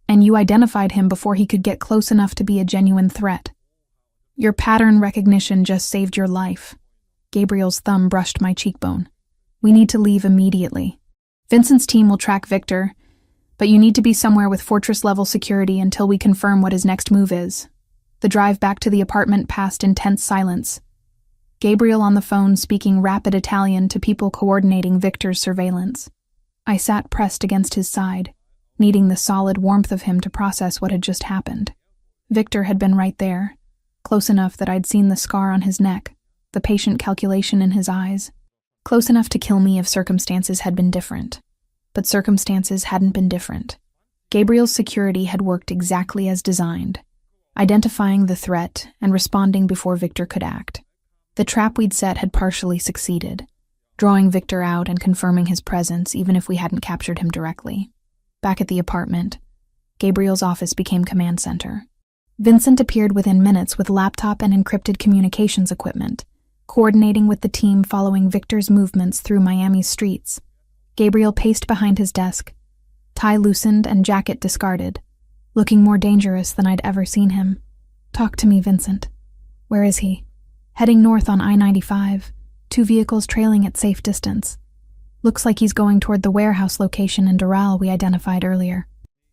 and you identified him before he could get close enough to be a genuine threat. Your pattern recognition just saved your life. Gabriel's thumb brushed my cheekbone. We need to leave immediately. Vincent's team will track Viktor, but you need to be somewhere with fortress-level security until we confirm what his next move is. The drive back to the apartment passed in tense silence. Gabriel on the phone speaking rapid Italian to people coordinating Viktor's surveillance. I sat pressed against his side, needing the solid warmth of him to process what had just happened. Viktor had been right there, close enough that I'd seen the scar on his neck, the patient calculation in his eyes. Close enough to kill me if circumstances had been different. But circumstances hadn't been different. Gabriel's security had worked exactly as designed, identifying the threat and responding before Viktor could act. The trap we'd set had partially succeeded, drawing Viktor out and confirming his presence even if we hadn't captured him directly. Back at the apartment, Gabriel's office became command center. Vincent appeared within minutes with laptop and encrypted communications equipment, coordinating with the team following Viktor's movements through Miami's streets. Gabriel paced behind his desk, tie loosened and jacket discarded, looking more dangerous than I'd ever seen him. Talk to me, Vincent. Where is he? Heading north on I-95, 2 vehicles trailing at safe distance. Looks like he's going toward the warehouse location in Doral we identified earlier.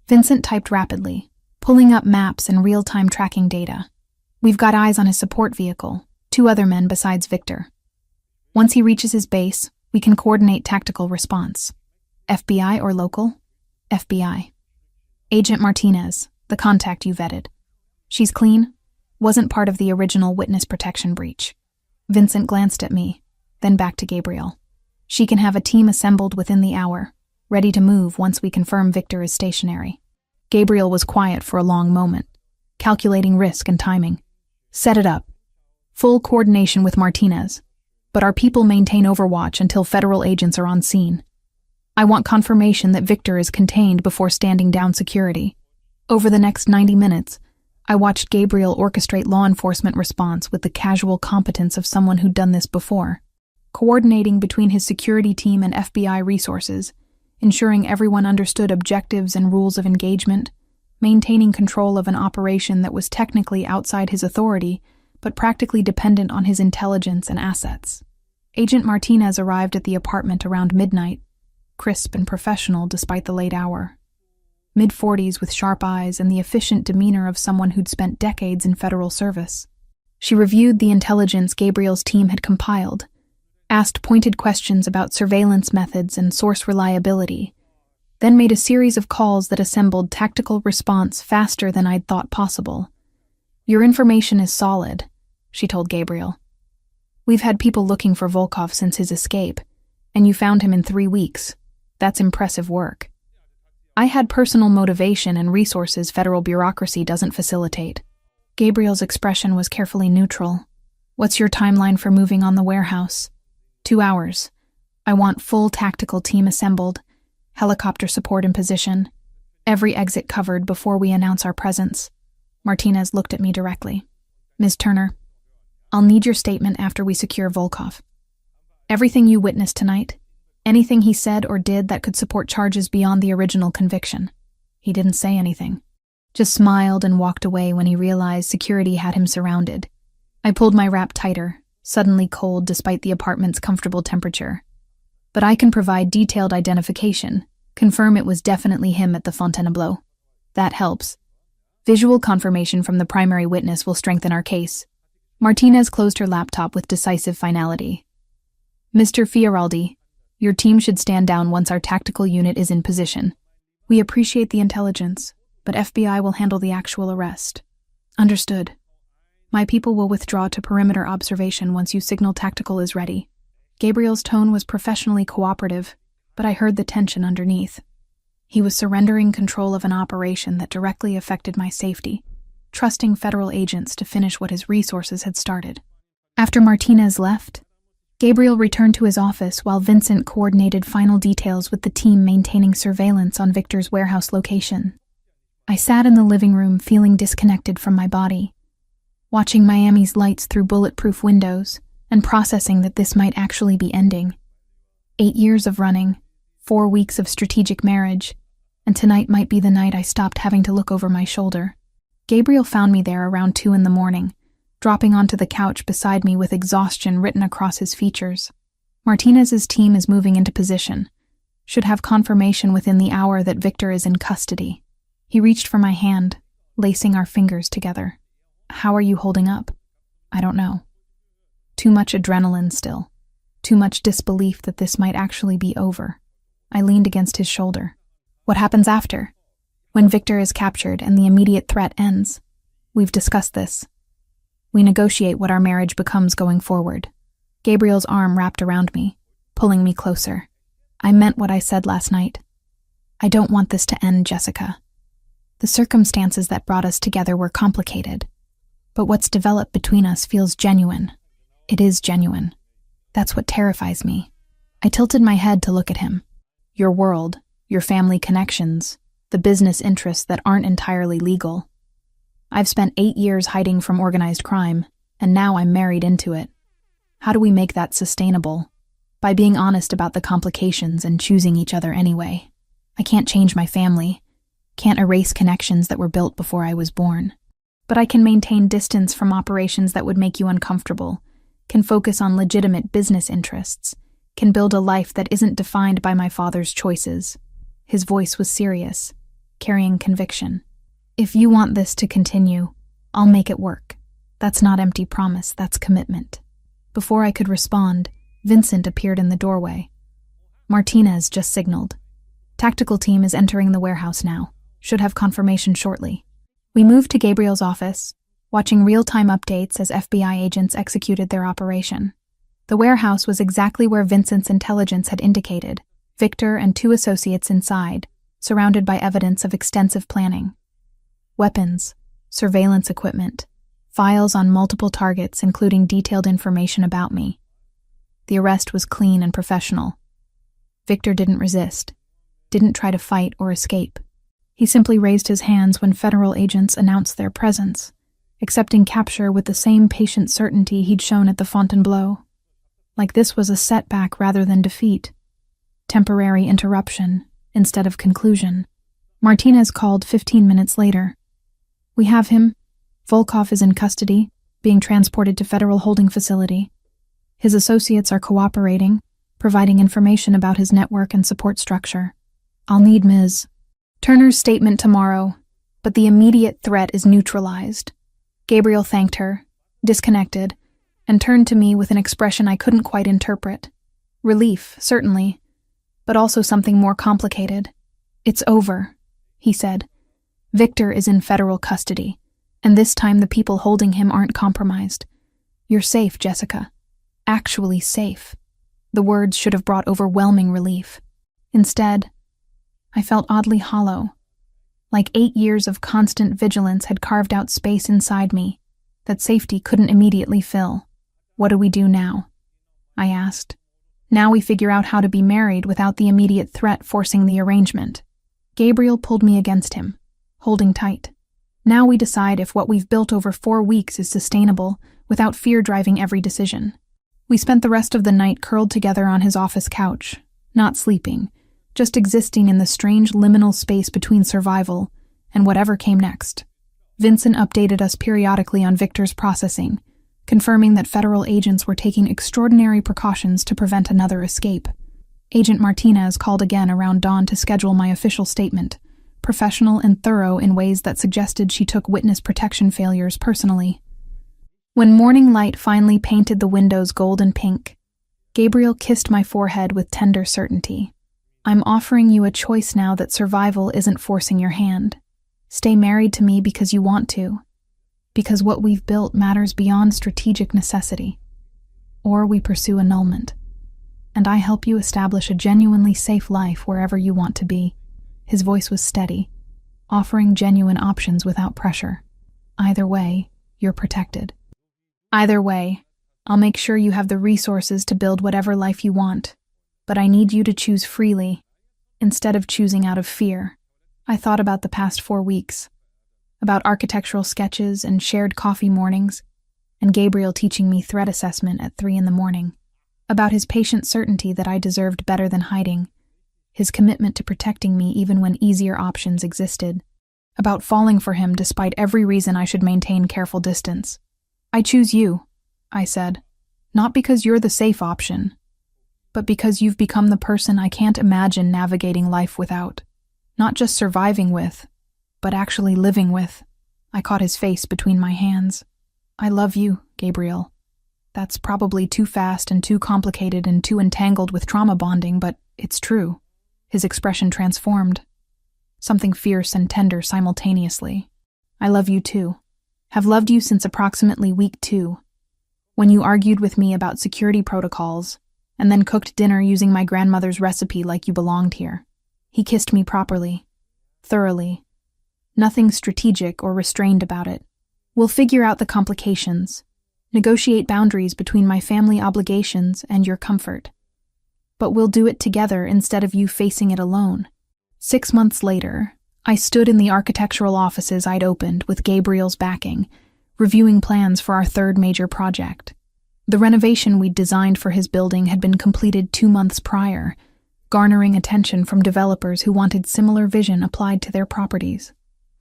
Vincent typed rapidly, pulling up maps and real-time tracking data. We've got eyes on his support vehicle, 2 other men besides Viktor. Once he reaches his base, we can coordinate tactical response. FBI or local? FBI. Agent Martinez, the contact you vetted. She's clean? Wasn't part of the original witness protection breach. Vincent glanced at me, then back to Gabriel. She can have a team assembled within the hour, ready to move once we confirm Viktor is stationary. Gabriel was quiet for a long moment, calculating risk and timing. Set it up. Full coordination with Martinez, but our people maintain overwatch until federal agents are on scene. I want confirmation that Victor is contained before standing down security. Over the next 90 minutes, I watched Gabriel orchestrate law enforcement response with the casual competence of someone who'd done this before, coordinating between his security team and FBI resources, ensuring everyone understood objectives and rules of engagement, maintaining control of an operation that was technically outside his authority, but practically dependent on his intelligence and assets. Agent Martinez arrived at the apartment around midnight, crisp and professional despite the late hour. Mid-40s with sharp eyes and the efficient demeanor of someone who'd spent decades in federal service. She reviewed the intelligence Gabriel's team had compiled, asked pointed questions about surveillance methods and source reliability, then made a series of calls that assembled tactical response faster than I'd thought possible. "Your information is solid," she told Gabriel. "We've had people looking for Volkov since his escape, and you found him in 3 weeks. That's impressive work. I had personal motivation and resources federal bureaucracy doesn't facilitate." Gabriel's expression was carefully neutral. "What's your timeline for moving on the warehouse?" 2 hours. I want full tactical team assembled, helicopter support in position, every exit covered before we announce our presence." Martinez looked at me directly. "Ms. Turner, I'll need your statement after we secure Volkov. Everything you witnessed tonight, anything he said or did that could support charges beyond the original conviction." He didn't say anything, just smiled and walked away when he realized security had him surrounded. I pulled my wrap tighter, suddenly cold despite the apartment's comfortable temperature. "But I can provide detailed identification, confirm it was definitely him at the Fontainebleau. That helps. Visual confirmation from the primary witness will strengthen our case." Martinez closed her laptop with decisive finality. "Mr. Fioraldi, your team should stand down once our tactical unit is in position. We appreciate the intelligence, but FBI will handle the actual arrest." "Understood. My people will withdraw to perimeter observation once you signal tactical is ready." Gabriel's tone was professionally cooperative, but I heard the tension underneath. He was surrendering control of an operation that directly affected my safety, trusting federal agents to finish what his resources had started. After Martinez left, Gabriel returned to his office while Vincent coordinated final details with the team maintaining surveillance on Victor's warehouse location. I sat in the living room feeling disconnected from my body, watching Miami's lights through bulletproof windows and processing that this might actually be ending. 8 years of running, 4 weeks of strategic marriage, and tonight might be the night I stopped having to look over my shoulder. Gabriel found me there around 2 a.m, dropping onto the couch beside me with exhaustion written across his features. "Martinez's team is moving into position. Should have confirmation within the hour that Victor is in custody." He reached for my hand, lacing our fingers together. "How are you holding up?" "I don't know. Too much adrenaline still. Too much disbelief that this might actually be over." I leaned against his shoulder. "What happens after? When Victor is captured and the immediate threat ends? We've discussed this. We negotiate what our marriage becomes going forward." Gabriel's arm wrapped around me, pulling me closer. "I meant what I said last night. I don't want this to end, Jessica. The circumstances that brought us together were complicated, but what's developed between us feels genuine. It is genuine. That's what terrifies me." I tilted my head to look at him. "Your world, your family connections, the business interests that aren't entirely legal. I've spent 8 years hiding from organized crime, and now I'm married into it. How do we make that sustainable? By being honest about the complications and choosing each other anyway. I can't change my family, can't erase connections that were built before I was born. But I can maintain distance from operations that would make you uncomfortable, can focus on legitimate business interests, can build a life that isn't defined by my father's choices." His voice was serious, carrying conviction. "If you want this to continue, I'll make it work. That's not empty promise, that's commitment." Before I could respond, Vincent appeared in the doorway. "Martinez just signaled. Tactical team is entering the warehouse now. Should have confirmation shortly." We moved to Gabriel's office, watching real-time updates as FBI agents executed their operation. The warehouse was exactly where Vincent's intelligence had indicated, Victor and 2 associates inside, surrounded by evidence of extensive planning. Weapons, surveillance equipment, files on multiple targets including detailed information about me. The arrest was clean and professional. Victor didn't resist, didn't try to fight or escape. He simply raised his hands when federal agents announced their presence, accepting capture with the same patient certainty he'd shown at the Fontainebleau. Like this was a setback rather than defeat. Temporary interruption instead of conclusion. Martinez called 15 minutes later. "We have him. Volkov is in custody, being transported to federal holding facility. His associates are cooperating, providing information about his network and support structure. I'll need Ms. Turner's statement tomorrow, but the immediate threat is neutralized." Gabriel thanked her, disconnected, and turned to me with an expression I couldn't quite interpret. Relief, certainly, but also something more complicated. "It's over," he said. "Victor is in federal custody, and this time the people holding him aren't compromised. You're safe, Jessica. Actually safe." The words should have brought overwhelming relief. Instead, I felt oddly hollow, like 8 years of constant vigilance had carved out space inside me that safety couldn't immediately fill. "What do we do now?" I asked. "Now we figure out how to be married without the immediate threat forcing the arrangement." Gabriel pulled me against him, holding tight. "Now we decide if what we've built over 4 weeks is sustainable without fear driving every decision." We spent the rest of the night curled together on his office couch, not sleeping, just existing in the strange liminal space between survival and whatever came next. Vincent updated us periodically on Victor's processing, confirming that federal agents were taking extraordinary precautions to prevent another escape. Agent Martinez called again around dawn to schedule my official statement, professional and thorough in ways that suggested she took witness protection failures personally. When morning light finally painted the windows gold and pink, Gabriel kissed my forehead with tender certainty. "I'm offering you a choice now that survival isn't forcing your hand. Stay married to me because you want to, because what we've built matters beyond strategic necessity. Or we pursue annulment, and I help you establish a genuinely safe life wherever you want to be." His voice was steady, offering genuine options without pressure. "Either way, you're protected. Either way, I'll make sure you have the resources to build whatever life you want, but I need you to choose freely, instead of choosing out of fear." I thought about the past 4 weeks, about architectural sketches and shared coffee mornings, and Gabriel teaching me threat assessment at 3 a.m, about his patient certainty that I deserved better than hiding, his commitment to protecting me even when easier options existed, about falling for him despite every reason I should maintain careful distance. "I choose you," I said, "not because you're the safe option, but because you've become the person I can't imagine navigating life without. Not just surviving with, but actually living with." I caught his face between my hands. "I love you, Gabriel. That's probably too fast and too complicated and too entangled with trauma bonding, but it's true." His expression transformed, something fierce and tender simultaneously. "I love you too. Have loved you since approximately week 2, when you argued with me about security protocols and then cooked dinner using my grandmother's recipe like you belonged here." He kissed me properly, thoroughly. Nothing strategic or restrained about it. "We'll figure out the complications, negotiate boundaries between my family obligations and your comfort. But we'll do it together instead of you facing it alone." 6 months later, I stood in the architectural offices I'd opened with Gabriel's backing, reviewing plans for our 3rd major project. The renovation we'd designed for his building had been completed 2 months prior, garnering attention from developers who wanted similar vision applied to their properties.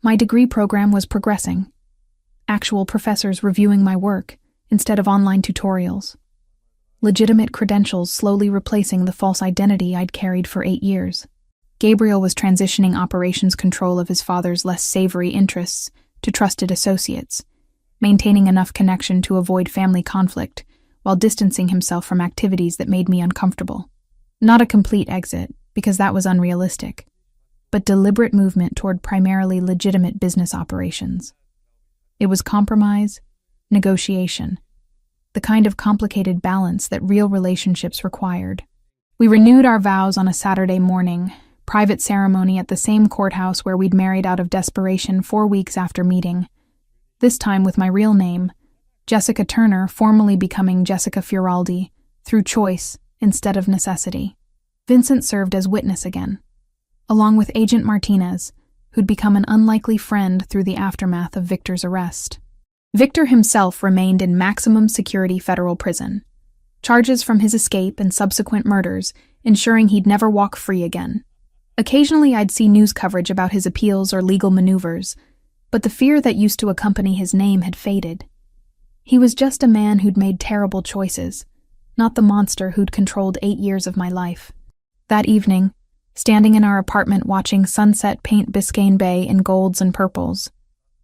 My degree program was progressing, actual professors reviewing my work instead of online tutorials. Legitimate credentials slowly replacing the false identity I'd carried for 8 years. Gabriel was transitioning operations control of his father's less savory interests to trusted associates, maintaining enough connection to avoid family conflict while distancing himself from activities that made me uncomfortable. Not a complete exit, because that was unrealistic, but deliberate movement toward primarily legitimate business operations. It was compromise, negotiation, the kind of complicated balance that real relationships required. We renewed our vows on a Saturday morning, private ceremony at the same courthouse where we'd married out of desperation 4 weeks after meeting, this time with my real name, Jessica Turner, formally becoming Jessica Fioraldi, through choice instead of necessity. Vincent served as witness again, along with Agent Martinez, who'd become an unlikely friend through the aftermath of Victor's arrest. Victor himself remained in maximum security federal prison, charges from his escape and subsequent murders ensuring he'd never walk free again. Occasionally I'd see news coverage about his appeals or legal maneuvers, but the fear that used to accompany his name had faded. He was just a man who'd made terrible choices, not the monster who'd controlled 8 years of my life. That evening, standing in our apartment watching sunset paint Biscayne Bay in golds and purples,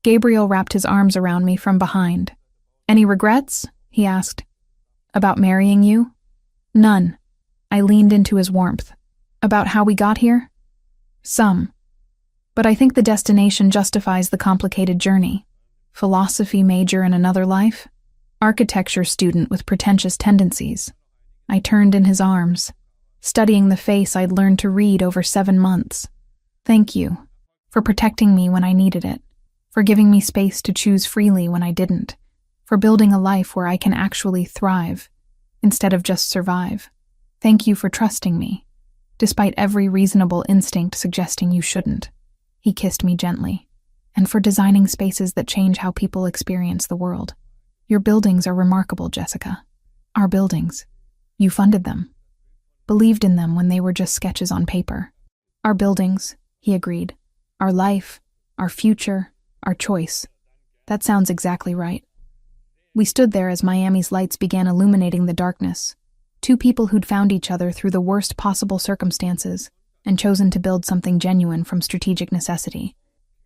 Gabriel wrapped his arms around me from behind. "Any regrets?" he asked. "About marrying you?" "None." I leaned into his warmth. "About how we got here?" "Some. But I think the destination justifies the complicated journey. Philosophy major in another life? Architecture student with pretentious tendencies." I turned in his arms, studying the face I'd learned to read over 7 months. "Thank you for protecting me when I needed it, for giving me space to choose freely when I didn't, for building a life where I can actually thrive instead of just survive. Thank you for trusting me, despite every reasonable instinct suggesting you shouldn't." He kissed me gently. "And for designing spaces that change how people experience the world. Your buildings are remarkable, Jessica. Our buildings. You funded them. Believed in them when they were just sketches on paper." "Our buildings," he agreed. "Our life, our future, our choice. That sounds exactly right." We stood there as Miami's lights began illuminating the darkness. Two people who'd found each other through the worst possible circumstances and chosen to build something genuine from strategic necessity.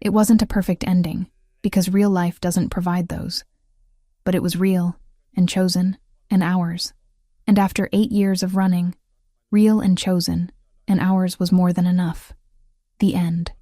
It wasn't a perfect ending, because real life doesn't provide those. But it was real, and chosen, and ours. And after 8 years of running, real and chosen, and ours was more than enough. The end.